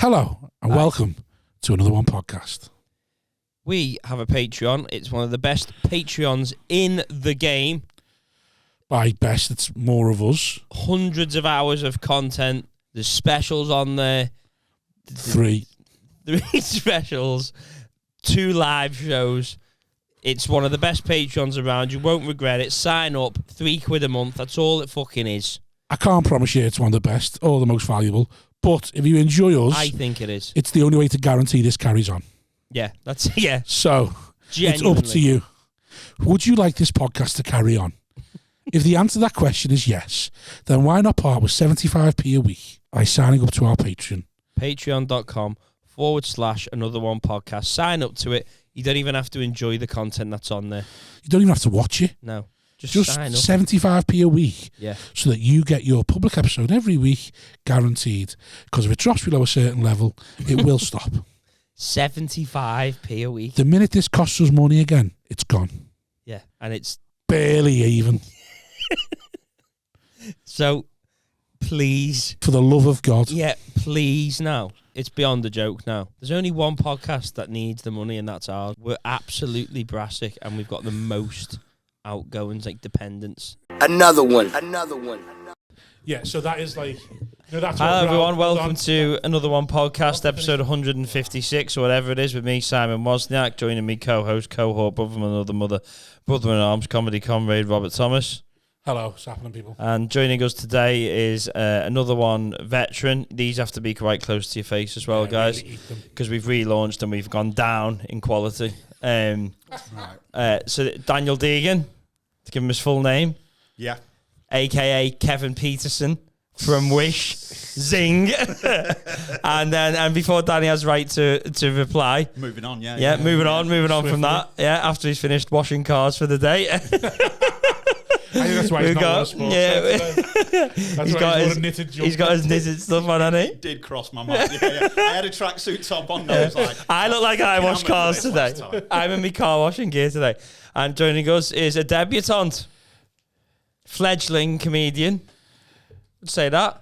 Hello and welcome to another one podcast. We have a Patreon. It's one of the best Patreons in the game. By best, it's more of us. Hundreds of hours of content. There's specials on there. Three specials. 2 live shows. It's one of the best Patreons around. You won't regret it. Sign up. £3 a month. That's all it fucking is. I can't promise you it's one of the best or the most valuable, but if you enjoy us, I think it is. It's the only way to guarantee this carries on. Yeah, that's yeah. So Genuinely. It's up to you. Would you like this podcast to carry on? If the answer to that question is yes, then why not part with 75p a week by signing up to our Patreon? Patreon.com/another one podcast. Sign up to it. You don't even have to enjoy the content that's on there. You don't even have to watch it. No. Just sign up. 75p a week, yeah, so that you get your public episode every week, guaranteed. Because if it drops below a certain level, it will stop. 75p a week. The minute this costs us money again, it's gone. Yeah, and it's barely even. So, please, for the love of God, yeah, please. Now it's beyond a joke. Now there's only one podcast that needs the money, and that's ours. We're absolutely brassic, and we've got the most outgoings, like dependents. Another one. Yeah, so that is like... that's Hello everyone, welcome to another one podcast, episode 156 or whatever it is, with me, Simon Wozniak, joining me co-host, cohort, brother from another mother, brother-in-arms, comedy comrade, Robert Thomas. Hello, what's happening, people? And joining us today is another one veteran. These have to be quite close to your face as well, guys, because we've relaunched and we've gone down in quality. So Daniel Deegan, to give him his full name. Yeah. AKA Kevin Peterson from Wish. Zing. and before Danny has right to reply. Moving on, moving on Swiftly. from that. Yeah, after he's finished washing cars for the day. I think that's why he's not sports. Yeah. He's got his knitted stuff on, hasn't he? It did cross my mind. Yeah. I had a tracksuit top on. I was like, I look like I wash cars today. I'm in my car washing gear today. And joining us is a debutante, fledgling comedian. I'd say that.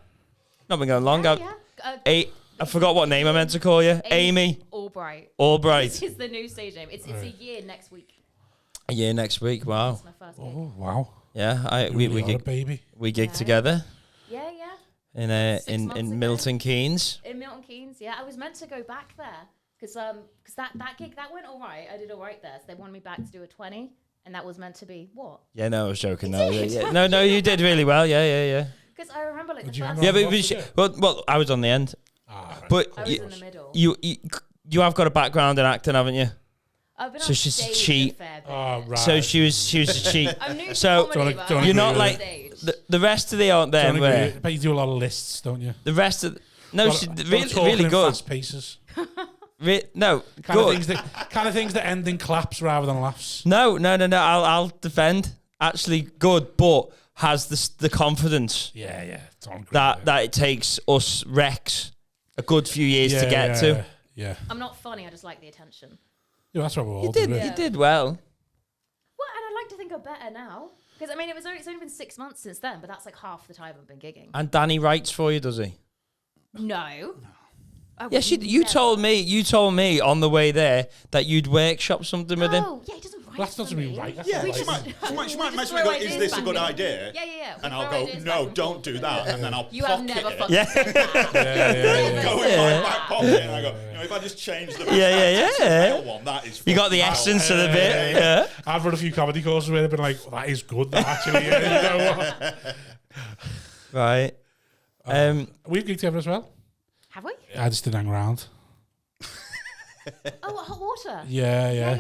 Not been going long. I forgot what name I meant to call you. Amy. Albright. Albright. This is the new stage name. It's a year next week. A year next week. Wow. That's my first gig. Oh, wow. Yeah, we gig together. Yeah. In Milton Keynes. In Milton Keynes, yeah. I was meant to go back there because that gig that went all right. I did all right there. So they wanted me back to do a 20, and that was meant to be what? Yeah, no, I was joking. No, no, you did really well. Yeah. Because I remember like the first. Well, I was on the end. Right, but I was in the middle. You have got a background in acting, haven't you? I've been so on she's stage cheat. a fair bit. Oh, right. So she was a cheat. I'm new to so comedy, but you're I'm not on like stage. the rest of the aren't there. I bet you do a lot of lists, don't you? The rest of she's talking really in good. Fast paces. No, kind of things that end in claps rather than laughs. No. I'll defend. Actually, good, but has the confidence. Yeah. That it takes us Rex a good few years to get to. Yeah. I'm not funny. I just like the attention. Yeah, that's what we're all You doing. You did well. Well, and I'd like to think I'm better now. Because, I mean, it's only been 6 months since then, but that's like half the time I've been gigging. And Danny writes for you, does he? No. Yes, you told me on the way there that you'd workshop something with him. Oh, yeah, he doesn't write That's not for to be me. right. That's yeah, not she right. might message me, go, is this a good idea? Yeah. And I'll go, no, don't do that. And then I'll You have pocket never it. fucking said that. Go in my back pocket and I go, if I just change the one, that is You got the essence of the bit. Yeah. I've run a few comedy courses where they've been like, well, that is good, that actually. You know what? Right. We've gigged together as well. Have we? I just didn't hang around. Oh, Hot Water. Yeah.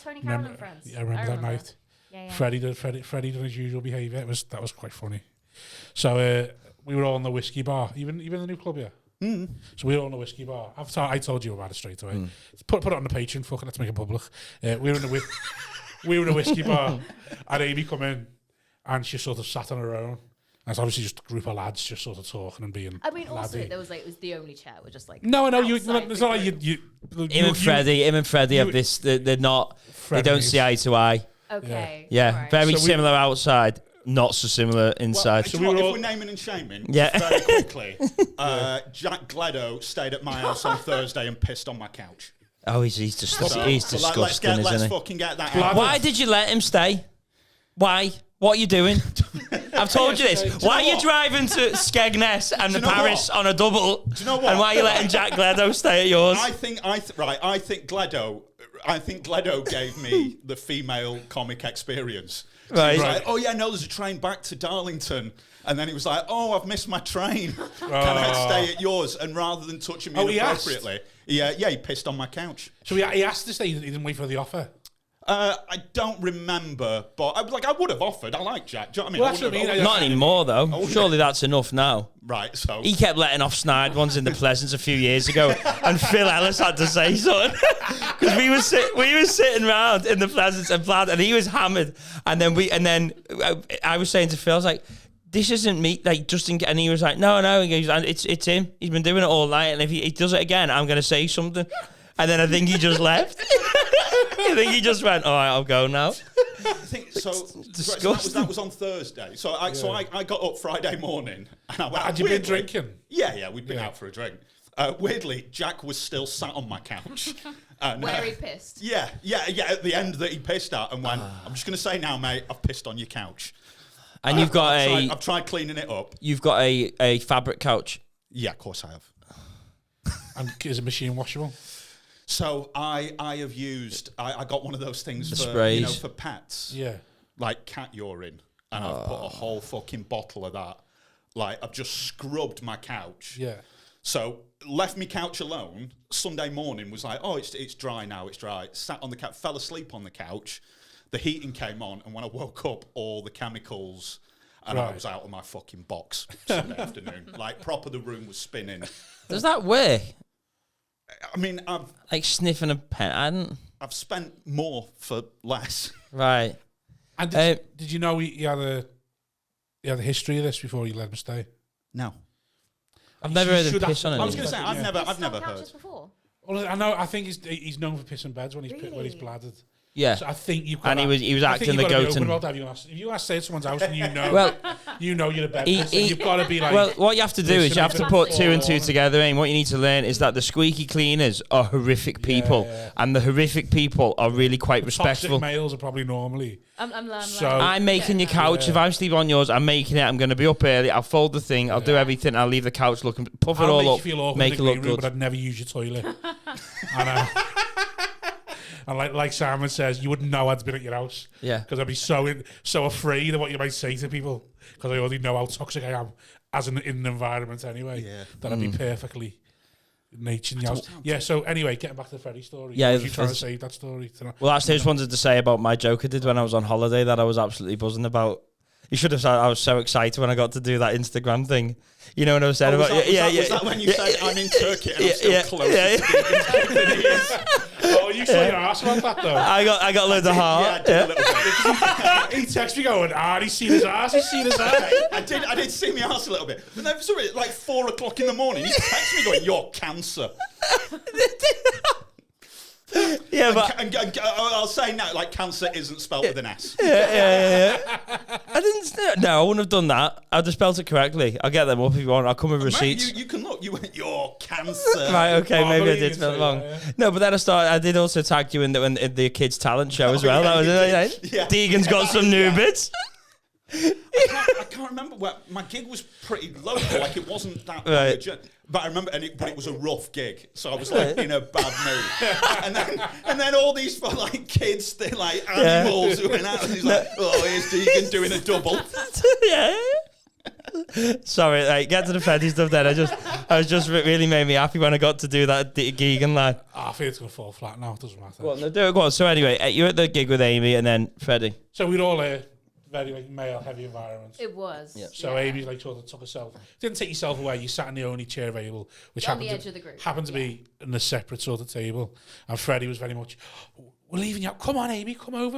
Tony Carroll and friends. Yeah, I remember that night. Yeah. Freddie did his usual behaviour. That was quite funny. So we were all in the whiskey bar, even the new club here. Mm. So we were all in the whiskey bar. I told you about it straight away. Put it on the Patreon. Fuck it, let's make it public. We were in the whiskey bar, and Amy come in, and she sort of sat on her own. And it's obviously just a group of lads just sort of talking and being. I mean, also laddie. there was it was the only chair. We're just like No. It's outside not the like group. Him and Freddie have this. They're not. They don't see eye to eye. Okay. Yeah, alright. very So similar outside. not so similar inside. Well, if we're naming and shaming, Yeah. very quickly, Jack Gledo stayed at my house on Thursday and pissed on my couch. Oh, he's disgusting. So, He's disgusting, let's isn't he? fucking get that out. Why did you let him stay? Why? What are you doing? I've told you this. Why are you driving to Skegness and Paris on a double? Do you know what? And why are you letting Jack Gledo stay at yours? I think Gledo gave me the female comic experience. So Right. he was like, oh yeah, no, there's a train back to Darlington. And then he was like, oh, I've missed my train. Can I stay at yours? And rather than touching me inappropriately, he pissed on my couch. So he asked to stay, he didn't wait for the offer. I don't remember, but I would have offered. I like Jack. Do you know what I mean? Well, that's what I mean. Not anymore, though. Surely that's enough now. Right, so... He kept letting off snide ones in the Pleasance a few years ago, and Phil Ellis had to say something. Because we were sitting around in the Pleasance and he was hammered. And then I was saying to Phil, I was like, this isn't me, like, Justin, and he was like, no, he goes, it's him. He's been doing it all night, and if he does it again, I'm going to say something. And then I think he just left. I think he just went, all right, I'll go now. I think so. Disgusting. That was on Thursday. So I got up Friday morning and I went. Had you been drinking? Yeah, we'd been out for a drink. Weirdly, Jack was still sat on my couch. Where he pissed. Yeah. At the end that he pissed at and went, I'm just going to say now, mate, I've pissed on your couch. And you've got I've tried cleaning it up. You've got a fabric couch. Yeah, of course I have. And is it machine washable? So I have used. I got one of those things for sprays. For pets. Yeah. Like cat urine, and I've put a whole fucking bottle of that. Like I've just scrubbed my couch. Yeah. So left me couch alone. Sunday morning was like, oh, it's dry now. It's dry. Sat on the couch, fell asleep on the couch. The heating came on, and when I woke up, all the chemicals, and I was out of my fucking box Sunday afternoon. Like proper, the room was spinning. Does that work? I mean, I've Like sniffing a pen? I've spent more for less. Right. And did you know he had a history of this before you let him stay? No. I've never heard him piss on I was anything. going to say, I've never heard. Before? Well, I know. I think he's known for pissing beds when he's bladdered. Yeah. So I think you. And he was acting the goat. If you ask stay at someone's house and you know, Well, you're a bed pisser, you've got to be like. Well, what you have to do is you have to put two and two Or- together. And what you need to learn is that the squeaky cleaners are horrific people, and the horrific people are really quite respectful. Toxic males are probably normally. So I'm making your couch. If I'm sleeping on yours, I'm making it. I'm going to be up early. I'll fold the thing. I'll do everything. I'll leave the couch looking, puff it I'll all make up, you feel awkward make it in the look green room, good. but I'd never use your toilet. And like Simon says, you wouldn't know I'd been at your house. Yeah. Because I'd be so afraid of what you might say to people, because I already know how toxic I am in an environment anyway. Yeah. That I'd be perfectly nature in the house. Yeah. So anyway, getting back to the Freddie story. Yeah, You trying to save that story tonight? Well, that's what I just wanted to say about my joke I did when I was on holiday that I was absolutely buzzing about. You should have said I was so excited when I got to do that Instagram thing. You know what I was saying about? Was that when you said I'm in Turkey and I'm still close to being in Oh, you saw your ass about that though. I got loads of heart. Yeah, I did a little bit. He texted me going, he's seen his ass, he's seen his ass. I did see my ass a little bit. But then sorry, like 4 o'clock in the morning, he texted me going, "You're cancer." Yeah, but I'll say now, like cancer isn't spelled with an S. yeah. I didn't. No, I wouldn't have done that. I'd have spelled it correctly. I'll get them up if you want. I'll come with receipts. Mate, you can look. You went, "You're cancer." Right, okay, maybe I believe did you spell it say wrong. that, yeah. No, but then I did also tag you in the kids' talent show as well. yeah, That was you it. did. Right? Yeah. Deegan's got some new bits. I can't remember. Well, my gig was pretty local. Like it wasn't that. Right. But I remember, but it was a rough gig, so I was like in a bad mood. and then all these like kids, they're like animals who went out, and he's like, "Oh, here's Deegan doing a double." Yeah. Sorry, like, get to the Freddy stuff then. I was just really made me happy when I got to do that Deegan line. I think it's going to fall flat now, it doesn't matter. Well, no, do it. Go on. So anyway, you're at the gig with Amy and then Freddie. So we'd all very like male heavy environments. It was. Yeah. So Amy like sort of took herself, didn't take yourself away, you sat in the only chair available, which On happened the edge of the group. happened to be in a separate sort of table. And Freddie was very much, we're leaving you. Come on, Amy, come over,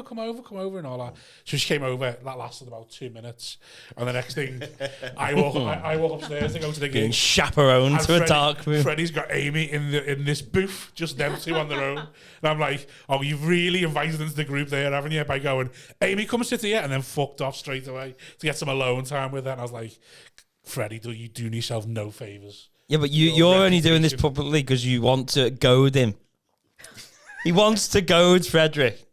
and all that. So she came over. That lasted about 2 minutes. And the next thing, I walk upstairs to go to the Being gig. chaperoned to a dark room. Freddie's got Amy in this booth, just them two on their own. And I'm like, oh, you've really invited into the group there, haven't you? By going, Amy, come sit here, and then fucked off straight away to get some alone time with her. And I was like, Freddie, you do yourself no favours. Yeah, but you're only doing this publicly because you want to goad him. He wants to goad Frederick.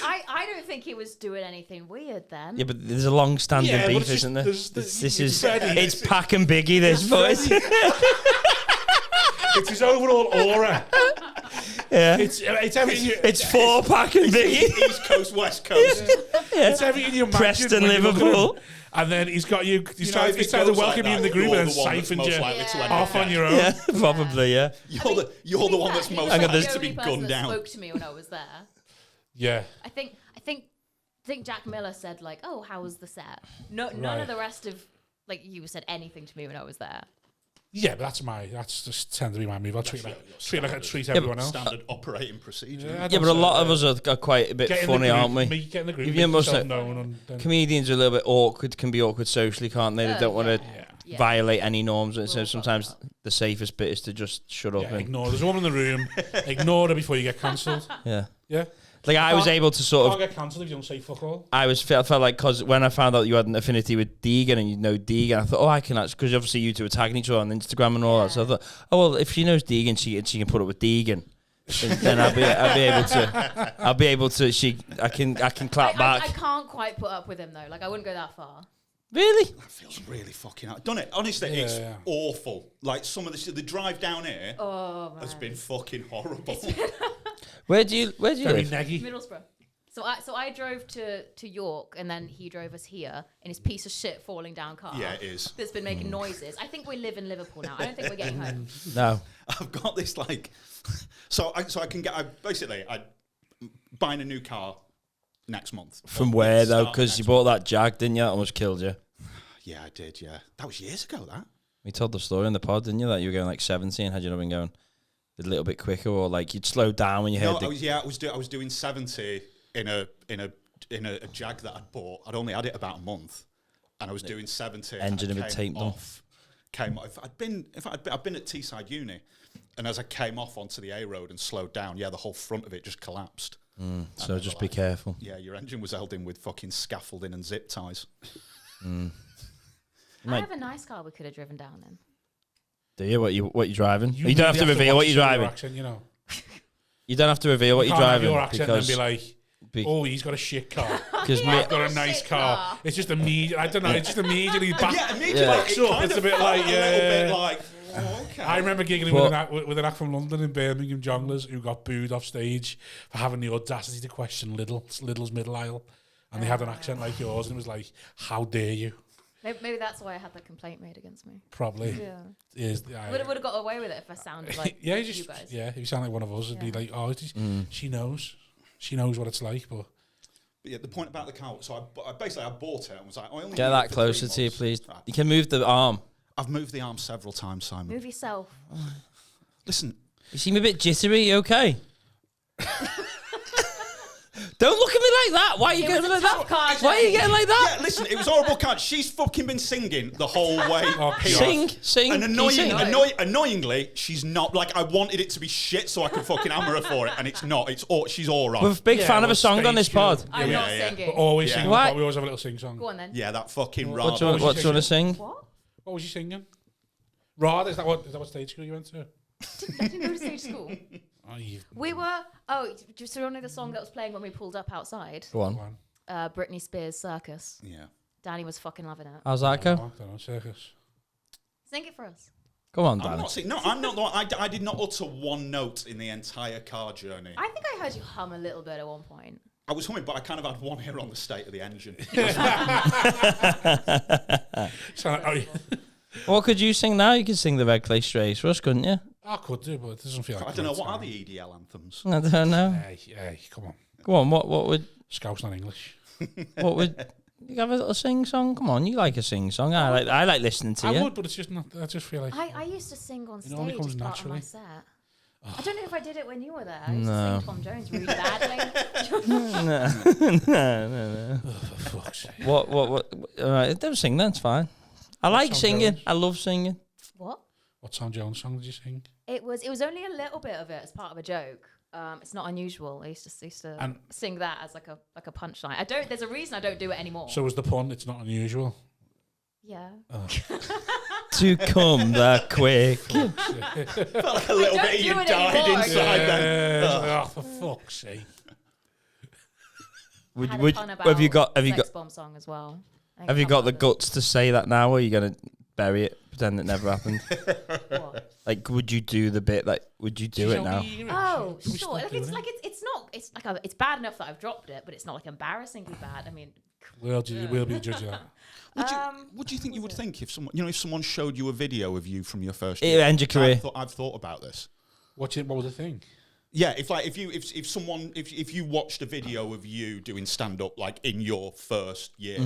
I don't think he was doing anything weird then. Yeah, but there's a long-standing Yeah, but beef, it's just- isn't there? there's- This is Freddie. it's Pac and Biggie. This voice. It's his overall aura. Yeah, It's everything. it's for Pac and Biggie. East Coast, West Coast. It's everything you imagine. Preston, when you look at him. Liverpool. And then he's got you. He's You know, trying if it to goes welcome like you in the that, group you're and then the one that's siphoned most you likely to end off up on your own. Yeah, probably. Yeah. You're the one that's most Hang on, likely there's- to be the only person gunned that down. spoke to me when I was there. Yeah. I think Jack Miller said like, "Oh, how was the set?" None Right. of the rest of you said anything to me when I was there. Yeah, but that's just tend to be my move. I'll treat like I treat but everyone else. Standard operating procedure. I Yeah, don't but a say lot that. of us are quite a bit Get in the funny, group, aren't we? Get in the group. You Make must yourself say- known. And then, Comedians are a little bit awkward, can be awkward socially, can't they? They Oh, don't want to yeah. Yeah. violate any norms, and so We'll sometimes fuck the safest bit is to just shut up. Yeah, And, ignore. There's a woman in the room. Ignore her before you get cancelled. yeah. Yeah. Like I was Can't- able to sort Can't of, get cancelled if you don't say fuck all. I felt like because when I found out you had an affinity with Deegan and you know Deegan, I thought, oh, I can actually, because obviously you two are tagging each other on Instagram and all that. So I thought, oh well, if she knows Deegan, she can put up with Deegan. Then I'll be able to. I can clap back. I can't quite put up with him though. Like I wouldn't go that far. Really? That feels really fucking hard. Done it. Honestly, Yeah, it's yeah. awful. Like some of the drive down here Oh man. has been fucking horrible. Where do you Very live? neggy. Middlesbrough. So I drove to York and then he drove us here in his piece of shit falling down car. Yeah, it is. That's been making noises. I think we live in Liverpool now. I don't think we're getting home. No. I've got this like, so I can get. I'm buying a new car next month. From Well, where though? starting Because you next bought that Jag, didn't you? That almost killed you. month. Yeah, I did. Yeah, that was years ago. That. We told the story in the pod, didn't you? That you were going like 70 and had you not been going a little bit quicker, or like you'd slow down when you No, heard I was doing 70 in a Jag that I'd bought. I'd only had it about a month, and I was doing 70. Engine and a I bit came taped on. off. Came off. I've been at Teesside Uni, and as I came off onto the A road and slowed down, yeah, the whole front of it just collapsed. So just be careful. Yeah, your engine was held in with fucking scaffolding and zip ties. I Mate. have a nice car we could have driven down in. Do you? What you driving? You, really don't have to reveal what watch you're your driving. Accent, you know. You don't have to reveal what You you're can't have driving your accent and because be like, be- oh, he's got a shit car. because Yeah. me, I've got a nice Shit car. car. It's just immediate. I don't know. It's just immediately back. Yeah, immediately. Yeah. It Up, kind it's of a bit felt like, a little bit yeah. like, oh, okay. I remember giggling But- with an act from London in Birmingham Jonglers who got booed off stage for having the audacity to question Lidl's middle aisle. And they had an accent like yours, and it was like, how dare you? Maybe that's why I had that complaint made against me. Probably. Yeah. Is Would have got away with it if I sounded like yeah, you guys. if you sound like one of us, it'd be Yeah. like, oh, she knows. She knows what it's like, but But yeah, the point about the car. So I basically bought it and was like, I only get need that it for closer 3 to you, months. please. Right. You can move the arm. I've moved the arm several times, Simon. Move yourself. Listen, You seem a bit jittery. You okay? Don't look at me like that. Why are you It getting was like a tough car that? Why are you journey. getting like that? yeah, listen, it was horrible. Car. She's fucking been singing the whole way. Oh, here. Sing. And Can you sing? annoyingly, she's not. Like, I wanted it to be shit so I could fucking hammer her for it, and it's not. She's all right. We're a big Yeah, fan of well, a song on this stage, pod. I'm Yeah, not yeah. singing. we're always Yeah. singing. What? We always have a little sing song. Go on then. Yeah, that fucking What rah. do you want to sing? What? What was you singing? Rod, is that what stage school you went to? I didn't go to stage school. Oh, you We were. Oh, just only the song that was playing when we pulled up outside. Go on. one. Britney Spears' Circus. Yeah. Danny was fucking loving it. How's that I go? don't know, circus. Sing it for us. Come on, I'm Dan. not saying. No, I'm not. I did not utter one note in the entire car journey. I think I heard you hum a little bit at one point. I was humming, but I kind of had one ear on the state of the engine. So, oh, yeah. What could you sing now? You could sing the Red Clay Strays for us, couldn't you? I could do, but it doesn't feel like I don't know great what are time. the EDL anthems. I don't know. Hey, come on. Go on. What would Scouse not English. you have a little sing song? Come on, you like a sing song? I like listening to I you. would, but it's just not. I just feel like I used to sing on It only stage comes as part of my naturally. set. I don't know if I did it when you were there. I used No. to sing Tom Jones really badly. no. Oh, for fuck's sake. What? All right, don't sing then. It's fine. I like Tom singing. Jones? I love singing. What? What Tom Jones song did you sing? It was only a little bit of it as part of a joke. It's not unusual. I used to And- sing that as like a punchline. There's a reason I don't do it anymore. So was the pun, it's not unusual. Yeah. To come that quick. Felt like a little don't bit of do you it died anymore. inside then. Oh, for fuck's sake. Would, Had a would, pun have you about got? Have you Sex got? Bomb song as well. I think Have you a got couple the guts to say that now, or are you gonna bury it, pretend it never happened? others. What? Like, would you do the bit? Like, would you do it now? Oh, Can we sure. stop Like, doing it's it? like it's not. It's like it's bad enough that I've dropped it, but it's not like embarrassingly bad. I mean, We'll be the judge of that. What do you think you would think if someone showed you a video of you from your first It'll year? end your career. I've thought about this. What was the thing? Yeah, if you watched a video of you doing stand up like in your first year,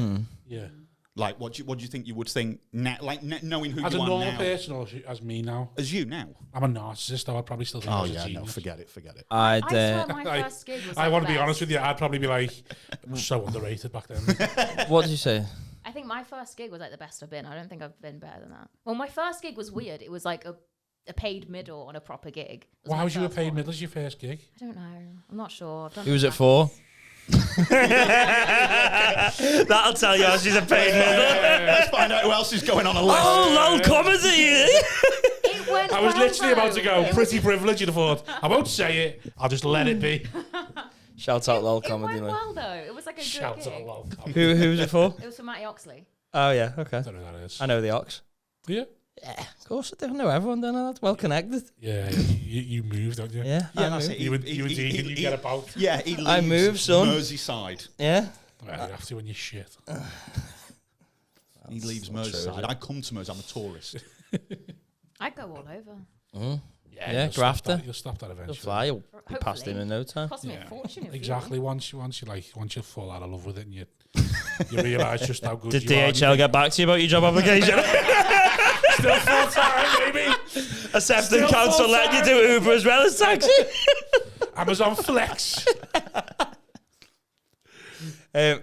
Yeah. like what do you think you would think now? Like knowing who As a you are normal now, person or as me now? as you now. I'm a narcissist, though. I'd probably still think I was a genius. forget it. I'd. I swear my I- first gig was. I like want to the be honest best. with you. I'd probably be like, so underrated back then. What did you say? I think my first gig was like the best I've been. I don't think I've been better than that. Well, my first gig was weird. It was like a paid middle on a proper gig. It Why my was you a first paid one. middle as your first gig? I don't know. I'm not sure. I've done Who was it that. for? That'll tell you how she's a paid middle. Let's find out who else is going on a list. Oh, lol, comedy. It went I was well, literally about to though. go, It was- pretty privileged, you'd have thought. I won't say it. I'll just let it be. Shout out lol It comedy. went man. well though. It was like a Shout good out gig. lol. Who was it for? It was for Matty Oxley. Oh yeah, okay. I don't know who that is. I know the Ox. Yeah? Yeah, of course I do. I know everyone. Don't I? That's well connected. Yeah, you move, don't you? Yeah, Yeah, I that's move. it. You and Deegan, you get about. Yeah, he leaves I move, son. Merseyside. Yeah. Well, you have to when you shit. He leaves not true, is Merseyside. it? I come to Mersey. I'm a tourist. I'd go all over. Yeah, you'll stop grafter. that- You'll stop that You'll eventually. fly. You'll be past Hopefully. him in no time. Cost me Yeah, a fortune. in exactly. fuel. Once you fall out of love with it, and you realise just how good Did you are. DHL get back to you about your job application? Still full time, baby. Accepting Still council letting you do Uber as well as taxi. Amazon Flex.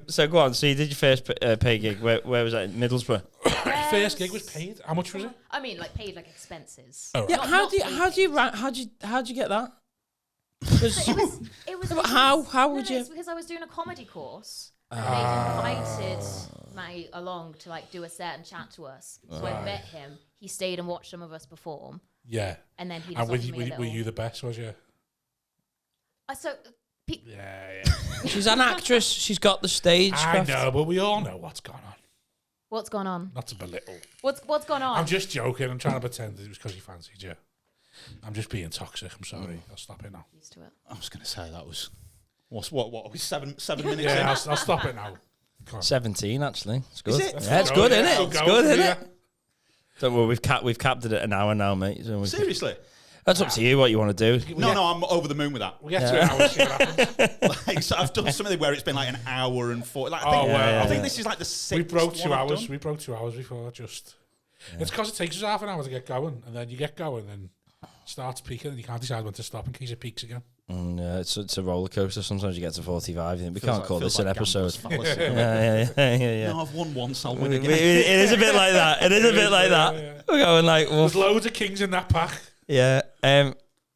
So go on. So you did your first pay gig. Where was that? In Middlesbrough. First gig was paid. How much was it? I mean, like paid like expenses. Oh, Yeah. Not- How not do you paid. how'd you get that? It was How would no, you? It's because I was doing a comedy course. And they invited Matty along to like do a set and chat to us. So I met him. He stayed and watched some of us perform, Yeah. and then he And just offered me a were little. you the best, was you? Yeah. She's an actress. She's got the stage. I know, but we all know what's gone on. What's gone on? Not to belittle. What's gone on? I'm just joking. I'm trying to pretend it was because he fancied you. I'm just being toxic. I'm sorry. I'll stop it now. used to it. I was going to say that was. What are we 7 minutes Yeah, in? I'll stop it now. Come on. 17 actually. It's good. Is it? Yeah, it's Go, good, yeah, isn't it? go, It's go, good, isn't yeah. it? Don't worry, we've capped it at an hour now, mate. So Seriously? that's up to you what you want to do. No, I'm over the moon with that. We get to an hour, see what happens. Like, so I've done something where it's been like an hour and 40. Like, Oh, well. I think this is like the 6th. We broke 2 one I've hours. done. We broke 2 hours before. Just it's because it takes us half an hour to get going, and then you get going, and it starts peaking, and you can't decide when to stop in case it peaks again. It's a roller coaster. Sometimes you get to 45. You think we Feels can't like- call feels this an like episode. gambler's fallacy. Yeah. No, I've won once. I'll We- win we- again. it is a bit like that. It is a bit like that. Yeah. We're going like, well, There's loads of kings in that pack. yeah.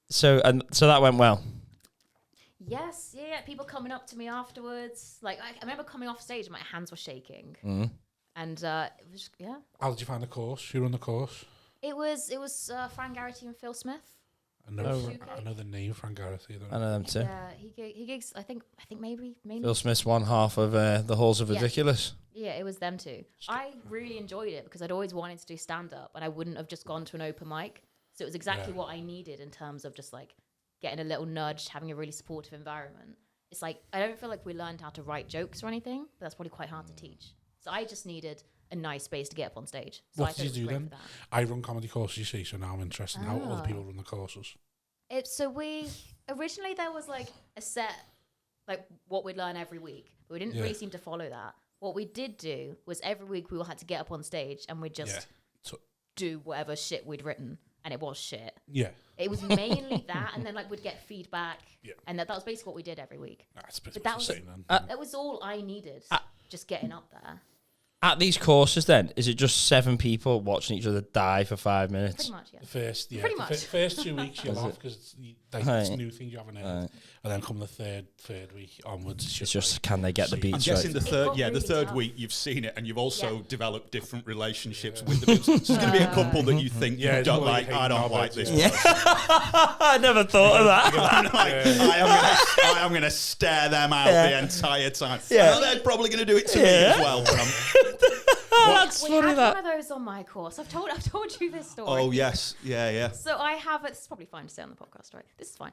So that went well. Yes, yeah. People coming up to me afterwards. Like I remember coming off stage, and my hands were shaking, and it was yeah. How did you find the course? Who run the course? It was Fran Garrity and Phil Smith. I know the name Frank Garrity. I know them too. Yeah, he gigs. I think maybe Phil Smith's one half of the Halls of Yeah. Ridiculous. Yeah, it was them too. I really enjoyed it because I'd always wanted to do stand up, and I wouldn't have just gone to an open mic. So it was exactly what I needed in terms of just like getting a little nudge, having a really supportive environment. It's like I don't feel like we learned how to write jokes or anything, but that's probably quite hard to teach. So I just needed a nice space to get up on stage. So I What thought did it was you do great then? for that. I run comedy courses, you see, so now I'm interested in how other people run the courses. So we originally there was like a set, like what we'd learn every week, but we didn't really seem to follow that. What we did do was every week we all had to get up on stage and we'd just do whatever shit we'd written, and it was shit. Yeah. It was mainly that, and then like we'd get feedback, Yeah. and that was basically what we did every week. That's pretty But that much was- the same then. That was all I needed, just getting up there. At these courses, then, is it just 7 people watching each other die for 5 minutes? Pretty much, yeah. The first, yeah, Pretty the much. first 2 weeks you're off because it's Right. new things you haven't heard, and then come the third week onwards. It's just, can they get the I'm I'm beats guessing right? the It third, got the really third tough. week you've seen it, and you've also Yeah. developed different relationships with the people. So there's going to be a couple that you think Yeah, you it's don't more like. like I don't hating like knobheads, this. yeah. person. I never thought of that. I'm like, I am going to stare them out the entire time. Yeah. I know they're probably going to do it to me as well. But That's We funny, had that. one of those on my course. I've told you this story. oh yes, yeah. So I have it's probably fine to say on the podcast, right? This is fine.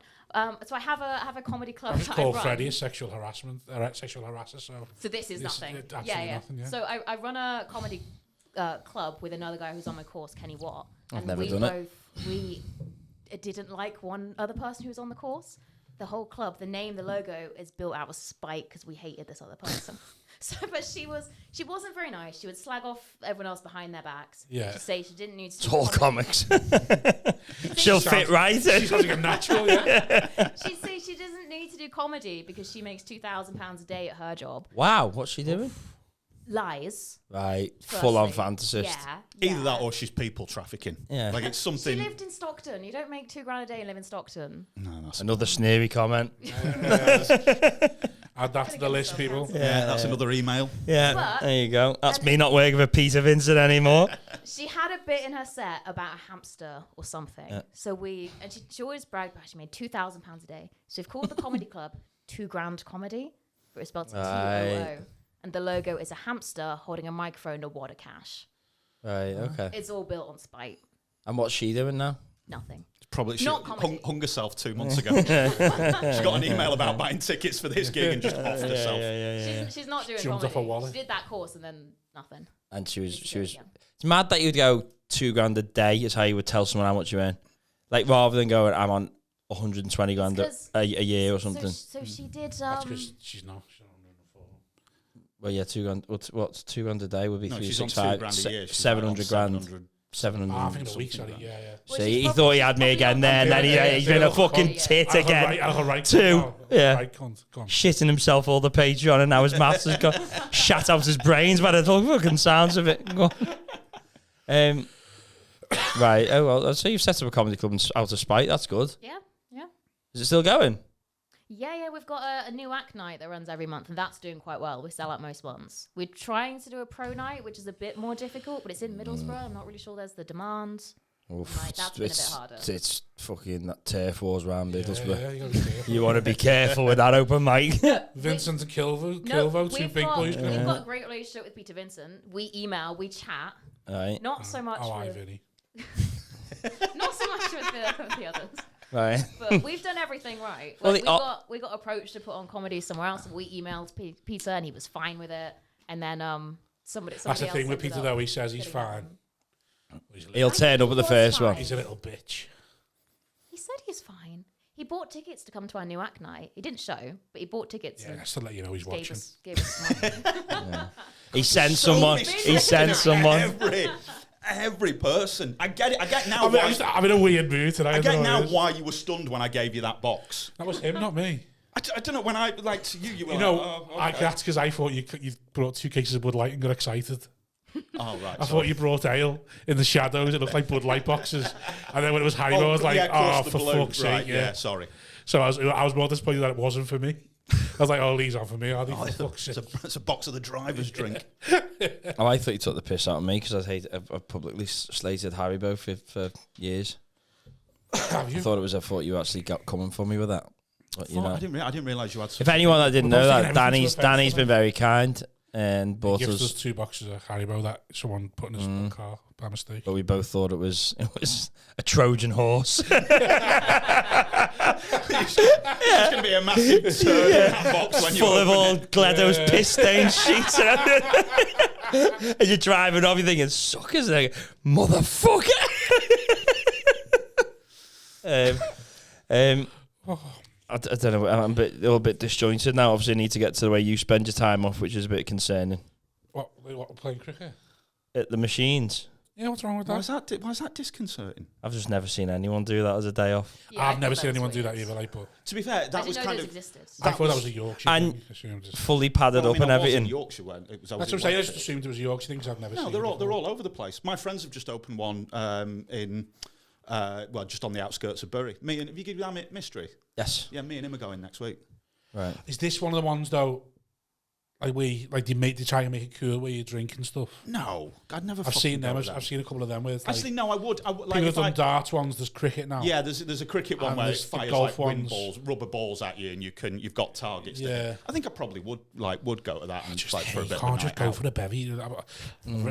So I have a comedy club. I just that called I run. Freddie a sexual harasser. So This is nothing. absolutely nothing, yeah. So I run a comedy club with another guy who's on my course, Kenny Watt. I've And never we done it. we didn't like one other person who was on the course. The whole club, the name, the logo is built out of spite because we hated this other person. So, but she wasn't very nice. She would slag off everyone else behind their backs. Yeah. She'd say she didn't need to. It's do all comedy. comics. She'll fit right She in. sounds like a natural, yeah. She'd say she doesn't need to do comedy because she makes £2,000 a day at her job. Wow, what's she doing? Lies. Right, full on firstly. fantasist. Yeah. Either yeah. that or she's people trafficking. Yeah. Like it's She something. lived in Stockton. You don't make £2,000 a day and live in Stockton. No, that's Another sneery comment. Add that to the list, people. yeah, that's another email. Yeah, But- there you go. That's me not working with Peter Vincent anymore. She had a bit in her set about a hamster or something. Yeah. So she always bragged about she made £2,000 a day. So we've called the comedy club £2 Comedy, but it's spelled Right. TOO. And the logo is a hamster holding a microphone and a wad of cash. Right, okay. It's all built on spite. And what's she doing now? Nothing. Probably she Not comedy. hung herself 2 months ago. She got an email about buying tickets for this gig and just offed herself. She's not doing Jumped off comedy. a wallet. She did that course and then nothing. And she was. Yeah. It's mad that you'd go $2,000 a day is how you would tell someone how much you earn. Like rather than going, I'm on 120 grand a year or something. So she did. That's because she's not. She's not on the phone. Well, yeah, $2,000. What's $2,000 a day would be No, she's on 365. 2 grand a year. She's 700 on grand. 700. 700. I think the week's Something already, like yeah. Well, So she's he probably- thought he had me she's again probably there, and not then doing he's it. been a Yeah. fucking Yeah. tit again. I'll go right. 2. Yeah. Right, go on. Shitting himself all the Patreon, and now his maths has got shat out his brains by the fucking sounds of it. Go on. Right. Oh well. So you've set up a comedy club out of spite. That's good. Yeah. Is it still going? Yeah, we've got a new act night that runs every month, and that's doing quite well. We sell out most months. We're trying to do a pro night, which is a bit more difficult, but it's in Middlesbrough. I'm not really sure there's the demand. Oof, Right, that's been a bit harder. It's fucking that turf wars round Middlesbrough. Yeah, you gotta be careful. You want to be careful with that open mic. Vincent and Kilvo, No, 2 we've big boys. we've got a great relationship with Peter Vincent. We email, we chat. Right. Not so much Oh, hi, with, Vinny. not so much with the others. Right. But we've done everything right. Well, Like, we got approached to put on comedy somewhere else. And we emailed Peter, and he was fine with it. And then somebody That's the else thing with set it Peter, up. though. He says he's Get it fine. going. He'll turn up at the first one. He's a little bitch. He said he's fine. He bought tickets to come to our new act night. He didn't show, but he bought tickets. Yeah, and just to let you know he's gave watching. us money. He sent someone. He sent someone. Every person. I get it. I get now. I'm in a weird mood today. I get don't know now what it is. why you were stunned when I gave you that box. That was him, not me. I don't know when I like to you. You were You like, know, oh, I, okay. that's because I thought you brought 2 cases of Bud Light and got excited. Oh right. I thought you brought ale in the shadows. It looked like Bud Light boxes. And then when it was Haribo, I was like, oh, for fuck's sake, yeah. Sorry. So I was more disappointed that it wasn't for me. I was like, oh, these aren't for me, are they? For fuck's sake. It's a box of the driver's drink. Oh, I thought you took the piss out of me because I've publicly slated Haribo for years. Have I you? thought you actually got coming for me with that. But, you know, I didn't realise you had. if anyone that didn't We're know both that, taking everything to Danny's offence, been very kind and bought Gives us. us 2 boxes of Haribo that someone put in his car by mistake. But we both thought it was a Trojan horse. It's going to be a massive turd in that box when you Full of open all it. Gledo's piss stained sheets. And you're driving off, you're thinking, suckers, like, motherfucker. I don't know. I'm a little bit disjointed now. Obviously, I need to get to the way you spend your time off, which is a bit concerning. What playing cricket? At the machines. Yeah, what's wrong with that? Why is that disconcerting? I've just never seen anyone do that as a day off. Yeah, I've I never thought seen that anyone was do that weird. either. Like, but To be fair, I that was didn't know kind those of. existed. I thought that was a Yorkshire And- thing. I assumed it. Fully padded Well, up and I was in everything. Yorkshire when it was. That's what I'm saying. I just assumed it was a Yorkshire thing because I've never seen No, it. they're all over the place. My friends have just opened one in, just on the outskirts of Bury. Have you given that mystery? Yes. Yeah, me and him are going next week. Right. Is this one of the ones though? Like they try and make it cool where you drink and stuff. No, I'd never. I've seen them. I've seen a couple of them where it's like, Actually, no, I would. Like, people have if done darts ones. There's cricket now. yeah, there's a cricket one And where it there's the fires golf like wind ones. balls, rubber balls at you, and you've got targets. Yeah. There. I think I probably would go to that and Just like for a you bit. can't of a just night go out. for the bevy.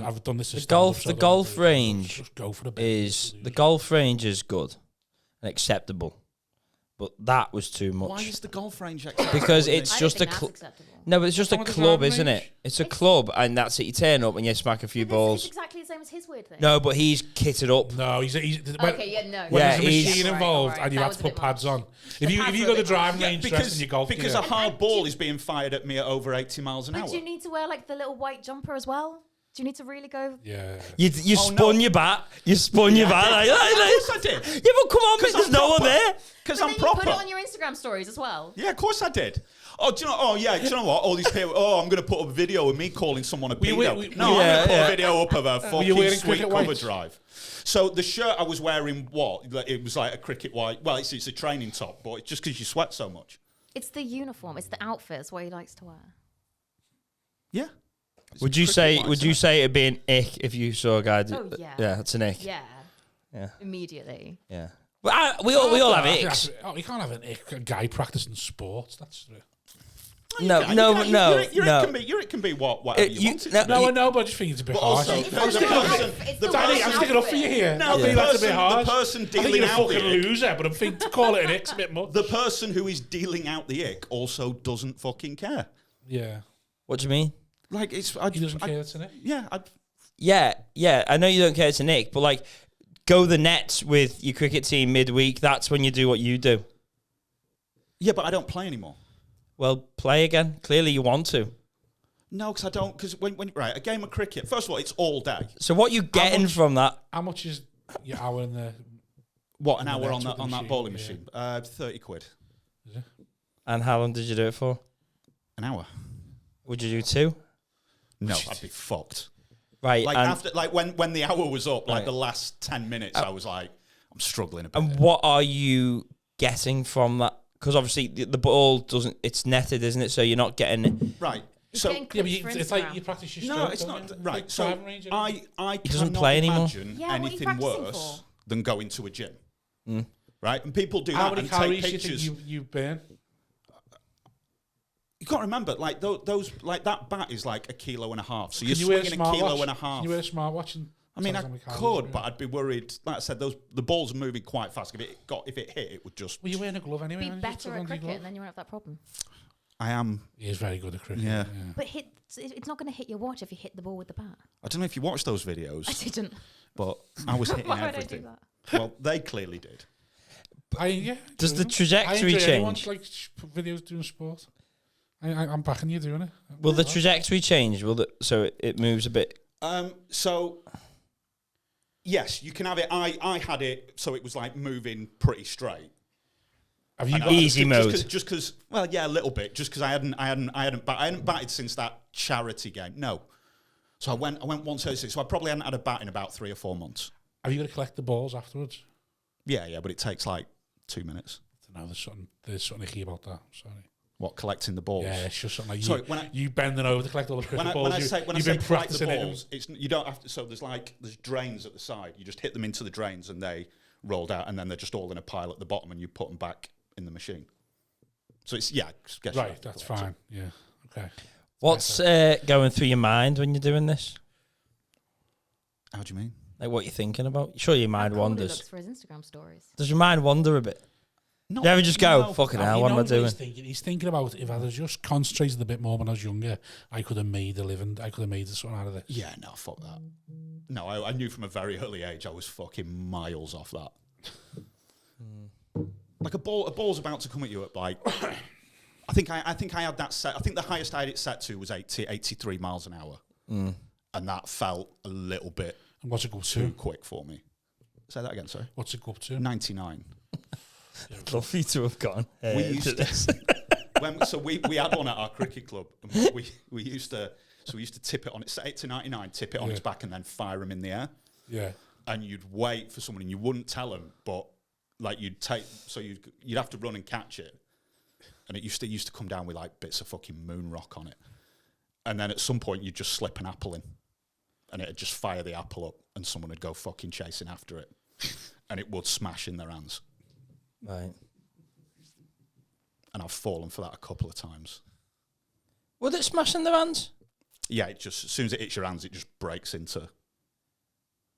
I've done this. The golf range Just go for the bevy. is the golf range is good and acceptable, but that was too much. Why is the golf range acceptable? Because I it's don't just a think that's club. acceptable. No, but it's just a Someone with a club, driving isn't it? range? It's a club, and that's it. You turn up and you smack a few It's balls. exactly the same as his weird thing. No, but he's kitted up. No, he's Okay, yeah, no. when Yeah, there's a he's- machine Alright, involved alright, and you that have was to a put bit pads much. on. The If you pads go were a to bit driving much. range dressed in your golf because gear, a hard ball is being fired at me at over 80 miles an hour. But do you need to wear like the little white jumper as well? Do you need to really go? yeah. You Oh, spun no. your bat. You spun your bat. Like, Of course I did. yeah, but come on, 'Cause there's I'm no one proper. there. Because But I'm then proper. you put it on your Instagram stories as well. Yeah, of course I did. Oh, do you know? Oh, yeah. Do you know what? All these people. Oh, I'm going to put a video of me calling someone a pedo. No, I'm going to put a video up of a fucking wearing sweet cricket cover whites? drive. So the shirt I was wearing, it was like a cricket white. Well, it's a training top, but it's just because you sweat so much. It's the uniform. It's the outfit. It's what he likes to wear. Yeah. Would you say it'd be an ick if you saw a guy do? Oh, yeah. Yeah, it's an ick. Yeah. Yeah. Immediately. Yeah. But we all have icks. Oh, you can't have an ick, a guy practicing sports. That's No, Your it can be whatever you want it to be. no, I know, but I just think it's a bit But harsh. also, It's the not person- it's the the Danny, right I'm sticking up for you outfit. here. No, I think that's a bit harsh. the person I think dealing you're a out fucking the ick. loser, but I think to call it an ick's a bit much. The person who is dealing out the ick also doesn't fucking care. Yeah. What do you mean? Like it's He doesn't care, it's an ick. Yeah, Yeah. I know you don't care it's an ick, but like, go the nets with your cricket team midweek. That's when you do what you do. yeah, but I don't play anymore. Well, play again. Clearly, you want to. No, because I don't. Because when right, a game of cricket. First of all, it's all day. So what you getting much- from that? How much is your hour in the... What, an the hour nets with the on that machine, bowling yeah. machine? 30 quid. And how long did you do it for? An hour. Would you do 2? No, I'd be fucked. Right. Like and, after, like when the hour was up, like Right. the last 10 minutes, I was like, I'm struggling a bit. and what are you getting from that? Because obviously the ball doesn't. It's netted, isn't it? So you're not getting. Right. He's So getting Yeah, but clips for it's like Instagram. you practice your no, stroke, it's don't not you? right. Like So driving range, isn't it? I doesn't cannot play anymore. imagine Yeah, what are you anything practicing worse for? than going to a gym. Mm. Right, and people do How that many and take calories do you pictures. think you burn? You can't remember, like those, like that bat is like 1.5 kilos. So you're Can you wear a swinging 1.5 kilos. Can you wear a smartwatch? And I mean, tell I us how many calories could, you but burn? I'd be worried. Like I said, the balls are moving quite fast. If it hit, it would just. Well, you're wearing a glove anyway. Be aren't you? Just better under at your cricket, glove. and then you won't have that problem. I am. He is very good at cricket. Yeah. But it's not going to hit your watch if you hit the ball with the bat. I don't know if you watched those I videos, didn't. but I was hitting Why would I do everything. that? Well, they clearly did. Does the I trajectory enjoy anyone change? like videos doing sport. I'm backing you doing it. Will the trajectory change? So it moves a bit? So yes, you can have it. I had it, so it was like moving pretty straight. Have you And got I- Easy mode. Just because, well, yeah, a little bit. Just because I hadn't batted since that charity game. No, so I went 136. So I probably hadn't had a bat in about 3 or 4 months. Have you got to collect the balls afterwards? Yeah, but it takes like 2 minutes. No, there's something icky about that. Sorry. What, collecting the balls? Yeah, it's just something like Sorry, when I- you bending over to collect all the cricket balls. When I You've say been collect the practicing it. balls, it's you don't have to. So there's drains at the side. You just hit them into the drains and they rolled out, and then they're just all in a pile at the bottom, and you put them back in the machine. So it's just guess you have Right, to that's collect fine. Yeah, okay. What's going through your mind when you're doing this? it. How do you mean? Like what you're thinking about? Sure, your mind How cool he wanders. looks for his Instagram stories. Does your mind wander a bit? No, You ever just go, no. fucking You hell, what know am I doing? He's thinking about if I had just concentrated a bit more when I was younger, I could have made a living. I could have made something out of this. Yeah, no, fuck that. No, I knew from a very early age I was fucking miles off that. Like a ball's about to come at you at like. I think I had that set. I think the highest I had it set to was 83 miles an hour, and that felt a little bit. And what's it go too to? quick for me. Say that again, sorry. What's it go up to? 99. Lovely to have gone. We used to, we had one at our cricket club. And we used to tip it on, set it to 99, tip it on its back, and then fire them in the air. Yeah. And you'd wait for someone, and you wouldn't tell them, but like you'd have to run and catch it. And it used to come down with like bits of fucking moon rock on it. And then at some point you'd just slip an apple in, and it'd just fire the apple up, and someone would go fucking chasing after it, and it would smash in their hands. Right. And I've fallen for that a couple of times. Would it smash in their hands? Yeah, it just, as soon as it hits your hands, it just breaks into.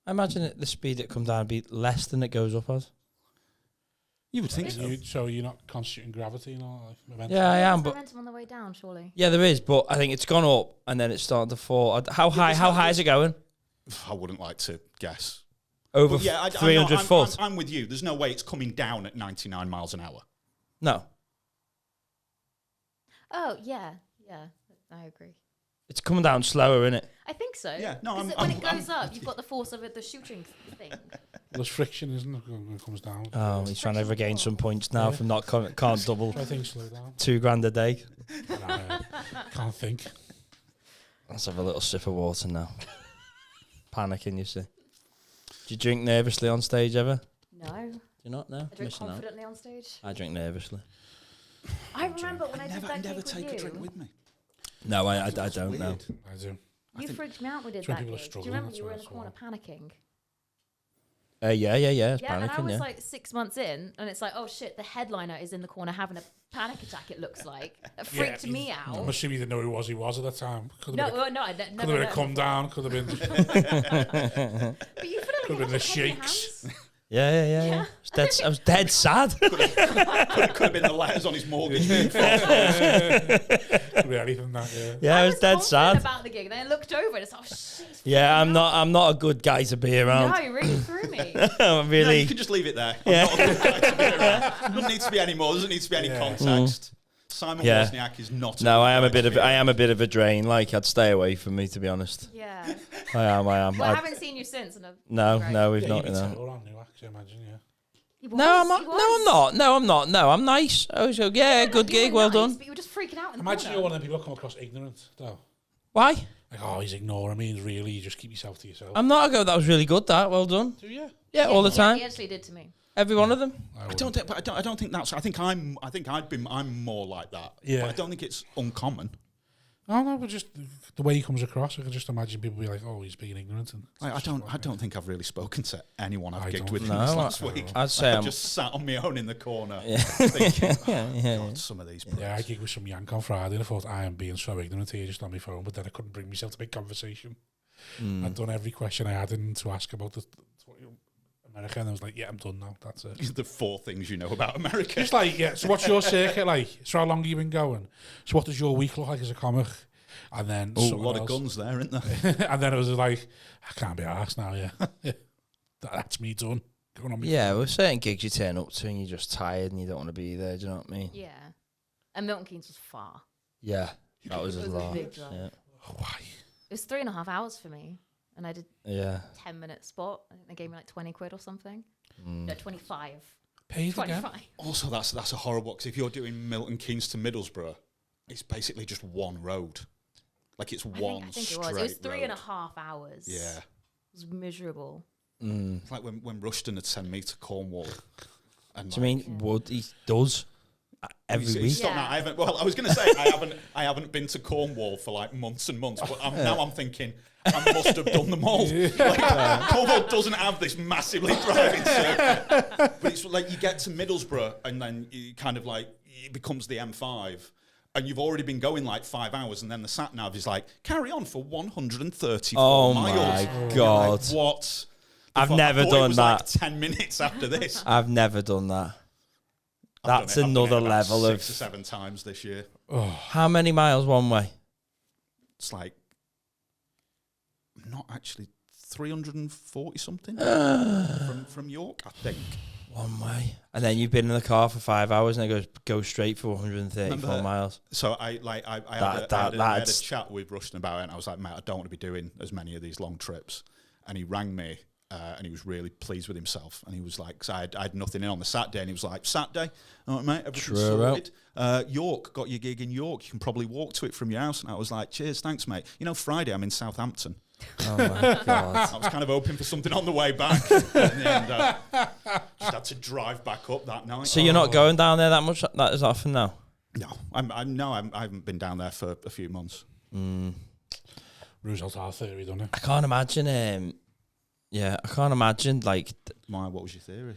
I imagine the speed it comes down would be less than it goes up as. You would think so. So you're not constituting gravity and all? Like, momentum? Yeah, I am, There's but momentum on the way down, surely. yeah, there is. But I think it's gone up and then it's starting to fall. How high is it going? I wouldn't like to guess. Over But yeah, 300 foot? I'm with you. There's no way it's coming down at 99 miles an hour. No, Oh, yeah. Yeah, I agree. it's coming down slower, isn't it? I think so. Yeah, no, 'Cause when it goes up, you've got the force of the shooting thing. There's friction, isn't it, when it comes down? Oh, he's trying to regain some points now Yeah. from not can't double I think slow down. $2,000 a day. Can't think. Let's have a little sip of water now. Panicking, you see. Do you drink nervously on stage ever? No. Do you not? No. I drink Missing out. confidently on stage. I drink nervously. I remember when I did that never gig take with a drink you. with me. No, I don't know. I do. You freaked me out when we did It's when that people are gig. Do you struggling, remember that's you were why in the it's corner all. panicking? Yeah. It's Yeah, and I panicking, was yeah. like 6 months in, and it's like, oh shit, the headliner is in the corner having a panic attack, it looks like. It freaked me I'm out. assuming you didn't know who he was at the time. Could No, have been, no, I could never have been a know. come down, could have been. But you feel like Could have been the shakes. Yeah. I was dead sad. Could have been the letters on his mortgage. Could be anything that, yeah. Yeah, I was dead confident sad. about the gig, and then I looked over and it's like, oh shit. Yeah, I'm not a good guy to be around. No, you really threw me. I'm No, really. you can just leave it there. I'm not a good guy to be around. Doesn't need to be any more. Doesn't need to be any context. Simon Yeah. Wozniak is not. No, good I am guy a bit to of be I am a around. bit of a drain. Like, I'd stay away from me, to be honest. Yeah. I am. Well, I haven't seen you since. And No, we've Yeah, not. you'd be No. terrible on New Act, I imagine, yeah. No, I'm not. No, I'm not. No, I'm nice. Oh, so yeah, good gig, well done. But you were just freaking out in the Imagine corner. you're one of them people that come across ignorant, though. Why? Like, oh, he's ignoring me, and really, you just keep yourself to yourself. I'm not. I go. That was really good. That well done. Do you? Yeah, all the Yeah, time. he actually did to me. Every one of them. I don't think that's. I think I'm more like that. Yeah. But I don't think it's uncommon. No, but just the way he comes across, I can just imagine people be like, "Oh, he's being ignorant." And I don't think I've really spoken to anyone I've I gigged don't with think this so. last week. I'd say I I'm. just sat on my own in the corner, Yeah. thinking, Yeah. God, some of these. yeah, I gigged with some yank on Friday, and I thought I am being so ignorant here, just on my phone. But then I couldn't bring myself to make conversation. I'd done every question I had in to ask about America, and I was like, "Yeah, I'm done now. That's it." The 4 things you know about America. Just like, yeah. So, what's your circuit like? So, how long have you been going? So, what does your week look like as a comic? And then Oh, a something lot of else. guns there, isn't there? And then it was like, I can't be arsed now, yeah. That's me done. Going on me. Yeah, with certain gigs you turn up to and you're just tired and you don't want to be there. Do you know what I mean? Yeah. And Milton Keynes was far. Yeah, that was It a was a lot. big drive. Yeah. Why? It was 3.5 hours for me. And I did Yeah. 10-minute spot. I think they gave me like 20 quid or something. Mm. No, 25. Paid again? 25. Also, that's a horrible, because if you're doing Milton Keynes to Middlesbrough, it's basically just one road. Like it's one I think it straight was. It was road. 3.5 hours. Yeah. It was miserable. Mm. It's like when Rushton had sent me to Cornwall. And Do you mean would he does every week? Stop now. Yeah. I haven't. Well, I was going to say I haven't been to Cornwall for like months and months. But now I'm thinking I must have done them all. Like, Cornwall doesn't have this massively thriving circuit, but it's like you get to Middlesbrough and then you kind of like it becomes the M5. And you've already been going like 5 hours, and then the sat nav is like, carry on for 134 Oh miles. my You're God. Like, what? I've I never thought it done was that. Like 10 minutes after this. I've never done that. I've done That's it. I've done another it about level 6 or of. 7 times this year. How many miles one way? It's like not actually 340 something from York, I think. One way. And then you've been in the car for 5 hours and it goes straight for 134 Remember- miles. So I had a chat with Rushton about it, and I was like, mate, I don't want to be doing as many of these long trips. and he rang me. And he was really pleased with himself. And he was like, 'cause I had nothing in on the Saturday. And he was like, Saturday? All right, mate, everything's sorted. York, got your gig in York. You can probably walk to it from your house. And I was like, cheers, thanks, mate. You know, Friday I'm in Southampton. Oh, my God. I was kind of hoping for something on the way back. And just had to drive back up that night. So you're not going down there that much, that is often now? No, I haven't been down there for a few months. Roosevelt's our theory, don't it? I can't imagine. Yeah, I can't imagine like. What was your theory?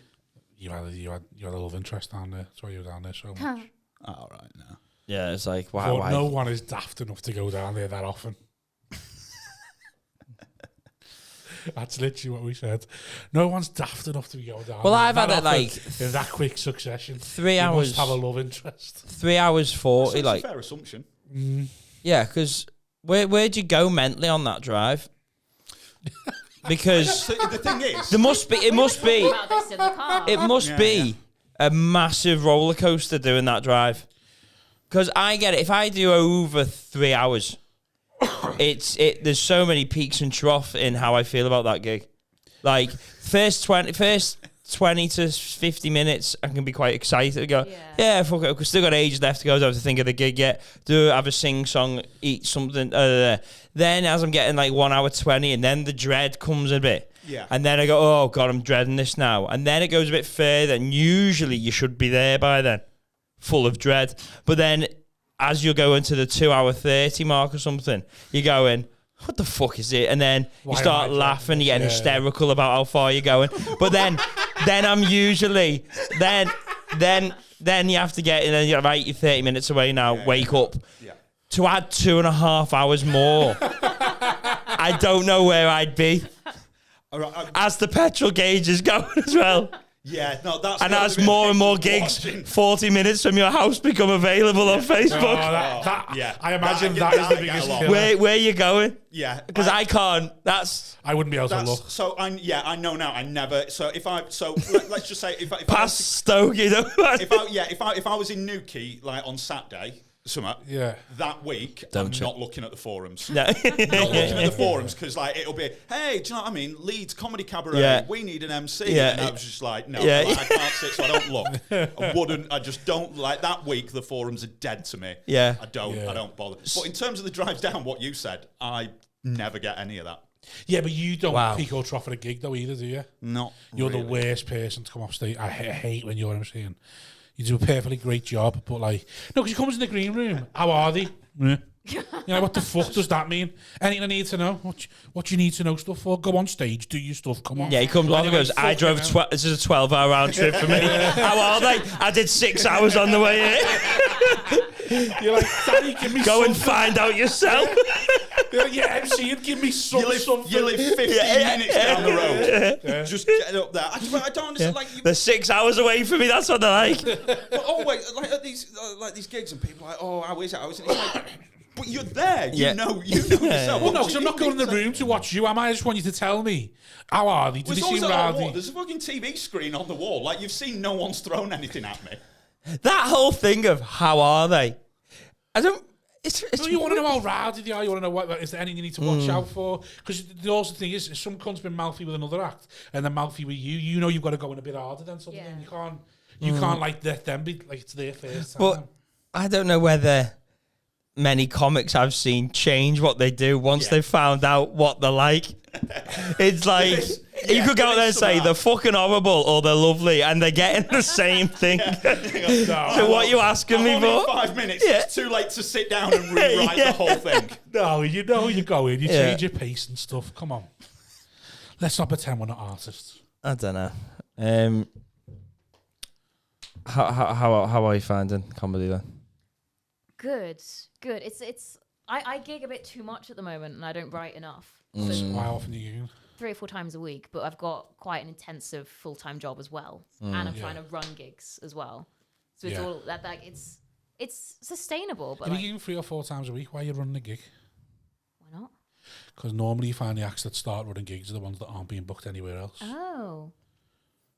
You had a love interest down there. That's why you were down there so much. All right, no. Yeah, it's like But why? no one is daft enough to go down there that often. That's literally what we said. No one's daft enough to be going down. Well, there I've had that it often like in that quick succession. 3 You hours. must have a love interest. 3 hours 40. That's Like a fair assumption. yeah, because where'd you go mentally on that drive? Because The thing is, it must be About this in the car. it must be a massive roller coaster doing that drive. Because I get it. If I do over 3 hours, there's so many peaks and troughs in how I feel about that gig. Like first 20 to 50 minutes, I can be quite excited. I go, yeah, fuck it. We've still got ages left to go. I don't have to think of the gig yet. Have a sing song, eat something. Then as I'm getting like 1 hour 20, and then the dread comes a bit. Yeah. And then I go, oh God, I'm dreading this now. And then it goes a bit further, and usually you should be there by then, full of dread. But then as you're going to the 2 hour 30 mark or something, you're going, what the fuck is it? And then you start laughing, you're getting hysterical about how far you're going. But then I'm usually, then you have to get in, and you're right, you're 30 minutes away now, wake up. Yeah. To add 2.5 hours more, I don't know where I'd be. As the petrol gauge is going as well. Yeah, no, that's... And as more and more gigs, 40 minutes from your house become available on Facebook. I imagine that is the biggest killer. Where you going? Yeah. Because I can't. I wouldn't be able to look. So, I know now, I never... So, let's just say... Past Stoke, you know? If I was in Newquay, like, on Saturday... that week, I'm not looking at the forums. No. Not looking at the forums, because like it'll be, hey, do you know what I mean? Leeds Comedy Cabaret, we need an MC. And I was just like, no, like, I can't sit, so I don't look. I just don't, like that week, the forums are dead to me. Yeah. I don't bother. But in terms of the drives down, what you said, I never get any of that. Yeah, but you don't peak or trough at a gig though either, do you? No. You're the worst person to come off stage. I hate when you're MCing. You do a perfectly great job, but like, no, because he comes in the green room. How are they? Yeah. You know, what the fuck does that mean? Anything I need to know? What you need to know stuff for? Go on stage, do your stuff, come on. Yeah, he comes along and goes, I drove, this is a 12-hour round trip for me. How are they? I did 6 hours on the way here. You're like, Daddy, give me Go and find out yourself. You're like, yeah, MC, and give me something. You live 15 minutes down the road. Just get up there. I don't understand. Like, they're 6 hours away from me, that's what they're like. But always, like, at these gigs, and people are like, oh, how is it? It's like, but you're there. You know yourself. Well, no, because I'm not going in the room to watch you, am I? I just want you to tell me. How are they? Do they seem rowdy? There's a fucking TV screen on the wall. Like, you've seen no one's thrown anything at me. That whole thing of how are they? I don't... No, you want to know how rowdy they are. You want to know what is there anything you need to watch out for? Because the also thing is, if some cunt's been mouthy with another act and then mouthy with you, you know you've got to go in a bit harder than something. Yeah. You can't like let them be like it's their first time. But I don't know whether many comics I've seen change what they do once they've found out what they're like. It's like you could go out there and say they're fucking horrible or they're lovely, and they're getting the same thing. So what are you asking me for? 5 minutes. It's too late to sit down and rewrite the whole thing. No, you know you go in, you change your pace and stuff. Come on, let's not pretend we're not artists. I don't know. How are you finding comedy then? Good. I gig a bit too much at the moment, and I don't write enough. How often do you gig? 3 or 4 times a week, but I've got quite an intensive full-time job as well, and I'm trying to run gigs as well. So it's all that. Like it's sustainable. But if you're gigging 3 or 4 times a week, why are you running a gig? Why not? Because normally you find the acts that start running gigs are the ones that aren't being booked anywhere else. Oh.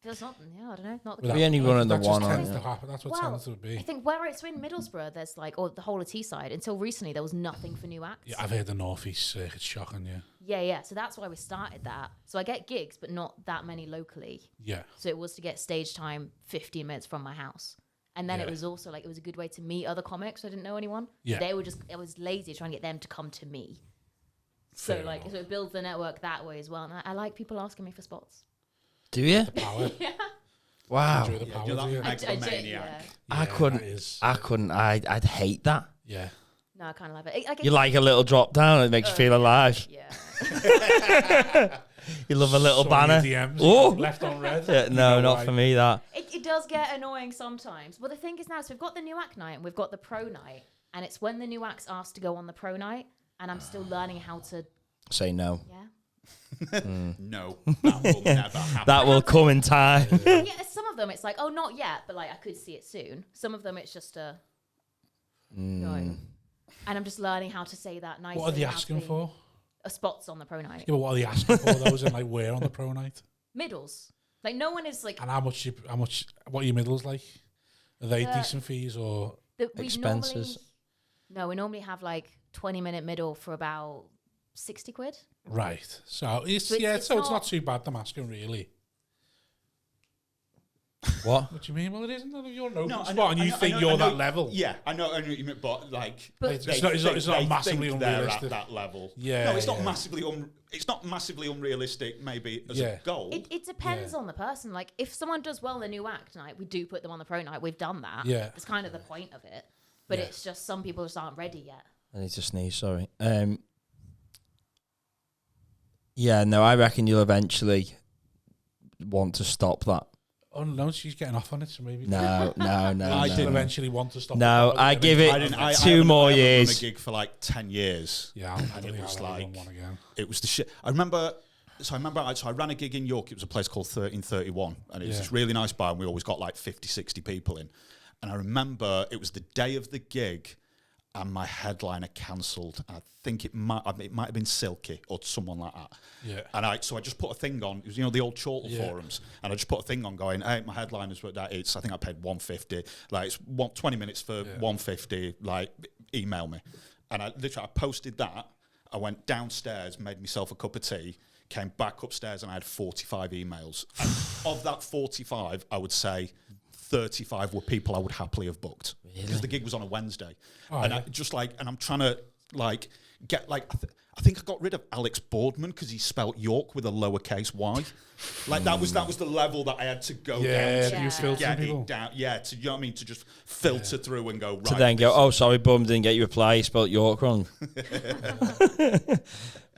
Feels not. Yeah, I don't know. Not the we only running the one. Tends to happen. That's what tends to be. I think where it's in Middlesbrough, there's like, or the whole of Teesside. Until recently, there was nothing for new acts. Yeah, I've heard the North East circuit's shocking. Yeah. So that's why we started that. So I get gigs, but not that many locally. Yeah. So it was to get stage time 15 minutes from my house. And then Yeah. it was also like, it was a good way to meet other comics. I didn't know anyone. Yeah. They were just, I was lazy trying to get them to come to me. So Fair like, enough. so it builds the network that way as well. And I like people asking me for spots. Do you? Power. Wow. Enjoy the power. you're do you? that I megalomaniac. yeah. I Yeah, couldn't. that is- I couldn't. I'd hate that. Yeah. No, I kind of love it. You like a little drop down, it makes you feel alive. Yeah. You love a little Some banner. DMs Oh, left on red. yeah, You no, know not why. for me. That It does get annoying sometimes. But the thing is now, so we've got the new act night and we've got the pro night. And it's when the new act's asked to go on the pro night. And I'm still learning how to, say no. yeah. No, that will never happen. That will come in time. Yeah, some of them it's like, oh, not yet, but like I could see it soon. Some of them it's just a no. And I'm just learning how to say that nicely. What are they how to asking be- for? Spots on the pro night. Yeah, but what are they asking for those and like where on the pro night? Middles. Like no one is like And how much, what are your middles like? Are they The- decent fees or? we Expenses. No, we normally have like 20-minute middle for about 60 quid. Right. So it's, So it's- yeah, it's so it's not- not too bad, I'm asking really. What? What do you mean? Well, it isn't. You're an open No, I spot know- and I you know- think I know- you're I know- that level. Yeah, I know what you mean, but like, But It's they not- it's not- think- it's not they massively think they're unrealistic. at that level. Yeah, no, it's not yeah. massively unrealistic. Maybe as Yeah. a goal. It depends Yeah. on the person. Like if someone does well the new act night, we do put them on the pro night. We've done that. Yeah. It's kind of the point of it. But Yeah. it's just some people just aren't ready yet. I need to sneeze. Sorry. Yeah, no, I reckon you'll eventually want to stop that. Oh no, she's getting off on it, so maybe. No, I no. didn't. eventually want to stop. No, it. I give it I didn't. I 2 haven't- more I haven't years. Done a gig for like 10 years. Yeah, I don't think was I'll ever like- run one again. It was the shit. I remember. So I ran a gig in York. It was a place called 1331, and it was Yeah. this really nice bar. And we always got like 50, 60 people in. And I remember it was the day of the gig, and my headliner cancelled. I think it might have been Silky or someone like that. Yeah. And so I just put a thing on. It was the old Chortle Yeah. forums, and I just put a thing on going, hey, my headliner's what that is. I think I paid 150. Like it's 20 minutes for 150. Like email me, and I posted that. I went downstairs, made myself a cup of tea, came back upstairs, and I had 45 emails. And of that 45, I would say 35 were people I would happily have booked because the gig was on a Wednesday. Oh, And yeah. and I'm trying to like get like I think I got rid of Alex Boardman because he spelt York with a lowercase y. Like that was the level that I had to go Yeah, down to you Yeah. filter get people. it down. Yeah, to you know what I mean, to just filter through and go right. To then go, oh, sorry, bum, didn't get your reply. You spelt York wrong.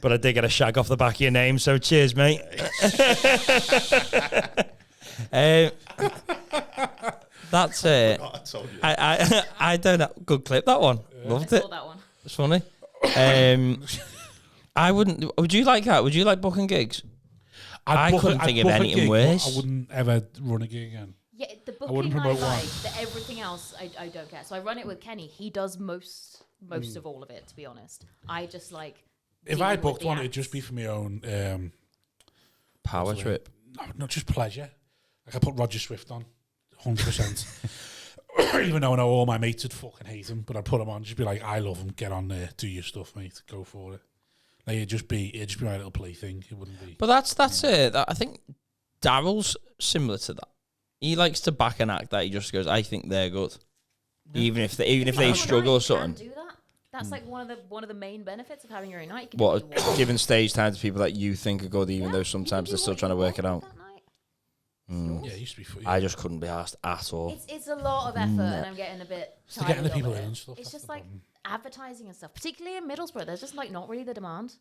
But I did get a shag off the back of your name, so cheers, mate. That's it. I told you. I don't know. Good clip, that one. Loved I it. saw that one. It's funny. I wouldn't. Would you like that? Would you like booking gigs? I couldn't think of book a anything gig, but worse. I wouldn't ever run a gig again. Yeah, the wouldn't booking I, promote one. like, the everything else I don't care. So I run it with Kenny. He does most of all of it, to be honest. I just like. If deal I with booked the one, acts. it'd just be for my own, Power what's the trip. not just pleasure. Like I put Roger Swift on, 100%. Even though I know all my mates would fucking hate him, but I'd put him on, just be like, I love him, get on there, do your stuff, mate, go for it. Like it'd just be my little plaything. It wouldn't be. But that's it. I think Daryl's similar to that. He likes to back an act that he just goes, I think they're good, even if they Anyone struggle or else can something. do that. That's like one of the main benefits of having your own night. You can What do what you want. giving stage time to people that you think are good, even Yeah, though you can sometimes do they're still what trying to you work it want out. that night. Yeah, it used to be for I just couldn't be asked at all. It's a lot of effort, and I'm getting a bit to getting the tired people of in it. and stuff. It's that's just the like problem. advertising and stuff, particularly in Middlesbrough. There's just like not really the demand.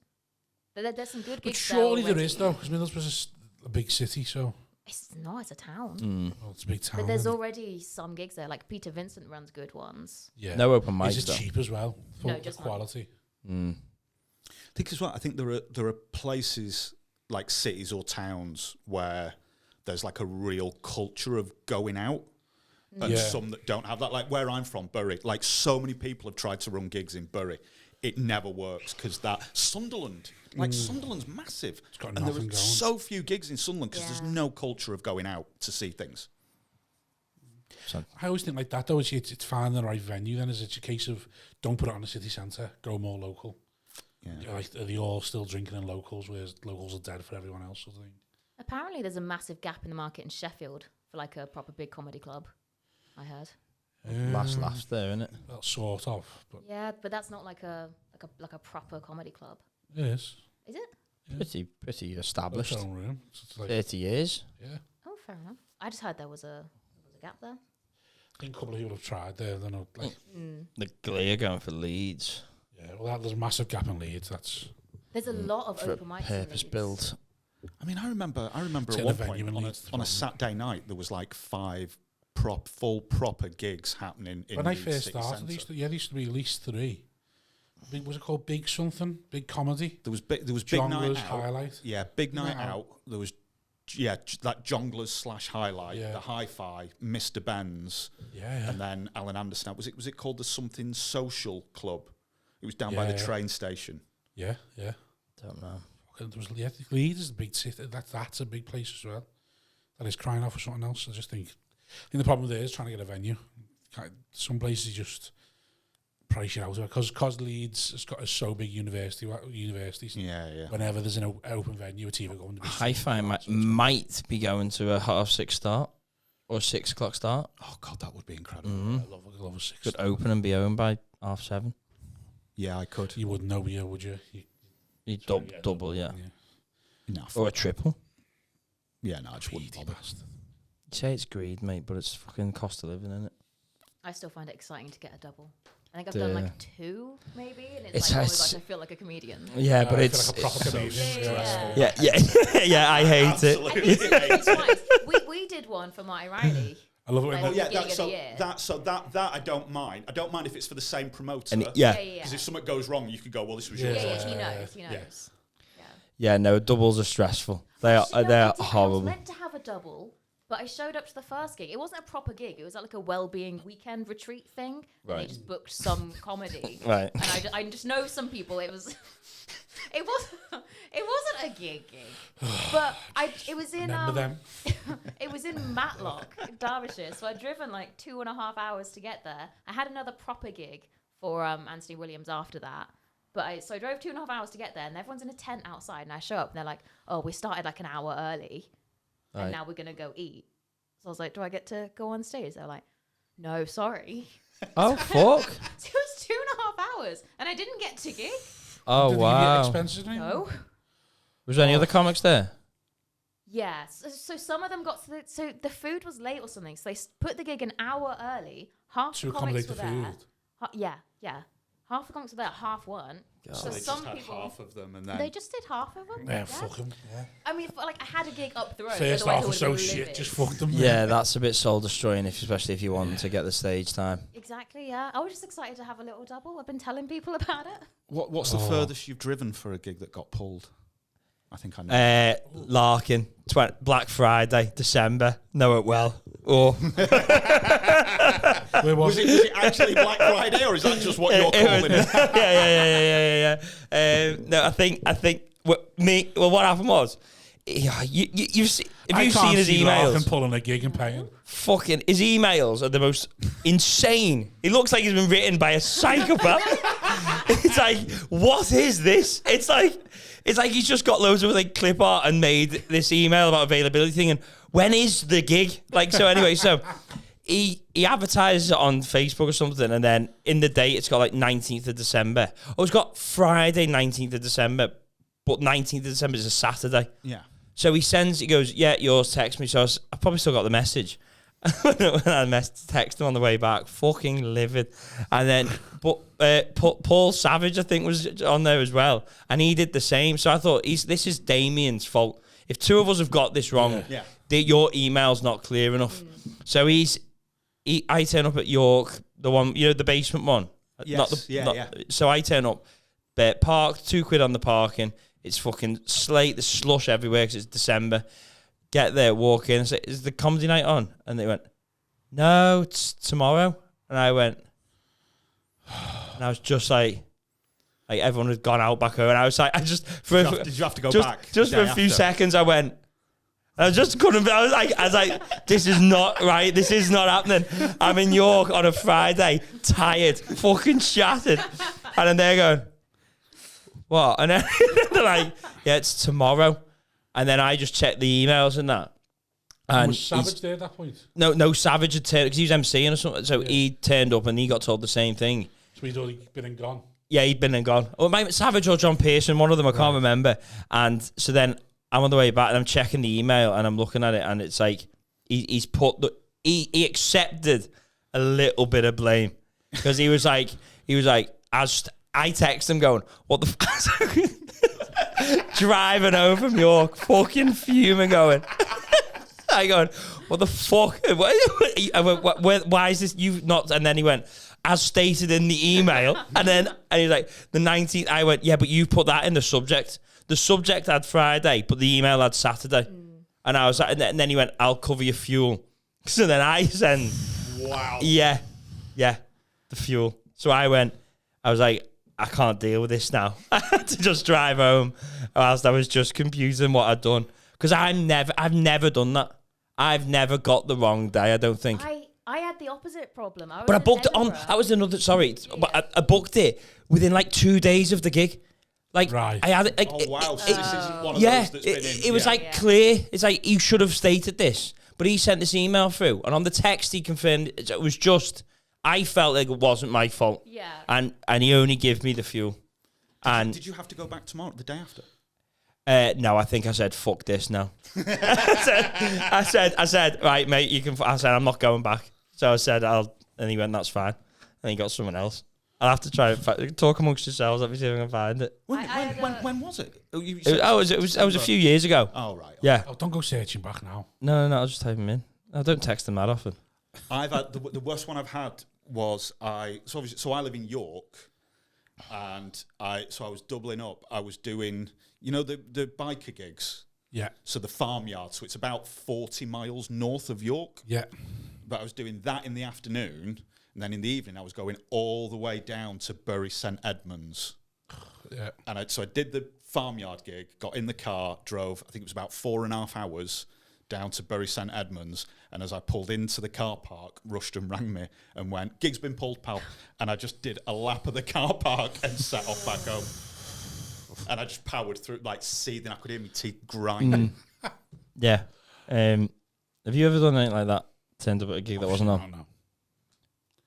There's some good But gigs. surely there already. is though, because Middlesbrough's a big city, so It's a town. well, it's a big town. But there's and- already some gigs there. Like Peter Vincent runs good ones. yeah. No open mics Is it though. cheap as well for No, the just money. quality? I think as well. I think there are places like cities or towns where there's like a real culture of going out, and Yeah. some that don't have that. Like where I'm from, Bury. Like so many people have tried to run gigs in Bury. It never works because that Sunderland, like Sunderland's massive, got and there nothing are going. so few gigs in Sunderland because Yeah. there's no culture of going out to see things. I always think like that though. It's finding the right venue. Then is it a case of don't put it on the city centre, go more local. Yeah. Like, are they all still drinking in locals, whereas locals are dead for everyone else? Sort of thing. Apparently, there's a massive gap in the market in Sheffield for like a proper big comedy club. I heard. Last laugh there, isn't it? Well, sort of, but Yeah, but that's not like a proper comedy club. it is. Is it? Pretty Its established. own room. So it's like, 30 years. yeah. Oh, fair enough. I just heard there was a gap there. I think a couple of people have tried there. They're not like, The Glee are going for Leeds. yeah. Well, there's a massive gap in Leeds. That's There's a lot of For a open mics. in purpose Leeds. built. I mean, I remember It's at in one a venue point in on Leeds, on a probably. Saturday night there was like 5 full proper gigs happening in when I Leeds first City started. Centre. There used to be at least 3. Was it called Big something? Big comedy. There was big night Jonglers out. highlight. Yeah, big night Night out. There was like Jonglers / highlight. Yeah. The Hi-Fi, Mr. Ben's, Yeah. and then Alan Anderson. Was it called the something social club? It was down by the Yeah. train station. Yeah. Don't know. And there was Leeds is a big city. That's a big place as well. That is crying out for something else. I think the problem there is trying to get a venue. Some places just price you out because Leeds has got a so big universities. Yeah. Whenever there's an open venue, it's either going to be Hi-Fi might be going to a 6:30 start or 6 o'clock start. Oh God, that would be incredible. I love a 6. Could open and be owned by 7:30. Yeah, I could. You wouldn't know, yeah, would you? You double, yeah. No, Or a triple. yeah, no, I just wouldn't Greedy bother. bastard. You say it's greed, mate, but it's fucking cost of living, isn't it? I still find it exciting to get a double. I think I've done like 2 maybe, and it's It's- like, oh my it's- gosh, I feel like a comedian. Yeah, but I it's feel like a proper comedian. Yeah. yeah, I hate it. I think it's twice. We did one for Marty Riley. I love it when Like, Oh yeah, beginning that, of so the year. that I don't mind. I don't mind if it's for the same promoter. And Because yeah, if something goes wrong, you could go, well, this was Yeah. yours. Yeah, he knows. He knows. Yeah. Yeah. yeah, no, doubles are stressful. They are Actually, no, they're I was horrible. meant to have a double, but I showed up to the first gig. It wasn't a proper gig. It was like a well-being weekend retreat thing. And Right. they just booked some comedy. Right. And I just know some people. It wasn't a gig, but it was in remember them. it was in Matlock, Derbyshire. So I'd driven like 2.5 hours to get there. I had another proper gig for Anthony Williams after that. But I drove 2.5 hours to get there, and everyone's in a tent outside. And I show up, and they're like, "Oh, we started like an hour early, Right. and now we're gonna go eat." So I was like, "Do I get to go on stage?" They're like, "No, sorry." Oh fuck! So it was 2.5 hours, and I didn't get to gig. Oh Did you get wow! expenses? No. Was there any other comics there? Yeah, so some of them got to so the food was late or something. So they put the gig an hour early. Half To the comics accommodate were the there. food. Yeah. Half the comics were there, half weren't. So they some just had people half of them, and then they just did half of them. Yeah, fuck them. Yeah. I mean, like I had a gig up the road. First otherwise half I was so would've shit, livid. just fuck them. Yeah, that's a bit soul destroying, especially if you want to get the stage time. Exactly. Yeah, I was just excited to have a little double. I've been telling people about it. what's the furthest you've driven for a gig that got pulled? I think I know. Larkin, Black Friday, December. Know it well. Oh, Where was was it actually Black Friday, or is that just what you're calling it? yeah. No, I think what happened was, you've seen his emails. Larkin pulling a gig and paying. Fucking his emails are the most insane. It looks like he's been written by a psychopath. It's like, what is this? It's like he's just got loads of like clip art and made this email about availability thing. And when is the gig? Like, so anyway, so he advertises it on Facebook or something, and then in the date it's got like 19th of December. Oh, it's got Friday 19th of December, but 19th of December is a Saturday. Yeah. So he goes, yeah, yours, text me. So I probably still got the message. when I text him on the way back, fucking livid. And then, but Paul Savage, I think, was on there as well. And he did the same. So I thought, this is Damien's fault. If 2 of us have got this wrong, Yeah. your email's not clear enough. So I turn up at York, the one, the basement one. Yes, yeah. So I turn up, parked, £2 on the parking. It's fucking slate, there's slush everywhere because it's December. Get there, walk in, and say, is the comedy night on? And they went, no, it's tomorrow. And I went, and I was just like everyone had gone out back home. And I was like, Did you have to go back? Just for a few seconds, I went, I just couldn't, I was like, this is not right. This is not happening. I'm in York on a Friday, tired, fucking shattered. And then they're going, what? And then they're like, yeah, it's tomorrow. And then I just checked the emails and that. And was Savage there at that point? No, Savage had turned, because he was MCing or something. So he turned up and he got told the same thing. So he's already been and gone? Yeah, he'd been and gone. Or maybe Savage or John Pearson, one of them, I can't remember. And so then I'm on the way back and I'm checking the email and I'm looking at it and it's like, he's put he accepted a little bit of blame. Because he was like, as I text him going, what the fuck? Driving home from York, fucking fuming going. I going, what the fuck? I went, why is this you not? And then he went, as stated in the email. And he's like, the 19th. I went, yeah, but you put that in the subject. The subject had Friday, but the email had Saturday. And I was like, and then he went, I'll cover your fuel. So then I sent, wow. Yeah, the fuel. So I was like, I can't deal with this now. I had to just drive home whilst I was just computing what I'd done. Because I've never done that. I've never got the wrong day, I don't think. I had the opposite problem. But I booked it on. That was another. Sorry, but I booked it within like 2 days of the gig. Like right. I had it. Like, oh wow! So this isn't one of yeah, those that's been in. It was like clear. It's like you should have stated this, but he sent this email through, and on the text he confirmed it was just. I felt like it wasn't my fault. Yeah. And he only gave me the fuel. Did you have to go back tomorrow, the day after? No, I think I said fuck this now. I said right, mate. You can. I said I'm not going back. So I said and he went, that's fine. And he got someone else. I'll have to try and talk amongst yourselves. Let me see if I can find it. When was it? It was a few years ago. Oh right. Yeah. Oh, don't go searching back now. No, I'll just type him in. I don't text him that often. I've had the worst one I've had was I live in York, and I was doubling up. I was doing the biker gigs. Yeah. So the farmyard. So it's about 40 miles north of York. Yeah. But I was doing that in the afternoon, and then in the evening I was going all the way down to Bury St Edmunds. Yeah. And so I did the farmyard gig, got in the car, drove. I think it was about 4.5 hours down to Bury St Edmunds. And as I pulled into the car park, Rushton rang me and went, "Gig's been pulled, pal." And I just did a lap of the car park and set off back home. And I just powered through, like seething. I could hear my teeth grinding. Yeah. Have you ever done anything like that? Turned up at a gig that wasn't on? No.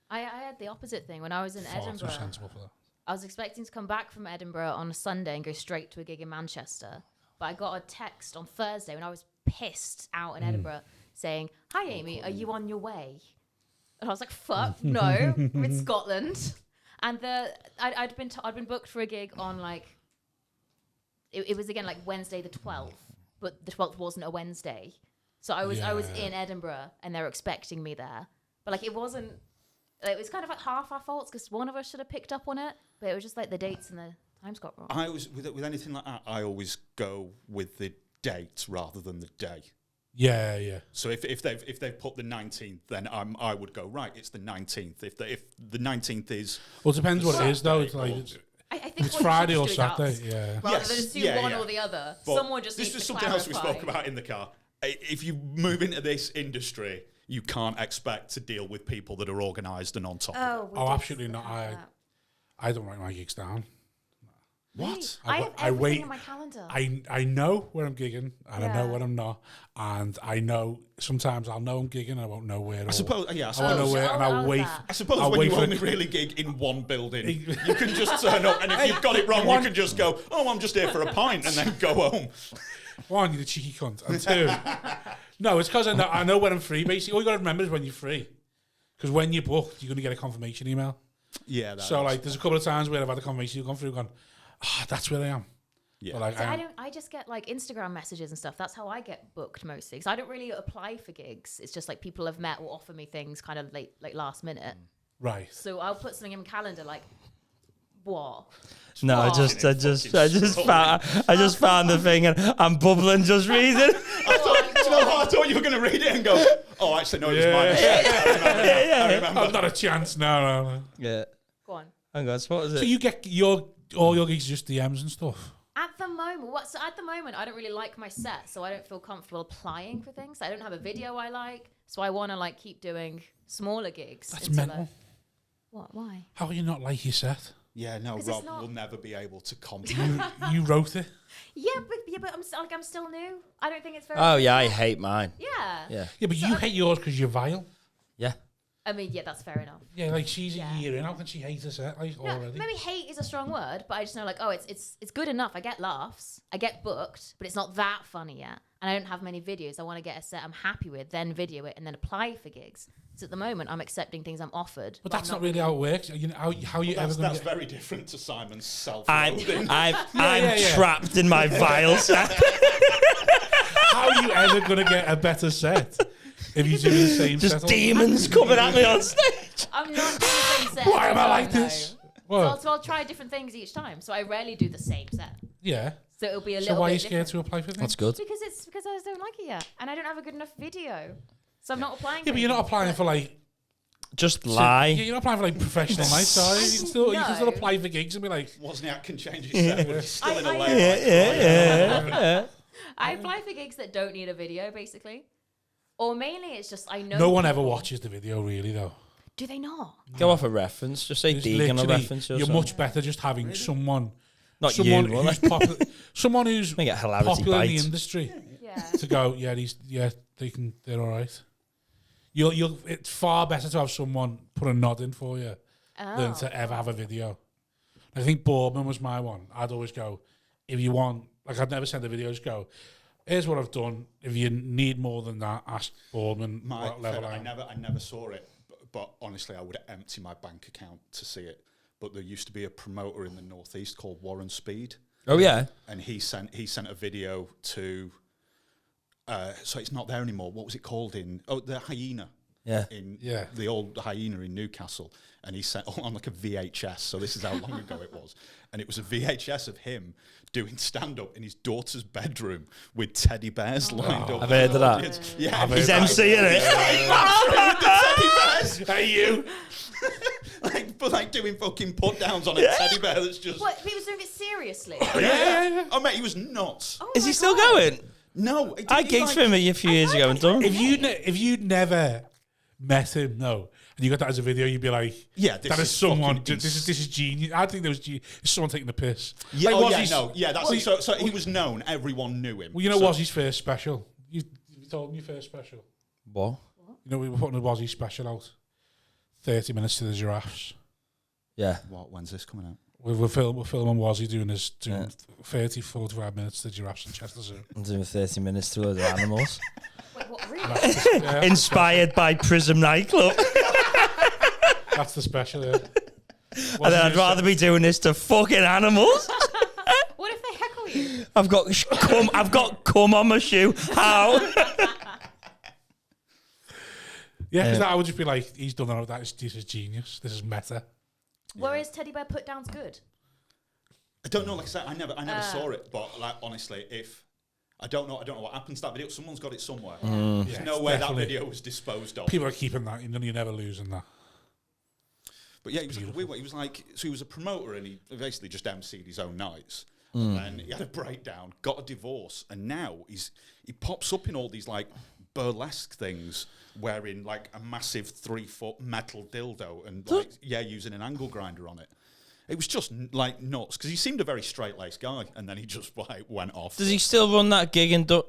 I had the opposite thing when I was in Far too Edinburgh. sensible for that. I was expecting to come back from Edinburgh on a Sunday and go straight to a gig in Manchester. But I got a text on Thursday when I was pissed out in Edinburgh saying, "Hi Amy, are you on your way?" And I was like, "Fuck, no, I'm in Scotland." And I'd been booked for a gig on like it was again like Wednesday the 12th, but the 12th wasn't a Wednesday. So I was in Edinburgh and they were expecting me there. But like it wasn't. It was kind of like half our faults because one of us should have picked up on it, but it was just like the dates and the times got wrong. I always with anything like that, I always go with the date rather than the day. Yeah. So if they've put the 19th, then I would go right. It's the 19th. If the 19th is Well, it depends what it is though. It's like I think it's what you Friday should or just do is Saturday. ask, Yeah. rather than assume one or the other. But Someone just this needs was to something else we clarify. spoke about in the car. If you move into this industry, you can't expect to deal with people that are organised and on top of it. Oh, Absolutely not. I don't write my gigs down. What? I have I everything wait. in my calendar. I know where I'm gigging and I know Yeah. when I'm not, and I know sometimes I'll know I'm gigging and I won't know where. I suppose, I won't I know where, and I'll wait. I suppose I'll when wait you for only really gig in one building, you can just turn up, and if you've got it wrong, you can just go, "Oh, I'm just here for a pint," and then go home. One, you're the cheeky cunt, and two, no, it's because I know when I'm free. Basically, all you got to remember is when you're free, because when you're booked, you're going to get a confirmation email. Yeah. So like, there's a couple of times where I've had a confirmation you've gone through, gone, that's where I am. Yeah. But like, See, I just get like Instagram messages and stuff. That's how I get booked mostly. Because I don't really apply for gigs. It's just like people have met or offer me things kind of late, like last minute. right. So I'll put something in my calendar like, what? No, I What? just found the thing and I'm bubbling just reading. Do you know what? I thought you were going to read it and go, "Oh, actually, no, it was mine." I remember. Not a chance. No. Yeah. Go on. Hang on, so what is it? So you get all your gigs just DMs and stuff. At the moment, I don't really like my set, so I don't feel comfortable applying for things. I don't have a video I like, so I want to like keep doing smaller gigs. That's until mental. What? Why? How do you not like your set? Yeah, no, 'Cause it's Rob not- will never be able to comprehend. You wrote it. Yeah, but I'm still new. I don't think it's very. Oh yeah, I hate mine. Yeah. Yeah. Yeah, but you hate yours because you're vile. Yeah. I mean, yeah, that's fair enough. Yeah, like she's Yeah. a year in. How can she hate us like, No, already? maybe hate is a strong word, but I just know like, oh, it's good enough. I get laughs, I get booked, but it's not that funny yet. And I don't have many videos. I want to get a set I'm happy with, then video it, and then apply for gigs. So at the moment, I'm accepting things I'm offered. But that's I'm not really how it works. You know, how you ever That's, gonna that's get... very different to Simon's I'm self-loathing. I'm trapped in my vile set. How are you ever gonna get a better set if you do the same Just set? demons coming at me on stage. I'm not doing the same set. Why every am I time, like though. this? So I'll try different things each time. So I rarely do the same set. Yeah. So it'll be a So little why are bit you scared different. to apply for things? That's good. Because I just don't like it yet, and I don't have a good enough video, so I'm not applying. Yeah, but you're not applying for like... Just Yeah, lie. you're not applying for like professional nights, are you? You can still No. apply for gigs and be like... Wozniak can change his set, but he's still in a I- layer. Yeah. I apply for gigs that don't need a video, basically, or mainly it's just I know. No one ever people- watches the video, really, though. Do they not? Go off a reference. Just say It's Deegan a literally- reference or You're something. much better just having someone... Not someone you, will who's someone who's Make it hilarity popular in the bite. industry Yeah. to go, they're all right. It's far better to have someone put a nod in for you than Oh. to ever have a video. I think Boardman was my one. I'd always go, if you want, like I'd never send a video, just go, here's what I've done. If you need more than that, ask Boardman what level I I'm. never saw it, but honestly, I would empty my bank account to see it. But there used to be a promoter in the Northeast called Warren Speed, Oh yeah. and he sent a video to. So it's not there anymore. What was it called the Hyena? Yeah. In the old Hyena in Newcastle, and he sent on like a VHS. So this is how long ago it was, and it was a VHS of him doing stand up in his daughter's bedroom with teddy bears lined up. I've heard of that. Audience. Yeah, He's MCing it. Hey, you! like doing fucking put downs on a teddy bear that's just. What? He was doing it seriously. Yeah. Oh mate, he was nuts. Oh Is my he still God. going? No, I gigged for him a few years ago and done. If you'd never met him, no, and you got that as a video, you'd be like, Yeah, this that is is someone. fucking This is genius. I think there was someone taking the piss. Yeah, Like, oh, Wozzie's- That's so he was known. Everyone knew him. Well, you know, so, Wozzie's first special. You told me your first special. What? You know, we were putting a Wozzie special out. 30 minutes to the giraffes. Yeah. When's this coming out? We're filming Wozzie doing 30, 45 minutes to the giraffes in Chester Zoo. I'm doing 30 minutes to a load of animals. Wait, what? Really? Yeah, Inspired by Prism Nightclub. that's the special, yeah. And then I'd rather be doing this to fucking animals. What if they heckle you? I've got cum on my shoe. How? Yeah, because I would just be like, he's done that. This is genius. This is meta. Whereas teddy bear put down's good. I don't know. Like I said, I never saw it. But like honestly, if I don't know what happened to that video. Someone's got it somewhere. There's Yeah, no it's way that definitely- video was disposed of. People are keeping that. You're never losing that. But yeah, he was like a weird one. He was like, so he was a promoter and he basically just emceed his own nights. And he had a breakdown, got a divorce, and now he pops up in all these like burlesque things, wearing like a massive 3-foot metal dildo and like using an angle grinder on it. It was just like nuts because he seemed a very straight-laced guy, and then he just like went off. Does he still run that gig in of the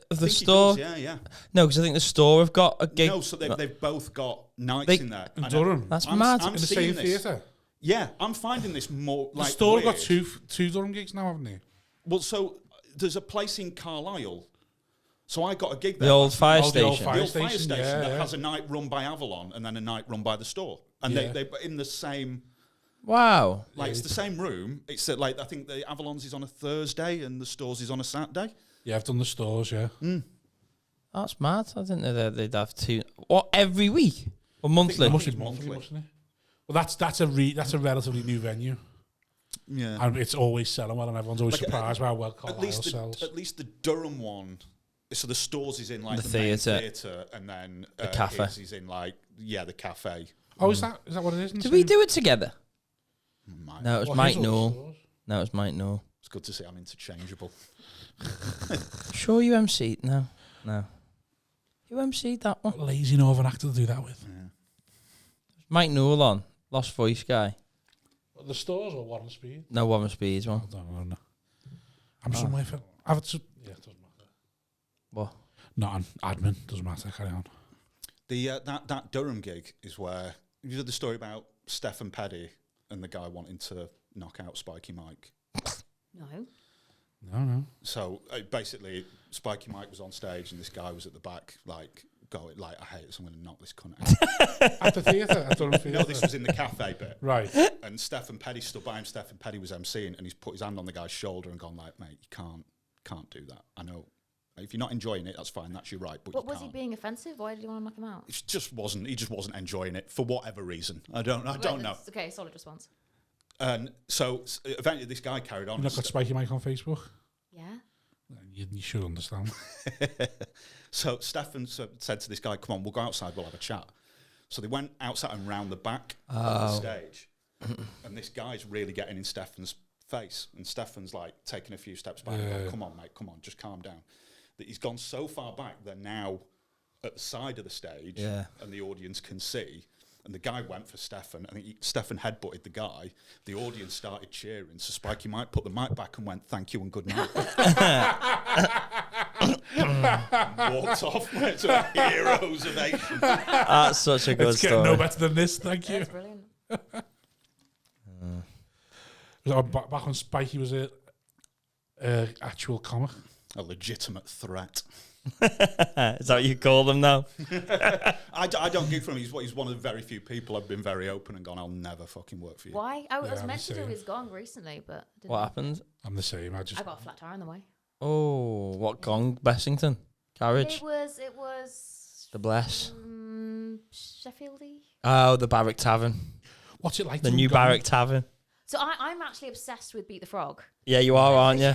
I think he store? does, yeah. No, because I think the store have got a gig. No, so they've both got nights They- in there. In And Durham. That's I'm- mad. I'm in the seeing same this. theatre. Yeah, I'm finding this more The like store got weird. two Durham gigs now, haven't they? Well, so there's a place in Carlisle. So I got a gig The there. old fire Oh, the old station. fire The old fire station, station yeah, that yeah. has a night run by Avalon and then a night run by the store. And Yeah. they're in the same, Wow. like it's the same room. It's like, I think the Avalon's is on a Thursday and the stores is on a Saturday. Yeah, I've done the stores, yeah. That's mad. I didn't know that they'd have two. What, every week? Or monthly? It must be It's monthly, monthly. mustn't it? Well, that's a relatively new venue, Yeah. and it's always selling well, and everyone's always Like, surprised by how well At Carlisle sells. at least the Durham one. So the stores is in like The the main theatre. theatre, and then The cafe. his is in like the cafe. Oh, is that what it is? Did we do it together? Mate, No, it was What, Mike his or the Newell. stores? No, it was Mike Newell. It's good to see I'm interchangeable. Sure you MC'd? No. You MC'd that one? Lazy Northern actor to do that with. Mike Newell on. Lost Voice guy. The stores or Warren Speed? No, Warren Speed's one. I don't know. I'm somewhere for... Yeah, it doesn't matter. What? Not an admin. Doesn't matter. Carry on. The that Durham gig is where you heard the story about Stephen Petty and the guy wanting to knock out Spiky Mike. No. No. So basically, Spiky Mike was on stage and this guy was at the back, like going, like, I hate this. I'm going to knock this cunt out. At the theatre? At Durham Theatre? No, this was in the cafe bit. Right. And Stephen Petty stood by him. Stephen Petty was emceeing, and he's put his hand on the guy's shoulder and gone like, "Mate, you can't do that. I know. If you're not enjoying it, that's fine. That's your right. But What you was can't." he being offensive? Why did he want to knock him out? It just wasn't. He just wasn't enjoying it for whatever reason. I don't know. Okay, solid response. And so eventually, this guy carried on. You've not got Spiky Mike on Facebook? Yeah. You should understand. So Stefan said to this guy, "Come on, we'll go outside. We'll have a chat." So they went outside and round the back of the stage, and this guy's really getting in Stefan's face, and Stefan's like taking a few steps back. And going, "Come on, mate. Come on, just calm down." That he's gone so far back they're now at the side of the stage, and the audience can see. And the guy went for Stefan. I think Stefan headbutted the guy. The audience started cheering. So Spiky Mike put the mic back and went, "Thank you and good night." Walked off, went to a hero's ovation. That's such a good It's story. getting no better than this, thank you. That's brilliant. Back when Spiky was a actual comic. A legitimate threat. Is that what you call them now? I don't gig for him. He's one of the very few people I've been very open and gone, "I'll never fucking work for you." Why? I was I'm meant to do the same. his gong recently, but didn't. What happened? I'm the same. I got a flat tire on the way. Oh, what gong? Bessington? Carriage? It was The Bless? Sheffieldy. Oh, the Barrack Tavern. What's it like? The to new go- Barrack Tavern. So I'm actually obsessed with Beat the Frog. Yeah, you are, aren't you?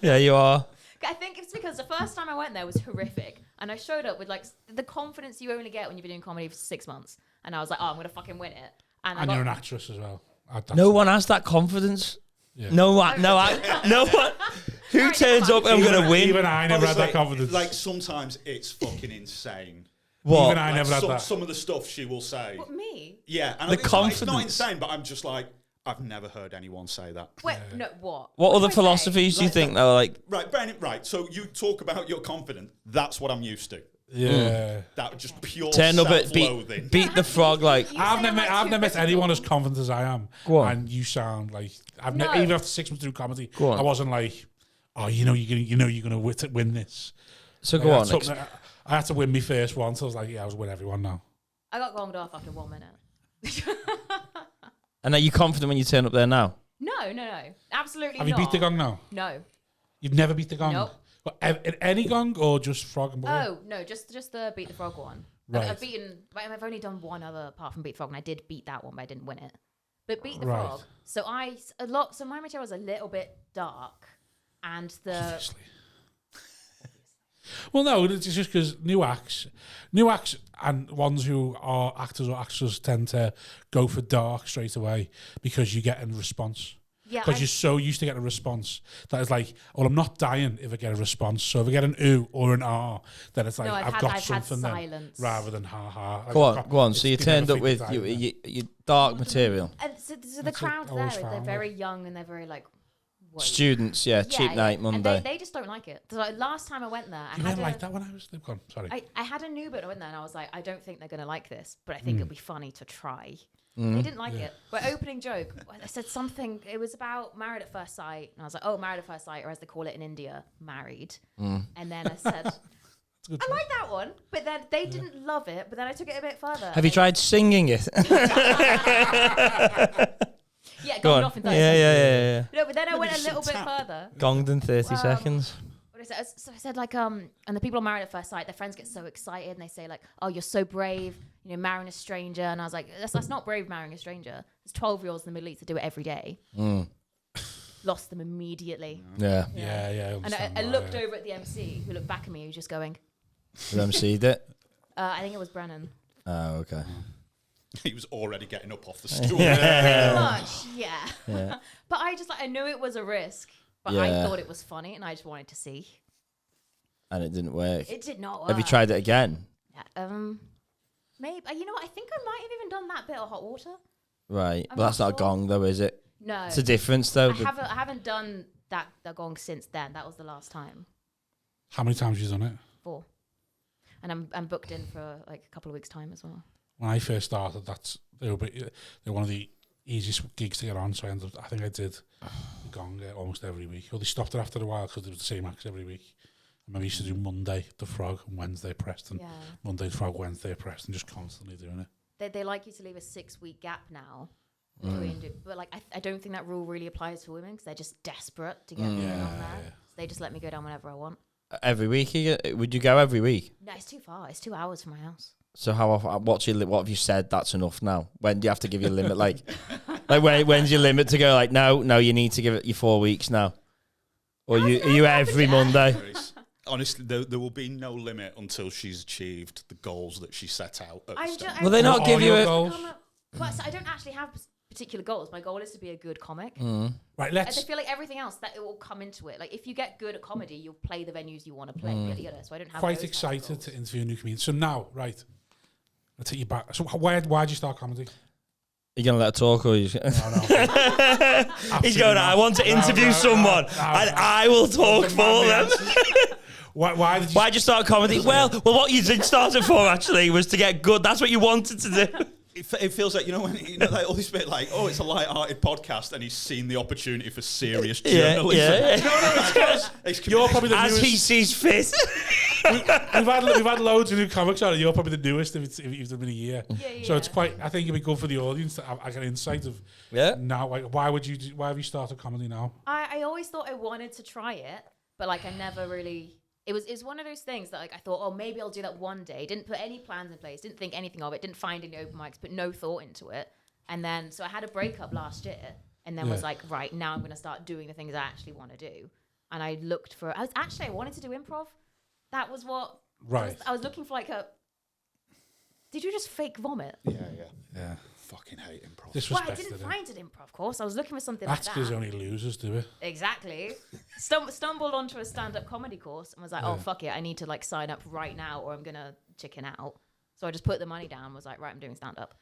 Yeah, you are. I think it's because the first time I went there was horrific, and I showed up with like the confidence you only get when you've been doing comedy for 6 months, and I was like, "Oh, I'm gonna fucking win it." And you're an actress as well. No one has that confidence. Yeah. No one. No one. Who turns up? I'm gonna win. Even I never had that confidence. Like sometimes it's fucking insane. What? Even I never had that. Some of the stuff she will say. What, me? Yeah, and The it's confidence. not insane, but I'm just like, I've never heard anyone say that. Wait, no, what? What other did I say? philosophies do you think though? Like, Right, right. So you talk about you're confident. That's what I'm used to. Yeah. That just pure turn up at self-loathing. beat the frog. Like, You I've say I'm, never, like, I've too never met physical. anyone as confident as I am. Go on. And you sound like No. even after 6 months doing comedy, Go on. I wasn't like, "Oh, you're gonna win this." so Like, go that's on. something I had to win me first one, so I was like, "Yeah, I was win everyone now." I got gonged off after 1 minute. And are you confident when you turn up there now? No, absolutely Have not. you beat the gong now? No. You've never beat the gong. Nope. What, in any gong or just frog and bull? Oh no, just the Beat the Frog one. Right. I've only done one other apart from Beat the Frog, and I did beat that one, but I didn't win it. But Beat the Right. Frog. So my material was a little bit dark, and Obviously. Well, no, it's just because new acts and ones who are actors or actresses tend to go for dark straight away because you get a response. yeah, Because you're so used to getting a response that it's like, well, I'm not dying if I get a response. So if I get an ooh or an ah, then it's like, No, I've I've got had something then, silence. rather than ha ha. Like, Go I've on, got- go on. So you they never turned up think with it's you, either. you dark material. and so the That's crowd what I always there, they're found, very young and they're very like. woke. Students, yeah, cheap night, Monday. And they just don't like it. So like, last time I went there, You didn't like that when I was gone. Sorry. I had a new bit in there, and I was like, I don't think they're going to like this, but I think Hmm. it'll be funny to try. They didn't like it. But opening joke, I said something. It was about Married at First Sight, and I was like, "Oh, Married at First Sight," or as they call it in India, married. And then I said, That's a good "I choice. like that one," but then they didn't love it. But then I took it a bit further. Have you tried singing it? Yeah, Go gonged on. off in Yeah, 30 yeah, seconds. yeah, yeah. No, but then I went a just little some bit tap. further. Gonged in 30 seconds. What I said, so I said like, and the people on Married at First Sight, their friends get so excited and they say like, "Oh, you're so brave, marrying a stranger." And I was like, that's not brave marrying a stranger. There's 12-year-olds in the Middle East that do it every day. Lost them immediately. Yeah, Yeah. And I looked over at the MC, who looked back at me, who was just going, you emceed it. I think it was Brennan. Oh, okay. He was already getting up off the stool. Pretty much, yeah. Yeah. But I knew it was a risk, but Yeah. I thought it was funny and I just wanted to see. And it didn't work. It did not work. Have you tried it again? Maybe. You know what? I think I might have even done that bit of hot water. Right. I'm But that's not not a sure. gong, though, is it? No. It's a difference, though. I haven't done the gong since then. That was the last time. How many times have you done it? 4. And I'm booked in for like a couple of weeks' time as well. When I first started, they were one of the easiest gigs to get on. So I think I did the gong almost every week. Well, they stopped it after a while because it was the same acts every week. I remember I used to do Monday the Frog and Wednesday Preston. Yeah. Monday the Frog, Wednesday Preston, just constantly doing it. They like you to leave a 6-week gap now. But like I don't think that rule really applies to women because they're just desperate to get me in on there. So they just let me go down whenever I want. Every week? Would you go every week? No, it's too far. It's 2 hours from my house. So how often, what have you said that's enough now? When do you have to give your limit? Like when's your limit to go? Like no, you need to give it your 4 weeks now. Or are you every Monday? Honestly, there will be no limit until she's achieved the goals that she set out at the start. Will they not give you a... goals? Well, so I don't actually have particular goals. My goal is to be a good comic. Right, I feel like everything else that it will come into it. Like if you get good at comedy, you'll play the venues you want to play. So I don't have quite those excited kinds of to goals. interview a new comedian. So now, right, I'll take you back. So why'd you start comedy? Are you going to let her talk or are you... No. He's going, I want to interview someone and I will talk for them. Why'd you start comedy? Well, what you did start it for, actually, was to get good. That's what you wanted to do. It feels like, like all this bit like, oh, it's a light-hearted podcast and he's seen the opportunity for serious journalism. You're probably the As newest. he sees fit. we've had loads of new comics on it. You're probably the newest if you've been a year. So it's quite. I think it'd be good for the audience to have like an insight of now. Like, why have you started comedy now? I always thought I wanted to try it, but like I never really. It was one of those things that like I thought, oh, maybe I'll do that one day. Didn't put any plans in place. Didn't think anything of it. Didn't find any open mics. Put no thought into it. And then so I had a breakup last year, and then was like, right, now I'm going to start doing the things I actually want to do. And I looked for. I wanted to do improv. That was what. Right. I was looking for like a. Did you just fake vomit? Yeah. Fucking hate improv. Well, I didn't find an improv course. I was looking for something That's like because that. only losers do it. Exactly. Stumbled onto a stand-up comedy course and was like, oh, fuck it. I need to like sign up right now or I'm going to chicken out. So I just put the money down and was like, right, I'm doing stand-up.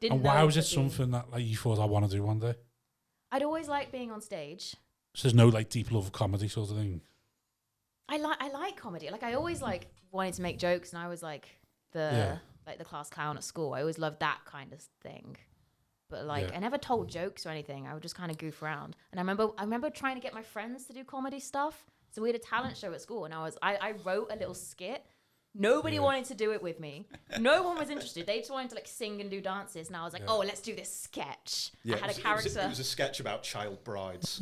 And why was it something that like you thought I want to do one day? I'd always liked being on stage. So there's no like deep love of comedy sort of thing? I like comedy. Like I always like wanted to make jokes and I was like the class clown at school. I always loved that kind of thing. But like I never told jokes or anything. I would just kind of goof around. And I remember trying to get my friends to do comedy stuff. So we had a talent show at school and I wrote a little skit. Nobody wanted to do it with me. No one was interested. They just wanted to like sing and do dances. And I was like, oh, let's do this sketch. I had a character. It was a sketch about child brides.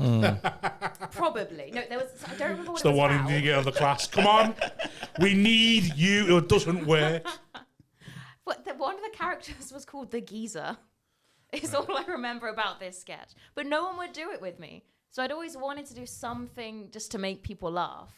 Probably. No, there was. I don't remember what It's it the was one about. in the of the class. Come on, we need you. It doesn't work. But one of the characters was called the Geezer. It's all I remember about this sketch. But no one would do it with me. So I'd always wanted to do something just to make people laugh.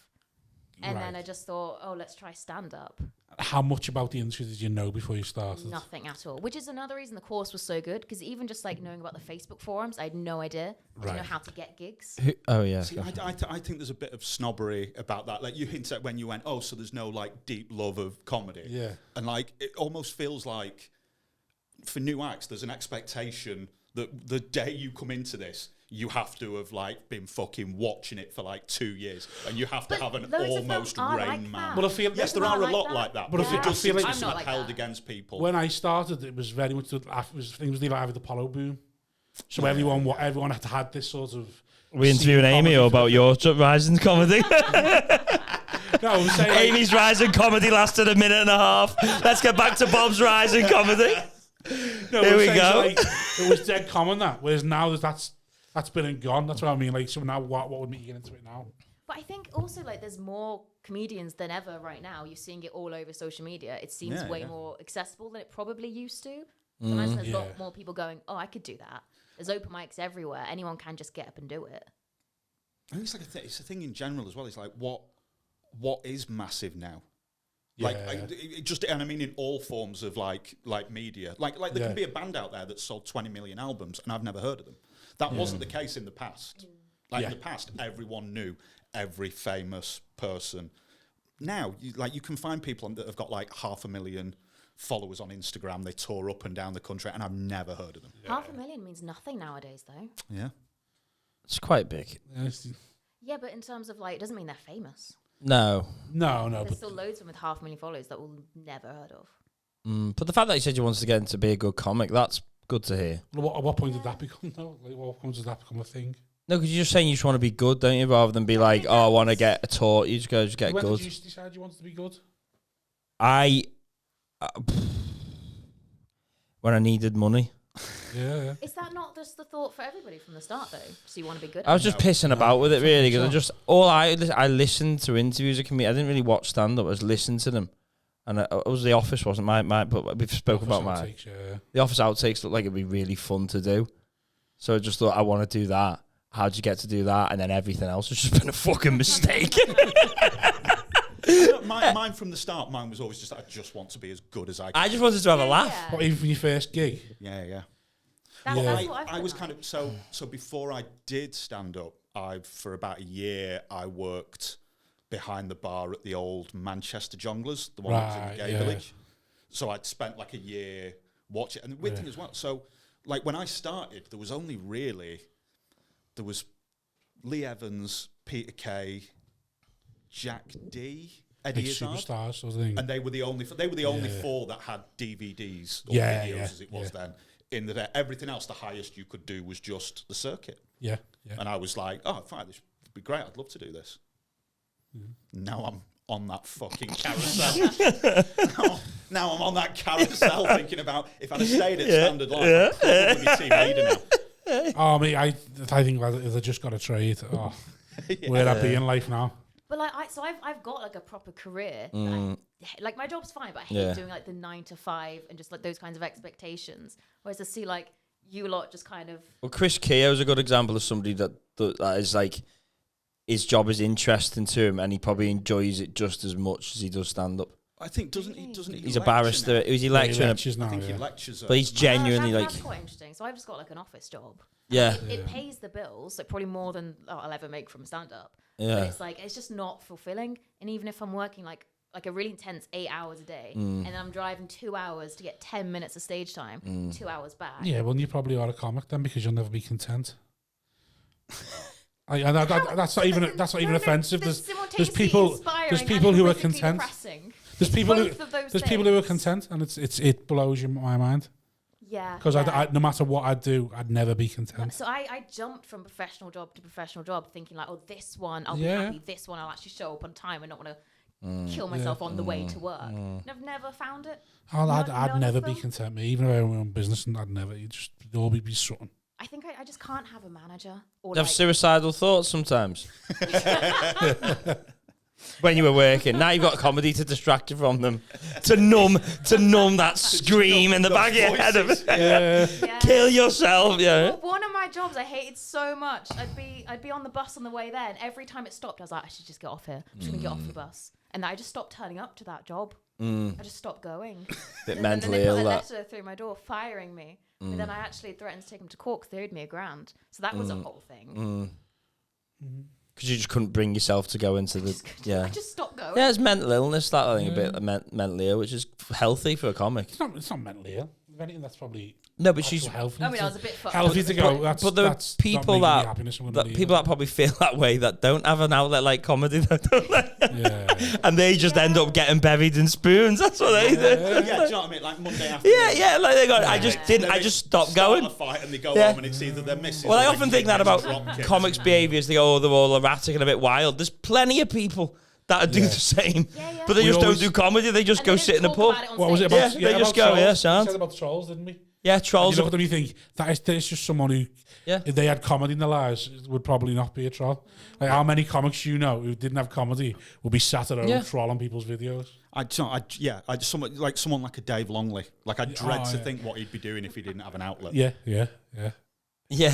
And then I just thought, oh, let's try stand-up. How much about the industry did you know before you started? Nothing at all. Which is another reason the course was so good. Because even just like knowing about the Facebook forums, I had no idea. I didn't know how to get gigs. Oh, yeah. See, I think there's a bit of snobbery about that. Like you hinted at when you went, oh, so there's no like deep love of comedy. Yeah. And like it almost feels like for new acts, there's an expectation that the day you come into this, you have to have like been fucking watching it for like 2 years, and you have to have an almost Rain Man. Well, I feel yes, there are a lot like that, but but it does seem to be I'm not like held that. against people. when I started, it was very much it was the Apollo boom. So everyone had this sort of. We interviewing Amy or about your rising comedy? No, I'm saying like, Amy's rising comedy lasted a minute and a half. Let's get back to Bob's rising comedy. no, Here I'm we saying, go. Like, it was dead common that, whereas now that's been and gone. That's what I mean. Like, so now what would make you get into it now? But I think also like there's more comedians than ever right now. You're seeing it all over social media. It seems way more accessible than it probably used to. So imagine there's a lot more people going, oh, I could do that. There's open mics everywhere. Anyone can just get up and do it. I think it's like it's a thing in general as well. It's like what is massive now? Like and I mean in all forms of like media. Like there can be a band out there that sold 20 million albums and I've never heard of them. That wasn't the case in the past. Like in the past, everyone knew every famous person. Now, you can find people that have got like 500,000 followers on Instagram. They tour up and down the country, and I've never heard of them. 500,000 means nothing nowadays, though. Yeah. It's quite big. Yeah, but in terms of like, it doesn't mean they're famous. No. There's still loads of them with 500,000 followers that we'll never heard of. But the fact that you said you wanted to get into be a good comic, that's good to hear. At what point did that become, though? Like, what point does that become a thing? No, because you're just saying you just want to be good, don't you? Rather than be like, I want to get a tour. You just go, just get When good. did you decide you wanted to be good? When I needed money. Yeah. Is that not just the thought for everybody from the start, though? So you want to be good? I was just pissing about with it, really, because I listened to interviews of comedians. I didn't really watch stand-up. I was listening to them. And it was The Office, wasn't my but we've spoken about mine. The Office outtakes looked like it'd be really fun to do. So I just thought, I want to do that. How'd you get to do that? And then everything else has just been a fucking mistake. Mine from the start, mine was always just, I just want to be as good as I can. I just wanted to have a laugh. Yeah. What, even for your first gig? Yeah. That's what I was kind of, so before I did stand up, for about a year, I worked behind the bar at the old Manchester Jongleurs, the one that was in the gay village. So I'd spent like a year watching, and the weird thing as well, so like when I started, there was Lee Evans, Peter Kay, Jack D, Eddie Big Izzard, superstars, sort of thing. and they were the only four that had DVDs or Yeah, videos as it was then. In the day, everything else, the highest you could do was just the circuit. Yeah. And I was like, oh, fine, this would be great. I'd love to do this. Now I'm on that fucking carousel. now I'm on that carousel thinking about if I'd have stayed at Standard Life, I'd probably be team leader now. Oh, mate, I think if I just got a trade, where'd I be in life now? But like, I've got like a proper career. Like my job's fine, but I hate doing like the 9 to 5 and just like those kinds of expectations. Whereas I see like you lot just kind of. Well, Chris Keogh's a good example of somebody that is like, his job is interesting to him and he probably enjoys it just as much as he does stand up. I think doesn't he? He's a barrister. He's lecturing. Now, I think he lectures. But he's genuinely that's quite interesting. So I've just got like an office job. Yeah. It pays the bills, like probably more than I'll ever make from stand up. Yeah. But it's like it's just not fulfilling. And even if I'm working like a really intense 8 hours a day, and then I'm driving 2 hours to get 10 minutes of stage time, 2 hours back. Yeah, well, you probably are a comic then because you'll never be content. That's not even offensive. There's people who are content. There's people who are content, and it blows my mind. Yeah. Because no matter what I do, I'd never be content. So I jumped from professional job to professional job, thinking like, oh, this one I'll be happy. This one I'll actually show up on time and not want to kill myself on the way to work. And I've never found it. I'd never be content. Me, even if I own my own business, and I'd never. You'd just always be something. I think I just can't have a manager. Or Have suicidal thoughts sometimes. When you were working, now you've got comedy to distract you from them, to numb that scream in the back of your head of kill yourself. Yeah. Well, one of my jobs I hated so much. I'd be on the bus on the way there, and every time it stopped, I was like, I should just get off here. I'm just gonna get off the bus, and I just stopped turning up to that job. I just stopped going. Bit and mentally then they put ill. a letter through my door firing me. But then I actually threatened to take him to court because they owed me $1,000. So that was a whole thing. Because you just couldn't bring yourself to go into I just stopped going. Yeah, it's mental illness, that I think, a bit mentally ill, which is healthy for a comic. It's not mentally ill. If anything, that's probably no, but she's healthy. I mean, I was a bit fucked. Healthy to go. But there are people that probably feel that way that don't have an outlet like comedy, don't they? And they just end up getting buried in spoons. That's what they do. Yeah, do you know what I mean? Like Monday afternoon. Yeah, like they go. I just stopped going. A fight and they go home and it's either they're missing. Well, I often think that about comics' behaviours. They go, they're all erratic and a bit wild. There's plenty of people that do the same, but they just don't do comedy. They just go sit in a pub. What was it about? They just go, we sound. said about trolls, didn't we? Yeah, trolls. You look at them, you think that is just someone who, if they had comedy in their lives, would probably not be a troll. Like how many comics you know who didn't have comedy would be sat at home trolling people's videos? Someone like a Dave Longley. Like I dread to think what he'd be doing if he didn't have an outlet. Yeah, Yeah.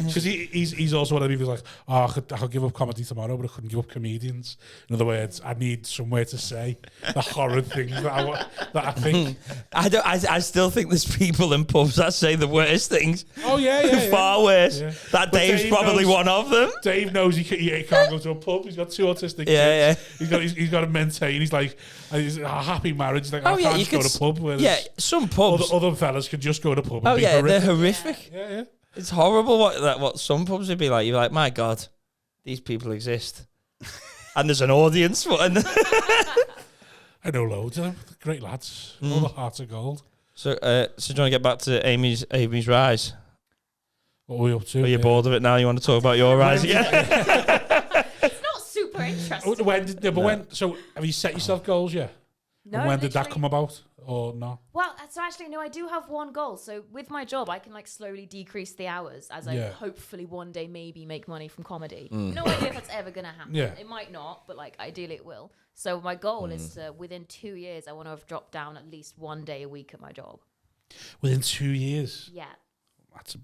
Because he's also one of the people who's like, oh, I could give up comedy tomorrow, but I couldn't give up comedians. In other words, I need somewhere to say the horrid things that I think. I still think there's people in pubs that say the worst things. Oh yeah. Far worse. Yeah. That But Dave's Dave probably knows- one of them. Dave knows he can't go to a pub. He's got 2 autistic Yeah, kids. He's got to maintain. He's like, he's a happy marriage. He's like, Oh I yeah, can't you just go could. to a pub. Whereas Yeah, some pubs. other fellas can just go to a pub. Oh And be yeah, they're horrific. horrific. Yeah. It's horrible what some pubs would be like. You're like, my God, these people exist, and there's an audience for. And I know loads of them. Great lads. All the hearts of gold. so do you want to get back to Amy's rise? What are we up to? Are you bored of it now? You want to talk about your rise again? It's not super interesting. So have you set yourself goals yet? No, And when did that literally- come about? Or not? Well, so actually, no, I do have one goal. So with my job, I can like slowly decrease the hours as I Yeah. hopefully one day maybe make money from comedy. No idea if that's ever going to happen. Yeah. It might not, but like ideally it will. So my goal is to, within 2 years, I want to have dropped down at least 1 day a week at my job. Within 2 years? Yeah. That's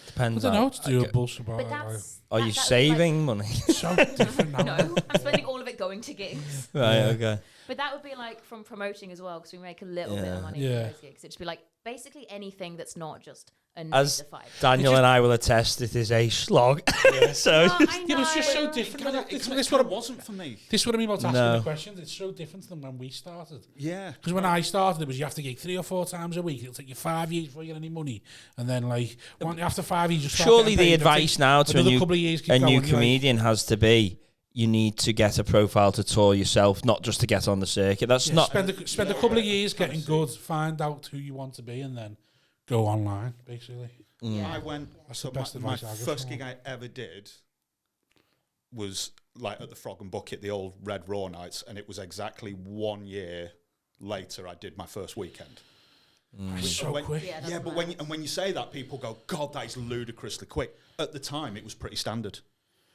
Depends. I don't know. on- It's doable. But that's... Are you that would be, saving money? So different now. Like, no, I'm spending all of it going to gigs. Right. Yeah. Okay. But that would be like from promoting as well, because we make a little bit Yeah. of money Yeah. from those gigs. It'd just be like basically anything that's not just a 9 As to 5. Daniel and I will attest, it is a slog. So Oh, I Yeah, but it's just know. so different. This This what what it wasn't for me. This is what I mean about asking No. the questions. It's so different than when we started. Yeah. Because when I started, it was you have to gig 3 or 4 times a week. It'll take you 5 years before you get any money, and then like after 5 years, you start surely getting the paid. It'll advice take now to a another new couple of years, keep a new going, you're like, comedian has to be you need to get a profile to tour yourself, not just to get on the circuit. That's yeah, not. spend a couple of years getting good, find out who you want to be, and then go online. Basically, Yeah. I went. That's So the best my advice I give first someone. gig I ever did was like at the Frog and Bucket, the old Red Raw nights, and it was exactly 1 year later I did my first weekend. it's so When- quick. Yeah, that's Yeah, but when you say that, people go, "God, that is ludicrously quick." At the time, it was pretty standard.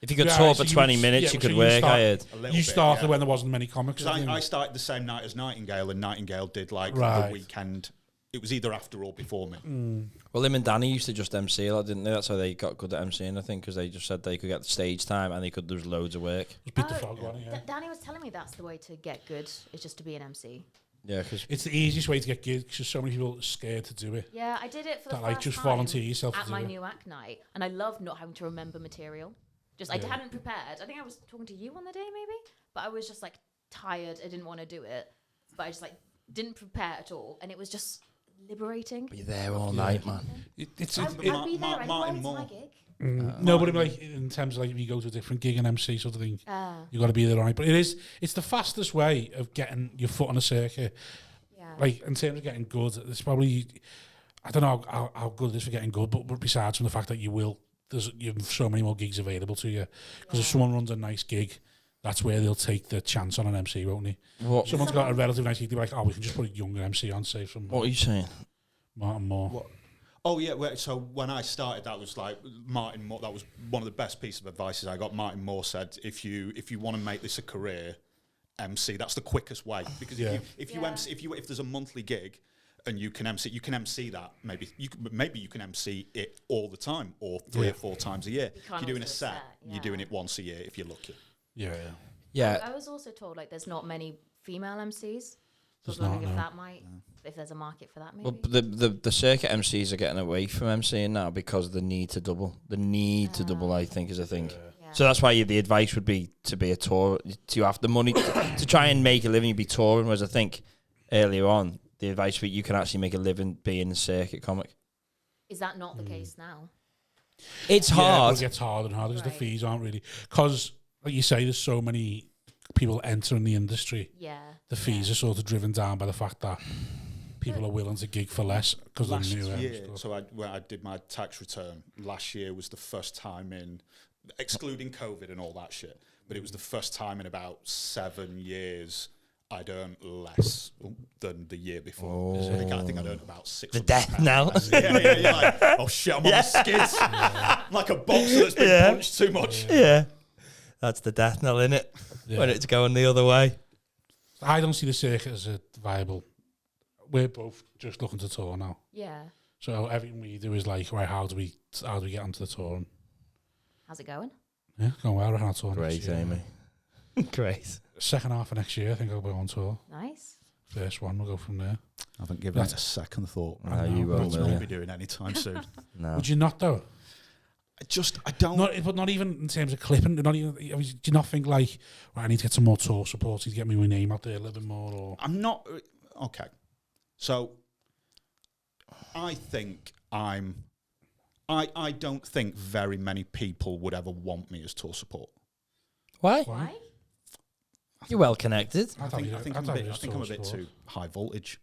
If you could Yeah, tour so for you 20 was- minutes, yeah, you so could you work. start- I heard. A little You bit, started yeah. when there wasn't many comics. Because I think. I started the same night as Nightingale, and Nightingale did like Right. the weekend. It was either after or before me. Well, him and Danny used to just MC a lot, didn't they? That's how they got good at MCing, I think, because they just said they could get the stage time and they could. There was loads of work. Just beat the Oh, frog one, yeah. Danny was telling me that's the way to get good, is just to be an MC. Yeah, because It's the easiest way to get gigs because so many people are scared to do it. Yeah, I did it for the That, first like, just time volunteer yourself at to my do it. new act night, and I love not having to remember material. Just I Yeah. hadn't prepared. I think I was talking to you on the day maybe, but I was just like tired. I didn't want to do it, but I just like didn't prepare at all, and it was just liberating. you're there all night, man. It's I'd be there anyway. Martin It's my Moore. gig. no, but like in terms of like if you go to a different gig and MC sort of thing, Ah, you got to be there right. But it's the fastest way of getting your foot on a circuit. yeah. Like in terms of getting good, it's probably I don't know how good it is for getting good, but besides from the fact that you have so many more gigs available to you. Because if someone runs a nice gig, that's where they'll take the chance on an MC, won't they? What? Someone's got a relatively nice gig, they're like, oh, we can just put a younger MC on, say from What are you saying? Martin Moore. Oh yeah, so when I started, that was like Martin Moore. That was one of the best pieces of advice I got. Martin Moore said, "If you want to make this a career, MC. That's the quickest way because Yeah. if you Yeah. MC, if there's a monthly gig and you can MC that. Maybe you can MC it all the time or 3 or 4 times a year. If can't you're doing a also set, set, you're doing yeah. it once a year if you're lucky. Yeah. Yeah, I was also told like there's not many female MCs. So I was There's not, wondering if no. that might, if there's a market for that, maybe. well, the circuit MCs are getting away from MCing now because of the need to double. The need to double, I think, is a thing. Yeah. So that's why the advice would be to be a tour, to have the money to try and make a living, you'd be touring. Whereas I think earlier on, the advice would be you can actually make a living being a circuit comic. Is that not the case now? It's Yeah, hard. but it gets harder and harder because Right. the fees aren't really... Because, like you say, there's so many people entering the industry. Yeah. The fees are sort of driven down by the fact that people are willing to gig for less because they're Last new. year, so when I did my tax return, last year was the first time in, excluding COVID and all that shit, but it was the first time in about 7 years I'd earned less than the year before. So I think I'd earned about £600. The death knell. Yeah. Like, oh shit, I'm on the skids. I'm like a boxer that's been punched too much. Yeah. That's the death knell, innit? Yeah. When it's going the other way. I don't see the circuit as a viable... We're both just looking to tour now. Yeah. So everything we do is like, right, how do we get onto the tour? And, How's it going? yeah, going well. We're on tour Great, next year. Amy. Great. Second half of next year, I think I'll be on tour. Nice. First one, we'll go from there. I haven't given it a second thought. No, you know, won't, What will we'll you? be doing anytime soon. No. Would you not though? I don't. But not even in terms of clipping. Not even. Do you not think like, right, I need to get some more tour support to get my name out there a little bit more? Or I'm not. Okay. So, I think I don't think very many people would ever want me as tour support. Why? Why? You're well connected. I think I'm a bit too high voltage.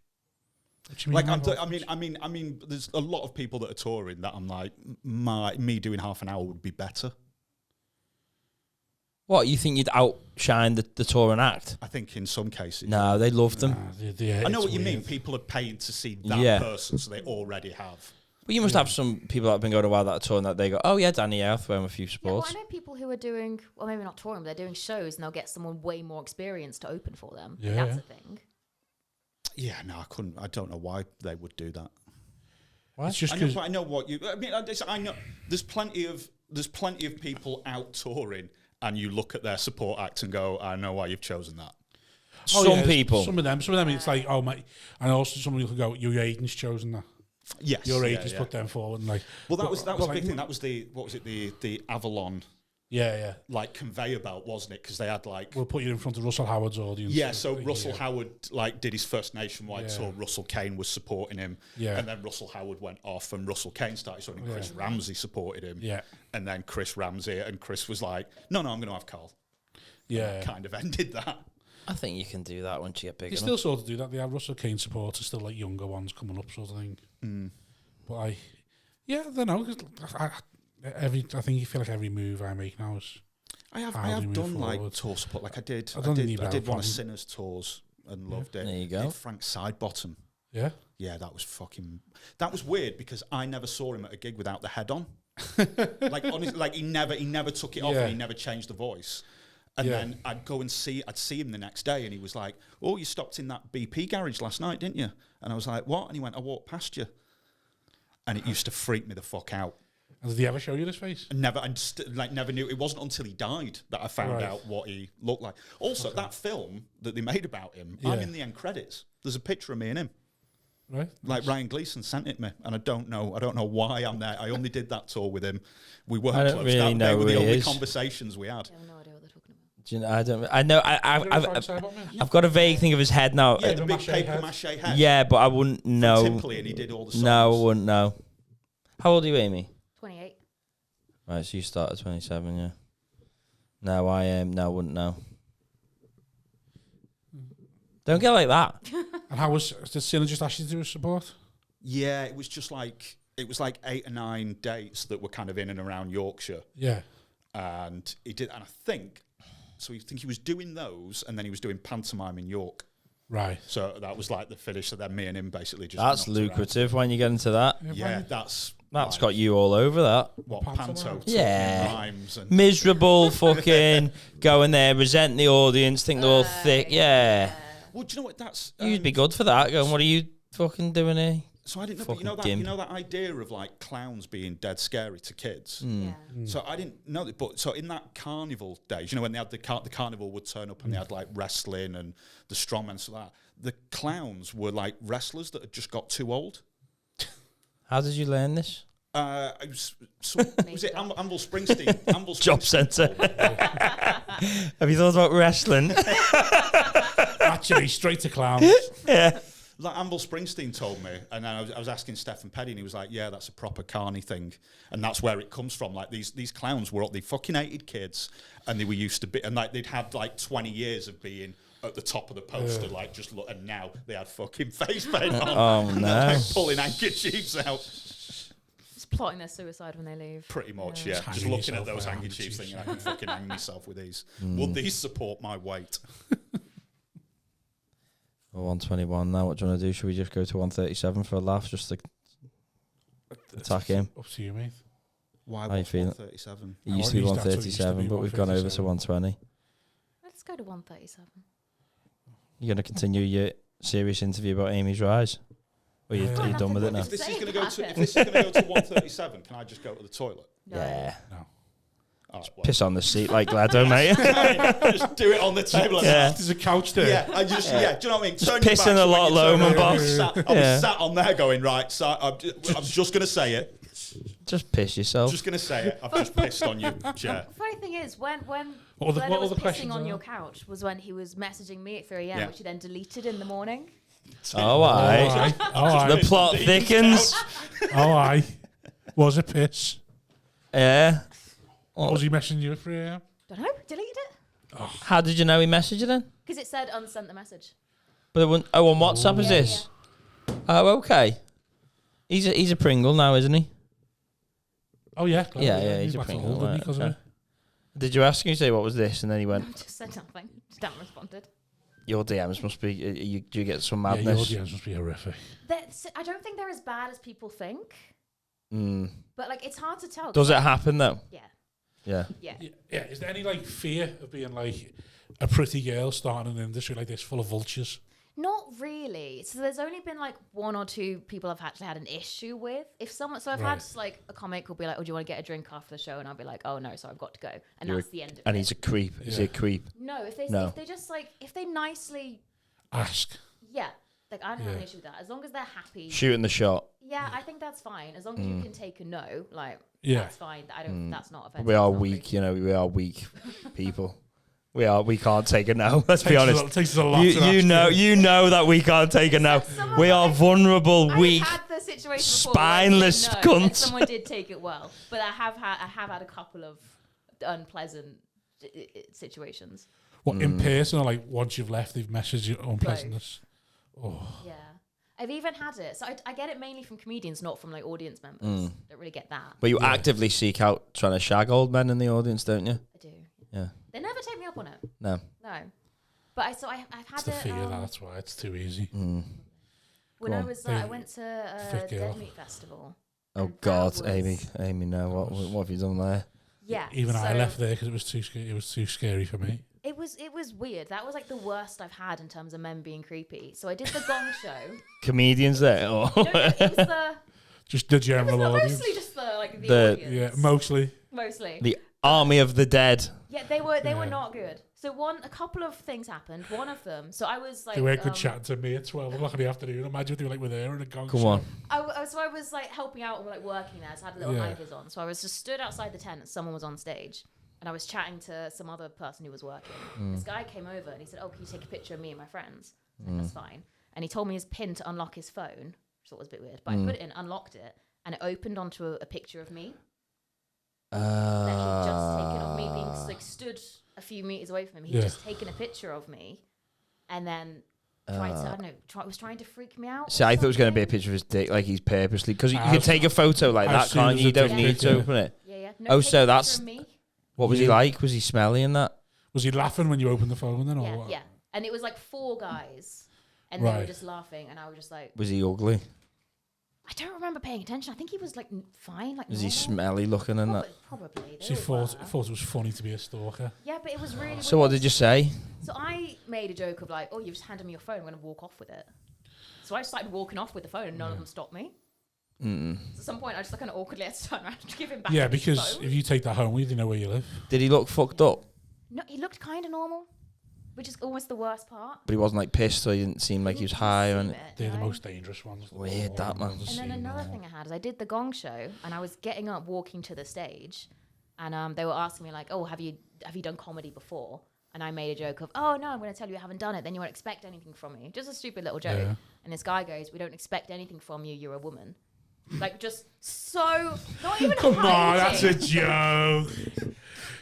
What do you mean, Like high I mean, there's a lot of people that are touring that I'm like, me doing half an hour would be better. What, you think you'd outshine the touring act? I think in some cases. No, they loved them. I know what you mean. People are paying to see that Yeah. person, so they already have. But you must have some people that have been going a while that are touring that they go, oh yeah, Danny, yeah, I'll throw him a few Yeah, well, supports. I know people who are doing, well, maybe not touring, but they're doing shows and they'll get someone way more experienced to open for them. Yeah. That's a thing. Yeah, no, I couldn't. I don't know why they would do that. It's just I know, because but I know what you. I mean, I know there's plenty of people out touring, and you look at their support act and go, I know why you've chosen that. Some people. Some of them, it's like, oh my, and also someone who go, your agent's chosen that. Yes, Your agent's put them forward, and like. Well, that was a like, big thing. That was the Avalon Yeah. like conveyor belt, wasn't it? Because they had like. We'll put you in front of Russell Howard's audience. Yeah, so Russell Howard like did his first nationwide Yeah. tour. Russell Kane was supporting him, Yeah. and then Russell Howard went off, and Russell Kane started supporting him. Chris Ramsey supported him, Yeah. and then Chris Ramsey and Chris was like, "No, I'm going to have Carl." Yeah. Kind of ended that. I think you can do that once you get big They enough. still sort of do that. They have Russell Kane supporters, still like younger ones coming up, sort of thing. But I don't know. 'Cause I think you feel like every move I make now is. I How do have we move done like forward? tour support. Like I did I don't think you've I had did a one of problem. Sinners tours and loved it. There you I go. did Frank Sidebottom. Yeah. Yeah, that was weird because I never saw him at a gig without the head on. Like honestly, like he never took it off Yeah. and he never changed the voice. And Yeah. then I'd see him the next day and he was like, "Oh, you stopped in that BP garage last night, didn't you?" And I was like, "What?" And he went, "I walked past you." And it used to freak me the fuck out. And did he ever show you this face? Never knew. It wasn't until he died that I found Right. out what he looked like. Also, that film that they made about him, I'm Yeah. in the end credits. There's a picture of me and him. Right. Like Ryan Gleason sent it me, and I don't know why I'm there. I only did that tour with him. We weren't I don't close. really know They were who the he only is. conversations we had. I have no idea what they're talking about. Do you know, I don't. I know. Frank Sidebottom, yeah. I've got a vague thing of his head now. Yeah, the big mache paper head. mache head. Yeah, but I wouldn't know. Timperley, and he did all the songs. No, I wouldn't know. How old are you, Amy? 28. Right, so you start at 27, yeah. No, I am. No, I wouldn't know. Don't get like that. And how was did Sinner just ask you to do a support? Yeah, it was like 8 or 9 dates that were kind of in and around Yorkshire. Yeah. And he did, and I think he was doing those, and then he was doing pantomime in York. Right. So that was like the finish. So then me and him basically just. That's knocked around. lucrative when you get into that. Yeah, that's That's got you all over that. what Pantomime. panto, talking Yeah. rhymes and Miserable, fucking going there, resent the audience, think they're all thick. Yeah. well, do you know what? That's You'd be good for that. Going, what are you fucking doing here? So I didn't know, but Fucking you know that idea of like clowns being dead scary to kids. Yeah. So I didn't know that, but so in that carnival days, you know, when they had the carnival would turn up and they had like wrestling and the strongmen, so that the clowns were like wrestlers that had just got too old. How did you learn this? It was it Anvil Springsteen? Anvil Job Springsteen centre. told me. Have you thought about wrestling? Actually, straight to clowns. Yeah. Like Anvil Springsteen told me, and then I was asking Stephen Petty, and he was like, "Yeah, that's a proper carny thing, and that's where it comes from. Like these clowns were they fucking hated kids, and they were used to be, and like they'd had like 20 years of being at the top of the poster, like just look, and now they had fucking face paint on, Oh, and no. they're like pulling handkerchiefs out, Just plotting their suicide when they leave. pretty much, yeah. Just Just hanging looking at yourself those with handkerchiefs, handkerchiefs, thinking I can fucking hang myself with these. Mm. Would these support my weight? We're 121 now. What do you want to do? Should we just go to 137 for a laugh, just to attack him? Up to you, mate. Why How you feeling? 137? It used to be Well, that's what it used to 137, be, but we've gone over to 137. 120. Let's go to 137. You're going to continue your serious interview about Amy's rise? Or you Got done with it nothing now? If this Say is going to go to, about if this is going to go to 137, can I just go to the toilet? No. Yeah. No. All right, well. Piss on the seat like Gladdo, mate. Just do it on the table. Yeah. There's a couch there. Yeah, I just do you know what I mean? Turn your pissing back a so when lot you low, turn man, around, boss. I'll be sat on there going right. So I'm just going to say it. Just piss yourself. Just going to say it. I've just pissed on you, chair. The funny thing is, when What Glenn was other questions pissing on are your there? couch was when he was messaging me at 3 a.m., Yeah. which he then deleted in the morning. Oh, aye. Aye. Oh, aye. The plot thickens. Oh, aye. Was it piss? Yeah. What was he messaging you at 3 a.m.? Don't know, deleted it How did you know he messaged you then? because it said unsent the message. But it wouldn't, on WhatsApp is Yeah, this? Oh, okay. He's a Pringle now, isn't he? Oh, yeah. Yeah, He's he's a back to Pringle. London Right, because okay. of it. Did you ask him? You say what was this, and then he I went. just said nothing. Just haven't responded. Your DMs must be. Do you get some Yeah, your madness? DMs must be horrific. I don't think they're as bad as people think, Mm. but like it's hard to tell. Does it happen though? Yeah, Yeah. yeah. Yeah. Is there any like fear of being like a pretty girl starting an industry like this full of vultures? Not really. So there's only been like 1 or 2 people I've actually had an issue with. So I've had like a comic who'll be like, "Oh, do you want to get a drink after the show?" And I'll be like, "Oh no, so I've got to go," and You're that's the end of And it. he's a creep. Is he a creep? No, if they just like if they nicely, Ask. yeah, like I don't have an Yeah. issue with that as long as they're happy. Shooting the shot. Yeah, I think that's fine as long as you can take a no. Like Yeah. that's fine. I don't. That's not offensive. We are It's not weak, you know. We are weak people. We can't take a no. Let's be honest. It takes us a lot to You know that we can't take a no. Someone We are like- vulnerable, I've weak. had the situation before spineless where I said no, and cunts. someone did take it well, but I have had a couple of unpleasant situations. What, in person or like once you've left, they've messaged you unpleasantness? Yeah, I've even had it. So I get it mainly from comedians, not from like audience members. Don't really get that. But you actively seek out trying to shag old men in the audience, don't you? I do. Yeah. They never take me up on it. No. No. But I've had It's the it. fear that, that's why it's too easy. When Go I on. was, I went to a Fit girl. Dead Meat Festival. Oh and that God, was- Amy, no. What have you done there? Yeah. Even I so left there because it was too scary. It was too scary for me. It was weird. That was like the worst I've had in terms of men being creepy. So I did the Gong Show. Comedians there. Or No, it was the. Just the It was general audience. mostly just the like the The- audience. Yeah, mostly. Mostly. the army of the dead. Yeah, they were not good. So a couple of things happened. One of them. So I was like. They weren't good chatting to me at 12 o'clock in the afternoon. Imagine if they were like with her in a gong Come show. on. So I was like helping out and like working there. So I had little Yeah. hikers on. So I was just stood outside the tent and someone was on stage. And I was chatting to some other person who was working. This guy came over and he said, "Oh, can you take a picture of me and my friends?" I said, "That's fine." And he told me his PIN to unlock his phone, which I thought was a bit weird. But I put it in, unlocked it, and it opened onto a picture of me that he'd just taken of me being like stood a few meters away from him. He'd Yeah. just taken a picture of me, and then tried to, I don't know, was trying to freak me out. See, or I thought it was going to be a something. picture of his dick, like he's purposely, because you I've- can take a photo like I've that, seen can't there's you? You a don't dick need pic, to yeah. open it. Yeah. Oh, take a so picture that's- of me. What was he Yeah. like? Was he smelly in that? Was he laughing when you opened the phone then? Or Yeah, what? yeah. And it was like 4 guys, and they were Right. just laughing, and I was just like, Was he ugly? I don't remember paying attention. I think he was like fine, like Was he normal. smelly looking in that? Probably. She They all thought were. it was funny to be a stalker. Yeah, but it was really. So what weird. did you say? So I made a joke of like, "Oh, you just handed me your phone. I'm going to walk off with it." So I started walking off with the phone, and none of them stopped me. So at some point, I just like kind of awkwardly had to turn around to give him back. Yeah, his because phone. if you take that home, we didn't know where you live. Did he look fucked up? No, he looked kind of normal, which is almost the worst part. But he wasn't like pissed, so he didn't seem like he was high. Didn't And seem it, They're the no. most dangerous ones. Weird, that, man. And then another thing I had is I did the Gong Show, and I was getting up, walking to the stage, and they were asking me like, "Oh, have you done comedy before?" And I made a joke of, "Oh no, I'm going to tell you I haven't done it. Then you won't expect anything from me." Just a stupid little joke. Yeah. And this guy goes, "We don't expect anything from you. You're a woman." Like just so not even. Come on, that's a hiding. joke.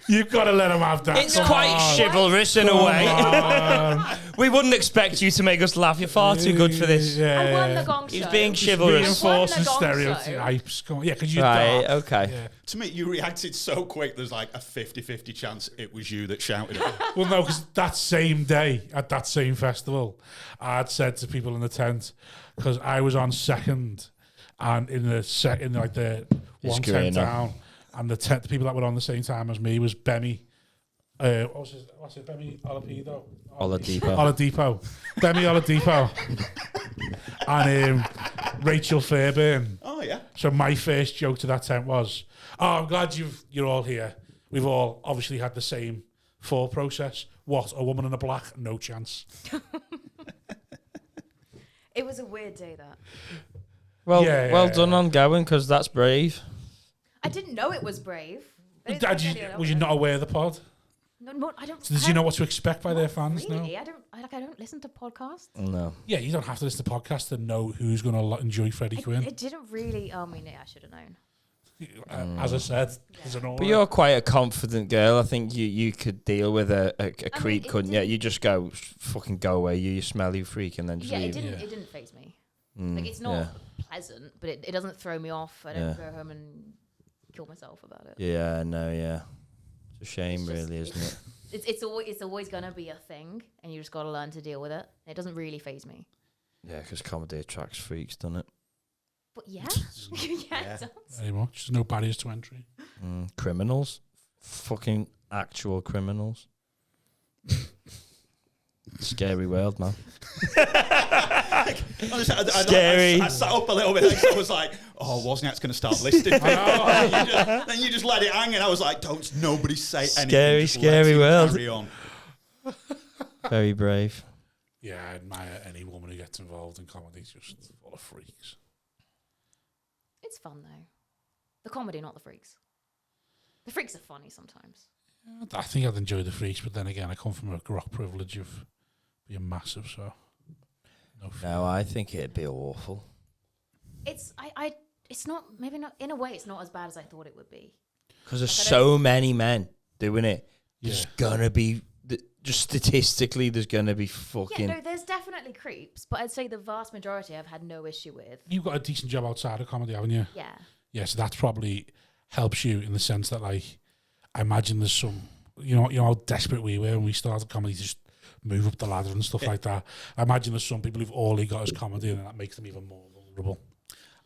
You've got to let him have that. it's Come quite on. chivalrous in a Come way. on. We wouldn't expect you to make us laugh. You're far too good for this. Yeah. I won the Gong Show. He's being Just chivalrous. reinforcing I won the Gong stereotypes. Come on. Yeah, because you're Right, dark. okay. Yeah. To me, you reacted so quick, there's like a 50-50 chance it was you that shouted it. Well, no, because that same day at that same festival, I'd said to people in the tent, because I was on second, and in like the one Screener. tent down, and the people that were on the same time as me was Bemi. What's it? Bemi Oladipo. Oladipo. Oladipo. Bemi Oladipo. And Rachel Fairbairn. Oh yeah. So my first joke to that tent was, "Oh, I'm glad you're all here. We've all obviously had the same thought process. What, a woman in a black? No chance." It was a weird day, that. Well, Yeah, well yeah, done yeah. on going, because that's brave. I didn't know it was brave. I didn't Dad, think anyone was you else not aware of the pod? No, I don't. So did you know what to expect by their fans Really? now? I don't listen to podcasts. No. Yeah, you don't have to listen to podcasts to know who's going to enjoy Freddie Quinn. It didn't really. I mean, yeah, I should have known. As I said, there's an aura. But you're quite a confident girl. I think you could deal with a creep, it couldn't you? didn't- You just go, fucking go away, you smelly freak, and then just Yeah, leave. it didn't faze me. Like, it's not pleasant, but it doesn't throw me off. I don't go home and kill myself about it. Yeah, no, yeah. It's a shame, It's just- really, isn't it? It's always gonna be a thing, and you just gotta learn to deal with it. It doesn't really faze me. Yeah, because comedy attracts freaks, doesn't it? But yeah, yeah, it does. Very much. There's no barriers to entry. Criminals. Fucking actual criminals. Scary world, man. Scary. I sat up a little bit and I was like, oh, Wozniak's going to start listing. Then you just let it hang, and I was like, don't nobody say anything. Scary, Just let scary him world. Carry on. Very brave. Yeah, I admire any woman who gets involved in comedy. It's just full of freaks. It's fun though. The comedy, not the freaks. The freaks are funny sometimes. I think I'd enjoy the freaks, but then again, I come from a rock privilege of being massive, so no. No, I think it'd be awful. It's not, maybe not, in a way it's not as bad as I thought it would be. Because there's Like, so many men doing it. There's Yeah. gonna be, just statistically, there's gonna be fucking. Yeah, no, there's definitely creeps, but I'd say the vast majority I've had no issue with. You've got a decent job outside of comedy, haven't you? Yeah. Yeah, so that probably helps you in the sense that, like, I imagine there's some, you know how desperate we were when we started comedy to just move up the ladder and stuff like that. I imagine there's some people who've all they got is comedy, and that makes them even more vulnerable.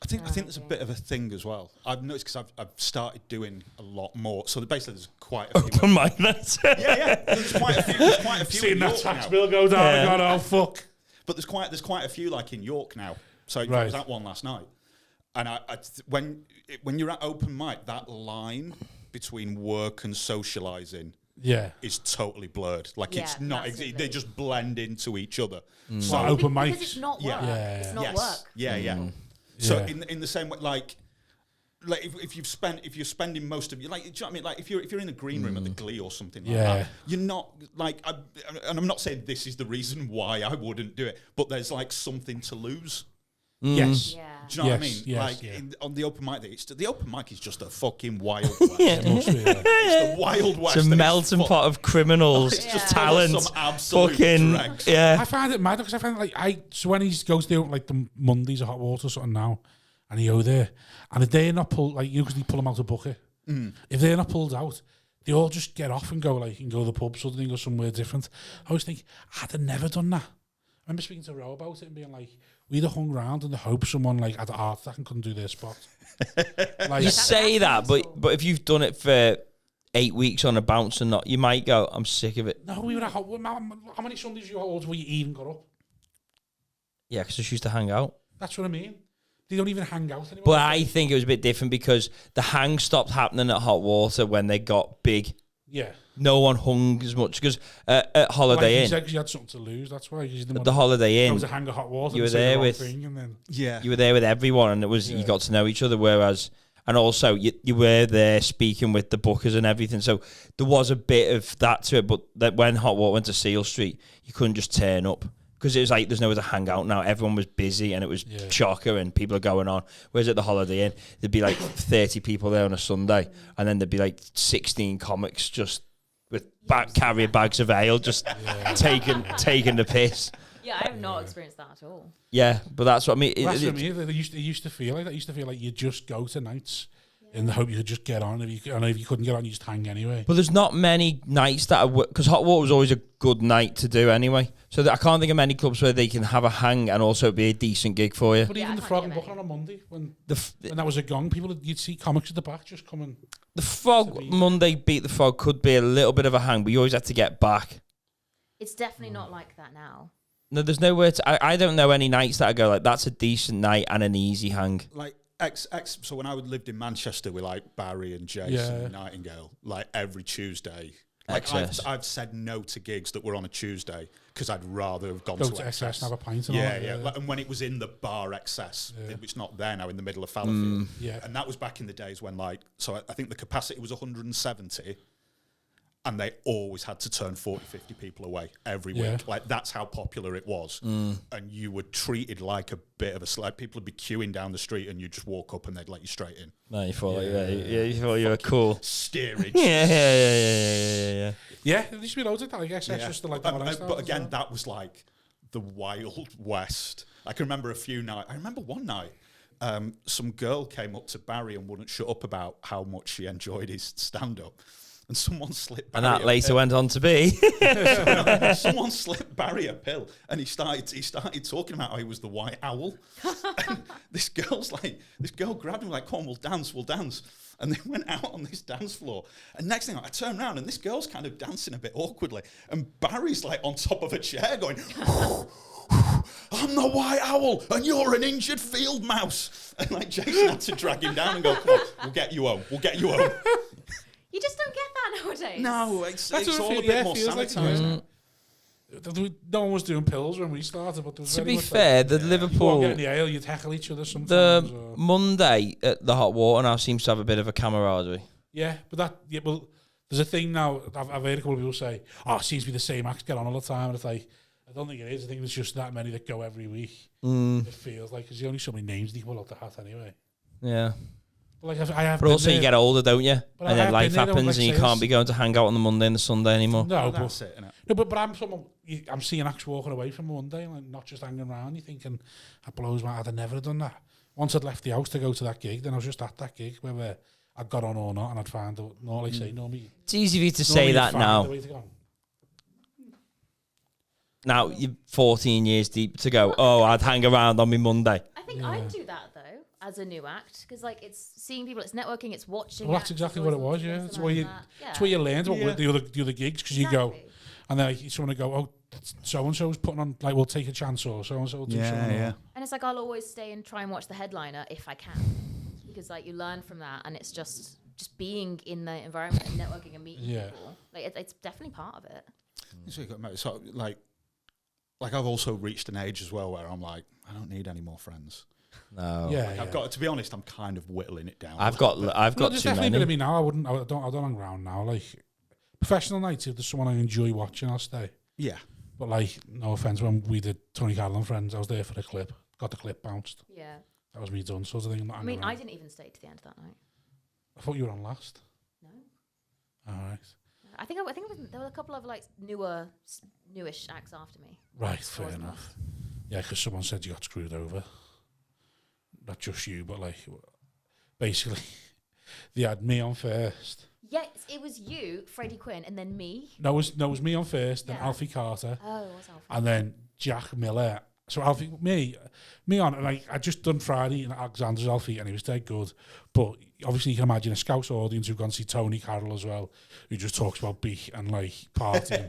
I think there's a bit of a thing as well. I've noticed because I've started doing a lot more. So basically, there's quite a few. Open mind night. yeah. There's quite a few. There's quite a few. Seeing in that York tax now. bill go down, Yeah. I got, oh fuck. But there's quite a few like in York now. So I Right. was at one last night, and when you're at open mic, that line between work and socialising Yeah. is totally blurred. Like Yeah, it's not. massively. They just blend into each other. So open Because mics. it's not work. Yeah. Yeah. It's not yes. work. Yeah. So Yeah. in the same way, like if you're spending most of your, like, do you know what I mean? Like if you're in a green room at the Glee or something like Yeah. that, you're not like, and I'm not saying this is the reason why I wouldn't do it, but there's like something to lose. Yes. Yeah. Do you know what I Yes, mean? yes, Like yeah. on the open mic, the open mic is just a fucking wild west. It must be, yeah. It's the wild west. It's a and melting pot of criminals, It's just talent, some absolute fucking dregs. yeah. I find it mad because I find so when he goes to like the Mondays of Hot Water or something now, and he go there, and if they're not pulled, like, you know, because they pull them out of bucket, if they're not pulled out, they all just get off and go to the pub suddenly and go somewhere different. I always think I'd have never done that. I remember speaking to Ro about it and being like, we'd have hung around in the hope someone like had a heart attack and couldn't do their spot. Like, You say that, that's but if you've done it for 8 weeks on a bounce and not, you might go, I'm sick of it. no, we were at Hot Water. How many Sundays you hold where you even got up? Yeah, because I used to hang out. That's what I mean. They don't even hang out anymore. But I think it was a bit different because the hang stopped happening at Hot Water when they got big. yeah. No one hung as much because at Holiday Like Inn, said, because you had something to lose. That's why. You at the Holiday Inn. Inn, To hang a Hot Water. you and were say the there wrong with- thing and then Yeah. you were there with everyone, and it was you got to know each other. Whereas, and also you were there speaking with the bookers and everything. So there was a bit of that to it. But that when Hot Water went to Seal Street, you couldn't just turn up because it was like there's nowhere to hang out now. Everyone was busy, and it was chocker, and people are going on. Whereas at the Holiday Inn, there'd be like 30 people there on a Sunday, and then there'd be like 16 comics just with carrier bags of ale, just taking the piss. Yeah, I have not experienced that at all. Yeah, but that's what I mean. That's what I mean. It used to feel like that. It used to feel like you just go to nights in the hope you could just get on. If you couldn't get on, you just hang anyway. But there's not many nights that are because Hot Water was always a good night to do anyway. So I can't think of many clubs where they can have a hang and also be a decent gig for you. But Yeah, even I the can't Frog think and of Bucket on a Monday when The that was a gong, you'd see comics at the back just coming. the Frog Monday Beat the Frog could be a little bit of a hang, but you always have to get back. It's definitely not like that now. No, there's nowhere to. I don't know any nights that I go like that's a decent night and an easy hang. Like so when I lived in Manchester with like Barry and Jason and Nightingale, like every Tuesday. Like I've said no to gigs that were on a Tuesday because I'd rather have gone to XS and have a pint. And yeah. Like, and when it was in the bar XS, it's not there now in the middle of Fallowfield. And that was back in the days when like, so I think the capacity was 170. And they always had to turn 40, 50 people away every week. Like, that's how popular it was. And you were treated like a bit of a slide. People would be queuing down the street and you'd just walk up and they'd let you straight in. No, you thought you thought you were cool. Steerage. Yeah. Yeah, there used to be loads of that, I guess. That's just like but again, that was like the Wild West. I can remember I remember one night, some girl came up to Barry and wouldn't shut up about how much she enjoyed his stand-up. And someone slipped Barry and that later went on to be. Someone slipped Barry a pill, and he started talking about how he was the white owl. And this girl grabbed him like, "Come on, we'll dance." And they went out on this dance floor. And next thing I turned around, and this girl's kind of dancing a bit awkwardly, and Barry's like on top of a chair going, "I'm the white owl, and you're an injured field mouse." And like Jason had to drag him down and go, "Come on, we'll get you home. You just don't get that nowadays. No, it's all a bit more sanitized. No one was doing pills when we started, but there was To very be much fair, like, the you Liverpool, get in the ale, you'd heckle each other sometimes. the Monday at the Hot Water now seems to have a bit of a camaraderie. Yeah, but there's a thing now. I've heard a couple of people say, "Oh, it seems to be the same acts get on all the time." And it's like, I don't think it is. I think there's just that many that go every week. It feels like, because there's only so many names that you pull out the hat anyway. Yeah. But like I have But also, you get older, don't you? But And then life happens, like and you can't be going to hang out on the Monday and the Sunday anymore. No, That's it, innit? No, but I'm seeing acts walking away from Monday, like not just hanging around. You're thinking, that blows my head. I'd never done that. Once I'd left the house to go to that gig, then I was just at that gig, whether I got on or not, and I'd find out. It's easy for you to say that now. Now you're 14 years deep to go, "Oh, I'd hang around on me Monday." I think I'd do that though as a new act, because like it's seeing people, it's networking, it's watching. Well, that's exactly what it was. Yeah, it's where you learned what the other gigs, because you go, and then like, someone would go, "Oh, so and so's putting on, like, we'll take a chance," or so and so will do something. Yeah. And it's like I'll always stay and try and watch the headliner if I can, because like you learn from that, and it's just being in the environment and networking and meeting people. Like it's definitely part of it. So like I've also reached an age as well where I'm like, I don't need any more friends. No. I've got, to be honest, I'm kind of whittling it down. I've got There's too definitely a bit many. of me now. I don't hang around now. Like professional nights, if there's someone I enjoy watching, I'll stay. Yeah. But like, no offense, when we did Tony Carroll and Friends, I was there for the clip. Got the clip bounced. Yeah. That was me done, sort of thing. I mean, I didn't even stay to the end of that night. I thought you were on last. No. All right. I think there were a couple of like newish acts after me. Right, fair enough. Yeah, because someone said you got screwed over. Not just you, but like, basically, they had me on first. Yes, it was you, Freddie Quinn, and then me. No, it was me on first, then Alfie Carter. Oh, it was Alfie. And then Jack Miller. So Alfie, me on, and I just done Friday in Alexander's Alfie, and he was dead good. But obviously, you can imagine a Scouse audience who've gone to see Tony Carroll as well, who just talks about beef and like partying.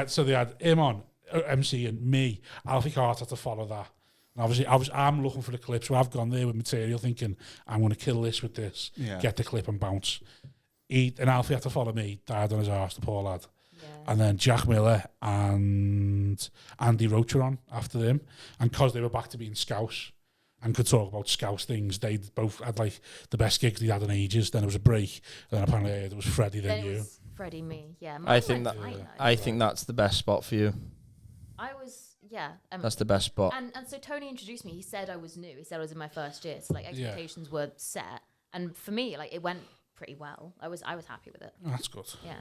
so they had him on MC and me, Alfie Carter, to follow that. And obviously, I'm looking for the clip, so I've gone there with material, thinking I'm going to kill this with this, get the clip and bounce. And Alfie had to follow me, died on his arse, the poor lad. And then Jack Miller and Andy Roach were on after them. And because they were back to being Scouse and could talk about Scouse things, they both had like the best gigs they had in ages. Then there was a break. And then apparently there was Freddie, then you. Freddie, me, yeah. I think that's the best spot for you. That's the best spot. And so Tony introduced me. He said I was new. He said I was in my first year. So like expectations were set. And for me, like it went pretty well. I was happy with it. Oh, that's good. Yeah.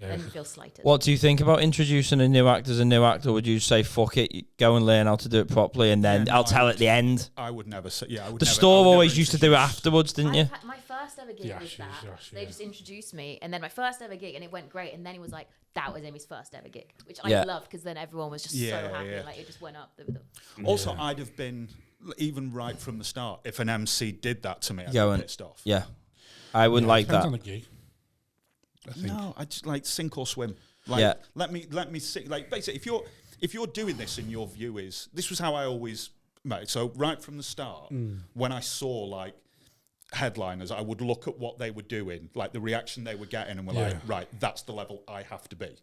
I didn't feel slighted. What do you think about introducing a new act as a new actor? Would you say, fuck it, go and learn how to do it properly, and then I'll tell at the end? I would never say, The store always used to do it afterwards, didn't you? My first ever gig was that. They just introduced me, and then my first ever gig, and it went great, and then he was like, that was Amy's first ever gig, which I loved, because then everyone was just so happy, like it just went up. Also, I'd have been, even right from the start, if an MC did that to me, I'd be pissed off. Yeah. I wouldn't like that. On the gig. I think. No, I just like sink or swim. Like, let me see. Like basically, if you're doing this and your view is, this was how I always made. So right from the start, when I saw like headliners, I would look at what they were doing, like the reaction they were getting, and we're like, right, that's the level I have to be.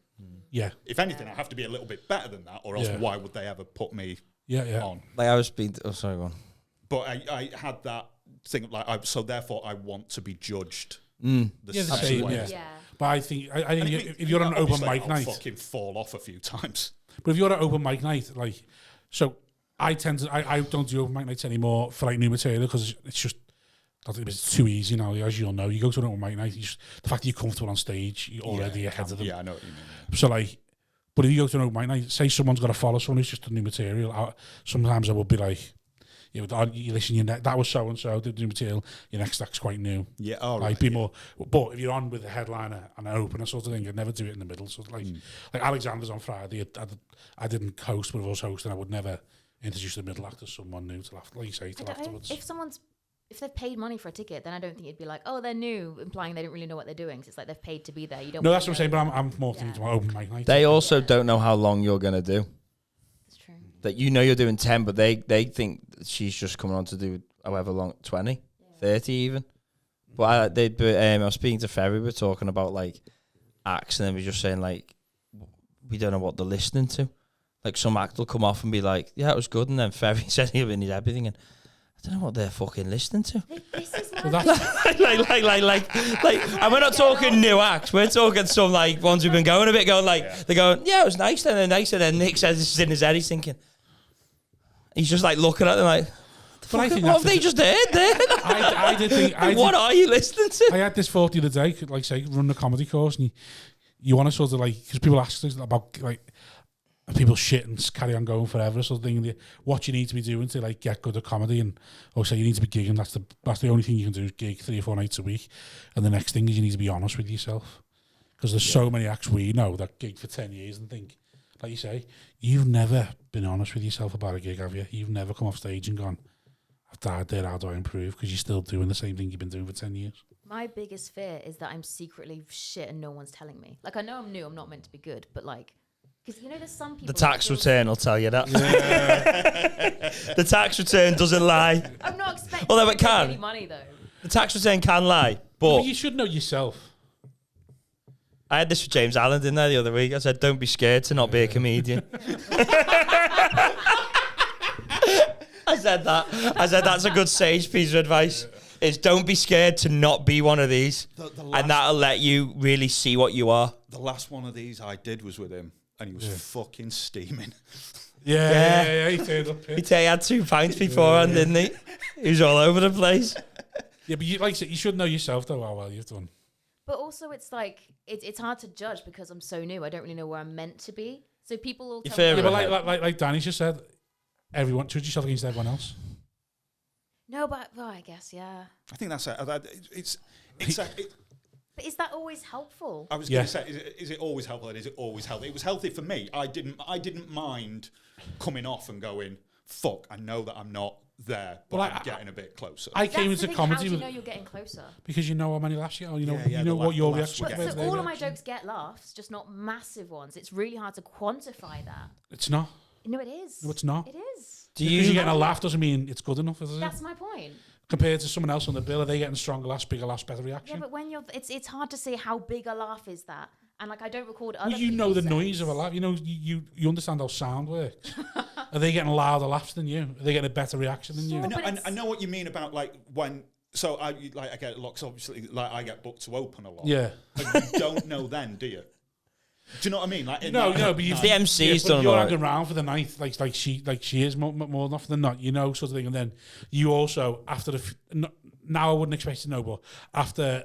Yeah. If anything, I have to be a little bit better than that, or else why would they ever put me on? Like I was being. Oh, sorry, go on. But I had that thing, like, so therefore I want to be judged the same same way. Yeah. But I think if you're on an open mic I'll night, fucking fall off a few times. but if you're at an open mic night, like, so I don't do open mic nights anymore for like new material because it's just. I think it's too easy now, as you'll know. You go to an open mic night, the fact that you're comfortable on stage, you're already ahead of them. Yeah, I know what you mean. Yeah. So, like, but if you go to an open mic night, say someone's got to follow someone who's just a new material, sometimes I would be like, you listen, that was so-and-so, did new material, your next act's quite new. Yeah, all right. Like, be more, but if you're on with a headliner and an opener sort of thing, I'd never do it in the middle. So, like Alexander's on Friday, I didn't host, but if I was hosting, I would never introduce the middle act as someone new till after, like you say, till afterwards. If they've paid money for a ticket, then I don't think it'd be like, oh, they're new, implying they don't really know what they're doing. So it's like they've paid to be there. You don't. No, that's what I'm saying. But I'm more thinking to my open mic night. They also don't know how long you're gonna do. That's true. That you're doing 10, but they think she's just coming on to do however long, 20, 30 even. But I was speaking to Ferry, we're talking about like acts, and then we're just saying like we don't know what they're listening to. Like some act will come off and be like, yeah, it was good, and then Ferry said he'll need everything, and I don't know what they're fucking listening to. This is Well, my that's, And we're not talking new acts. We're talking some like ones who've been going a bit, they're going, yeah, it was nice, then nice, and then Nick says this is in his head. He's thinking, he's just like looking at them like, but I think what have they just heard there? I did think. What are you listening to? I had this thought the other day, like say, run the comedy course, and you want to sort of like, because people ask us about like. People shit and carry on going forever, sort of thing. What you need to be doing to like get good at comedy, and also you need to be gigging. That's the only thing you can do is gig 3 or 4 nights a week. And the next thing is you need to be honest with yourself, because there's so many acts we know that gig for 10 years and think, like you say, you've never been honest with yourself about a gig, have you? You've never come off stage and gone, I've died there, how do I improve? Because you're still doing the same thing you've been doing for 10 years. My biggest fear is that I'm secretly shit and no one's telling me. Like, I know I'm new, I'm not meant to be good, but like, because you know, there's some people. The tax return will tell you that. Yeah. The tax return doesn't lie. I'm not expecting Although it to make can. any money though. The tax return can lie, but you should know yourself. I had this with James Allen, didn't I, the other week? I said, don't be scared to not be a comedian. I said that. I said, that's a good sage piece of advice. Is don't be scared to not be one of these. And that'll let you really see what you are. The last one of these I did was with him, and he was fucking steaming. Yeah, he turned up. He had 2 pints beforehand, didn't he? He was all over the place. Yeah, but like I said, you should know yourself, though, how well you've done. But also, it's like, it's hard to judge because I'm so new. I don't really know where I'm meant to be. So people will tell me. Yeah, but like Danny just said, everyone, judge yourself against everyone else. No, but I guess, yeah. I think that's it. But is that always helpful? I was going to say, is it always helpful? And is it always healthy? It was healthy for me. I didn't mind coming off and going, fuck, I know that I'm not there, but I'm getting a bit closer. I came into comedy. How do you know you're getting closer? Because you know how many laughs you get, or you know what your reaction is. So all of my jokes get laughs, just not massive ones. It's really hard to quantify that. It's not. No, it is. No, it's not. It is. Because you're getting a laugh doesn't mean it's good enough, is it? That's my point. Compared to someone else on the bill, are they getting stronger laughs, bigger laughs, better reaction? Yeah, but when it's hard to say how big a laugh is that, and like I don't record other. Well, you know the noise of a laugh. You know you understand how sound works. Are they getting louder laughs than you? Are they getting a better reaction than you? I know what you mean about like when. So I get locks. Obviously, like I get booked to open a lot. Yeah. But you don't know then, do you? Do you know what I mean? Like no, but you've the MC's done. You're hanging around for the night, like she is more than often than not, you know, sort of thing. And then you also after now I wouldn't expect to know, but after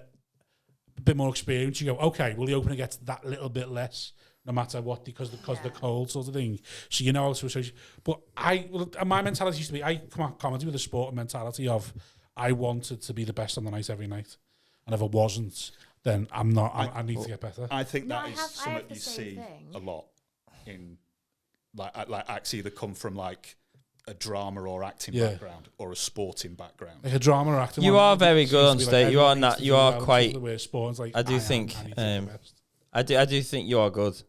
a bit more experience, you go, okay, well the opener gets that little bit less, no matter what, because of the cold sort of thing. So you know how to associate. But my mentality used to be, I come at comedy with a sport mentality of I wanted to be the best on the night every night, and if I wasn't, then I'm not. I need to get better. I think that is something you see a lot in like acts either come from like a drama or acting background or a sporting background. Like a drama or acting. You are very good on stage. You are not. You are quite. Like, I do think. I do think you are good.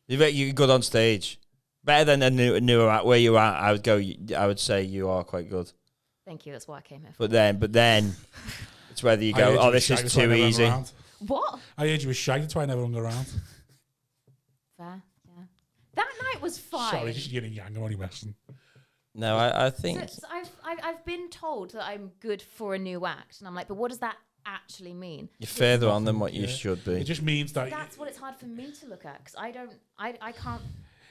You're good on stage. Better than a newer act. Where you are, I would say you are quite good. Thank you. That's what I came here for. But then, it's whether you go, oh, this is too easy. What? I heard you were shy, that's why I never hung around. Fair, yeah. That night was fine. Sorry, just yin and yang, I'm only messing. No, I think... So I've been told that I'm good for a new act, and I'm like, but what does that actually mean? You're further on than what you should be. It just means that... That's what it's hard for me to look at, because I can't...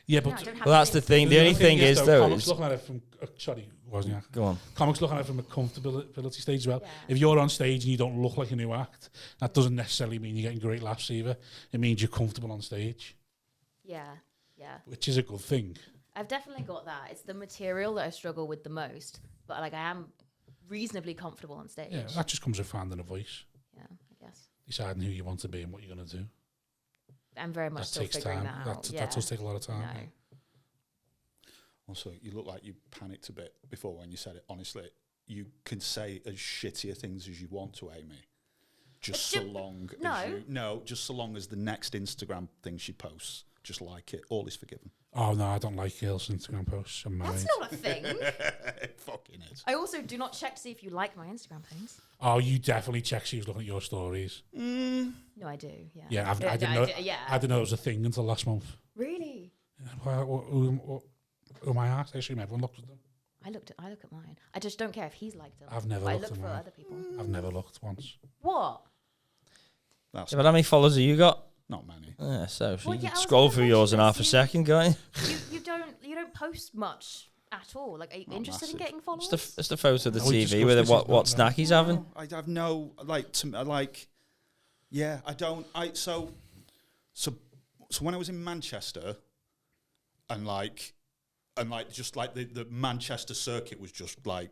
Yeah, but... I don't have Well, that's the thing. The only thing is, though... Comics looking at it from... sorry, wasn't you? Go on. Comics looking at it from a comfortability stage as well. Yeah. If you're on stage and you don't look like a new act, that doesn't necessarily mean you're getting great laughs either. It means you're comfortable on stage. Yeah. Which is a good thing. I've definitely got that. It's the material that I struggle with the most, but like I am reasonably comfortable on stage. Yeah, that just comes with finding a voice. Yeah, I guess. Deciding who you want to be and what you're going to do. I'm very much That still takes figuring time. that out. That does take a lot of time. No. Yeah. Also, you look like you panicked a bit before when you said it. Honestly, you can say as shittier things as you want to Amy, just so long just so long as the next Instagram thing she posts, just like it. All is forgiven. Oh, no, I don't like girls' Instagram posts. I'm married. That's not a thing. It fucking is. I also do not check to see if you like my Instagram things. Oh, you definitely check she was looking at your stories. No, I do. Yeah. Yeah, I didn't know. I didn't know it was a thing until last month. Really? Who am I asked? I assume everyone looked at them. I look at mine. I just don't care if he's liked them. I've never I looked look at for mine. other people. I've never looked once. What? That's But how many followers have you got? not many. Yeah, so Well, you yeah, can I was scroll gonna through yours in mention half a this. second, can't you? You don't post much at all. Like, are you Not interested in massive. getting followers? It's the photo of the No, we TV discussed with this what as snack he's having. I have no yeah. I don't. So when I was in Manchester, and just like the Manchester circuit was just like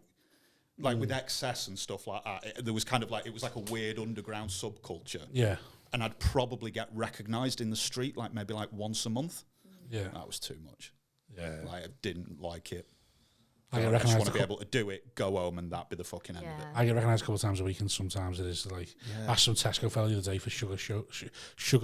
with excess and stuff like that. There was kind of like it was like a weird underground subculture. Yeah. And I'd probably get recognised in the street maybe once a month. Yeah. That was too much. Yeah. I didn't like it. I get I just recognised. want to be able to do it, go home, and that be the fucking end of it. I get recognised a couple of times a week, and sometimes it is like I asked some Tesco fella the other day for sugar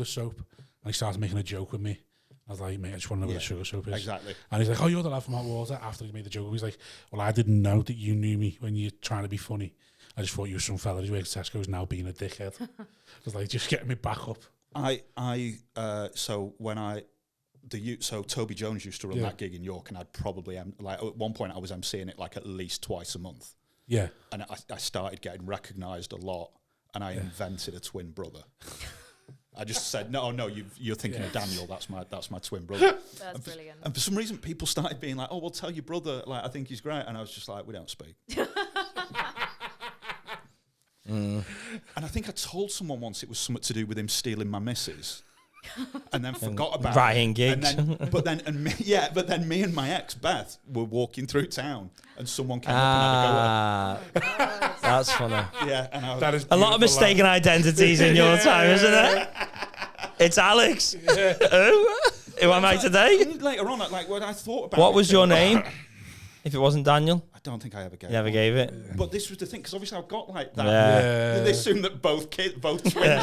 soap, and he started making a joke with me. I was like, mate, I just want to know what the sugar soap is. Exactly. And he's like, oh, you're the lad from Hot Water. After he made the joke, he's like, well, I didn't know that you knew me when you're trying to be funny. I just thought you were some fella who works at Tesco's now being a dickhead. I was like, just getting me back up. So Toby Jones used to run that gig in York, and I'd probably at one point I was emceeing it at least twice a month. Yeah. And I started getting recognised a lot, and I invented a twin brother. I just said, no, you're thinking of Daniel. That's my twin brother. That's brilliant. And for some reason, people started being like, oh, well, tell your brother. I think he's great. And I was just like, we don't speak. And I think I told someone once it was something to do with him stealing my missus. And then forgot about Ryan Giggs. But then me and my ex Beth were walking through town, and someone came up and had a go at us. That's funny. Yeah, and I was, That is A lot of mistaken identities in your time, isn't there? It's Alex. Who am I today? later on, when I thought about What it, was your name? If it wasn't Daniel, I don't think I ever gave. you never one. gave it. But this was the thing, because obviously I've got that. Yeah. They assumed that both twins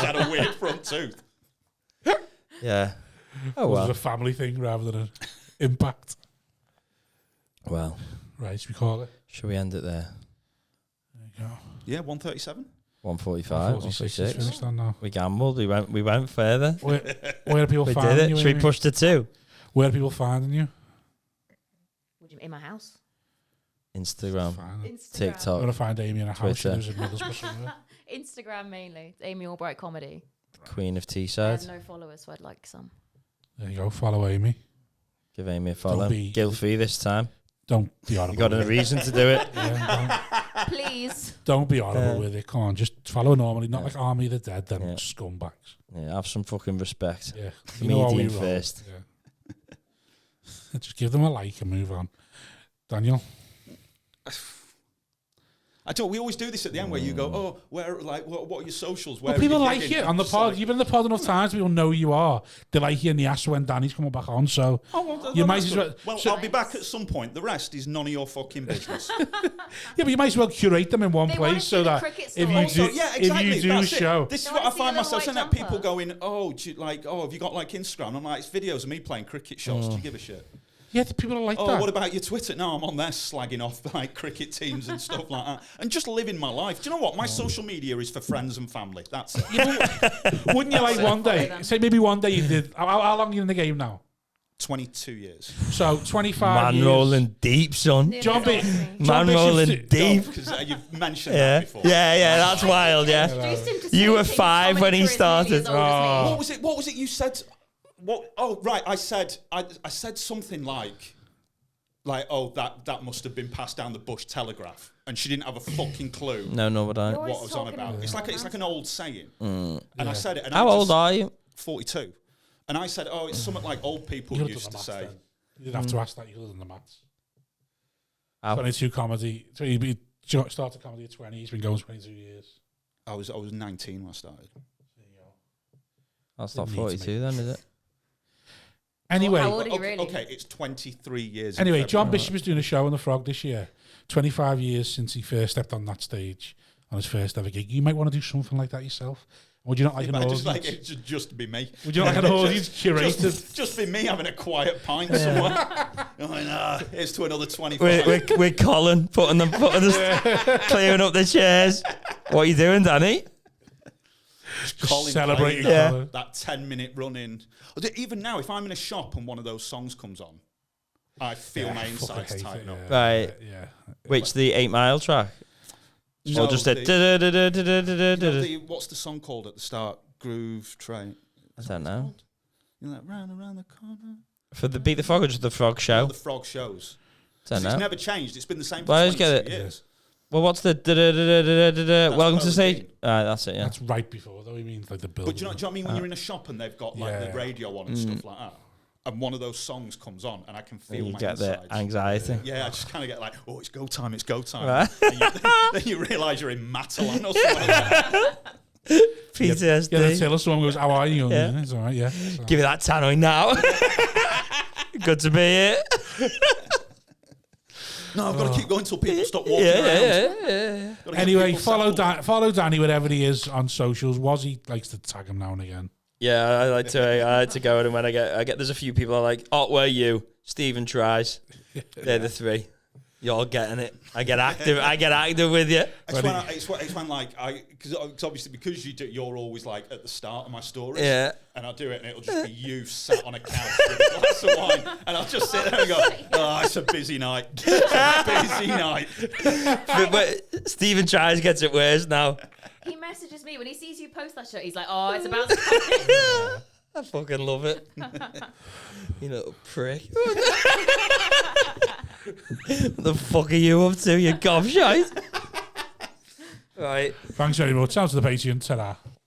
had a weird front tooth. Yeah. Oh It was well. a family thing rather than an impact. Well, Right, we call it. should we end it there? There you go. Yeah, 137. 145, 46 is 146. finished on now. We gambled. We went further. Where are people We finding did you? it. Should we Amy? push to 2? Where are people finding you? Would you in my house? Instagram, Finding. Instagram. I'm TikTok. gonna find Amy in a house. Twitter. And there's another special there. Instagram mainly. It's Amy Albright comedy. Queen of I Teesside. have no followers, so I'd like some. There you go. Follow Amy. Give Amy a follow. be- Guilt free this time. Don't be horrible. You got a with it. reason to do it. Yeah, Please. don't be horrible with it. Come on, just follow normally. Not Yeah. like Army of the Dead, them Yeah. scumbags. Yeah, have some fucking respect. Yeah. Comedian how we roll. first. Yeah. Just give them a like and move on. Daniel? I don't. We always do this at the end where you go, "Oh, where? What are your socials? Where Well, are people you like gigging?" you on the It's pod. like, You've been in the pod enough times, people know who you are. They like you in the ass when Danny's coming back on. So you might as well. Well, so- I'll be back at some point. The rest is none of your fucking business. yeah, but you might as well curate them in one They wanna place see so the that cricket if story. you Also, do, yeah, exactly. if you do That's show, it. This is They what I wanna see a find little myself white saying. That people jumper. going, "Oh, have you got Instagram?" I'm like, "It's videos of me playing cricket shots. Do you give a shit?" Yeah, the people are like Oh, that. what about your Twitter? No, I'm on there slagging off like cricket teams and stuff like that, and just living my life. Do you know what? My social media is for friends and family. That's it. Wouldn't you like one day, say maybe one day you did, how long are you in the game now? 22 years. So 25 Man years. rolling deep, son. John B. Man rolling deep. Because you've mentioned Yeah, that before. yeah, that's wild. Yeah, Introduced him to You were skating. 5 His when he commentator is started. nearly as old as me. What was it you said? What? Oh, right. I said something like, oh, that must have been passed down the Bush Telegraph, and she didn't have a fucking clue No, but I. You're what I always was on talking about. about It's like an old saying, and Yeah. I said it. And How old are you? 42. And I said, oh, it's something like old people You could have used done to the say. maths then. You didn't have to ask that, you could have done the maths. How? 22 comedy. So he started comedy at 20, he's been going 22 years. I was 19 when I started. There you go. That's not Didn't need to 42 then, is it? Anyway, How old are you Okay, really? okay, it's 23 years. in anyway, February. John Bishop is doing a show on the Frog this year. 25 years since he first stepped on that stage on his first ever gig. You might want to do something like that yourself. Would you not like an But audience? just like it should just be me. Would you not like an audience curated? Just be me having a quiet pint somewhere. It's to another 25. We're Colin putting them, clearing up the chairs. What are you doing, Danny? Colin Celebrating playing Yeah. Colin. that 10-minute run in. Even now, if I'm in a shop and one of those songs comes on, I feel my fucking insides hate tighten it, up. Right. Yeah. Which, the 8 Mile track? No, Or just a... you know, what's the song called at the start? Groove Train. I don't know. You know, like, round around the corner. For the Beat the Frog or just the Frog show? The Frog shows. Don't It's know. never changed. It's been the same for Well, I just 22 get it. years. Well, what's the... Welcome to the stage? Bean. That's it, yeah. That's right before, though. He means like the build. But do you know what I mean? When you're in a shop and they've got like Yeah. the radio on and stuff like that, and one of those songs comes on, and I can feel You my get the insides. anxiety. Yeah, I just kind of get like, oh, it's go time, it's go time. Right. Then you realise you're in Matalan or something. PTSD. Yeah, that's it. Someone goes, how are you? Yeah. It's all right, yeah. So. Give me that tannoy now. Good to be here. No, I've got to keep going until people stop walking Yeah, around. yeah. Gotta get Anyway, people follow settled. follow Danny wherever he is on socials. Wazzy likes to tag him now and again. Yeah, I like to go in when I get. There's a few people I like. Oh, where you? Stephen tries. They're the 3. You're all getting it. I get active with you. It's when like because obviously because you're always like at the start of my stories. Yeah. And I'll do it, and it'll just be you sat on a couch with a glass of wine, and I'll just sit there and go, "Oh, it's a busy night. It's a busy night." But Stephen tries gets it worse now. He messages me when he sees you post that shit. He's like, "Oh, it's about to come." I fucking love it. You little prick. What the fuck are you up to, you gobshite? Right. Thanks very much. Sounds to the Patreon. Ta-da.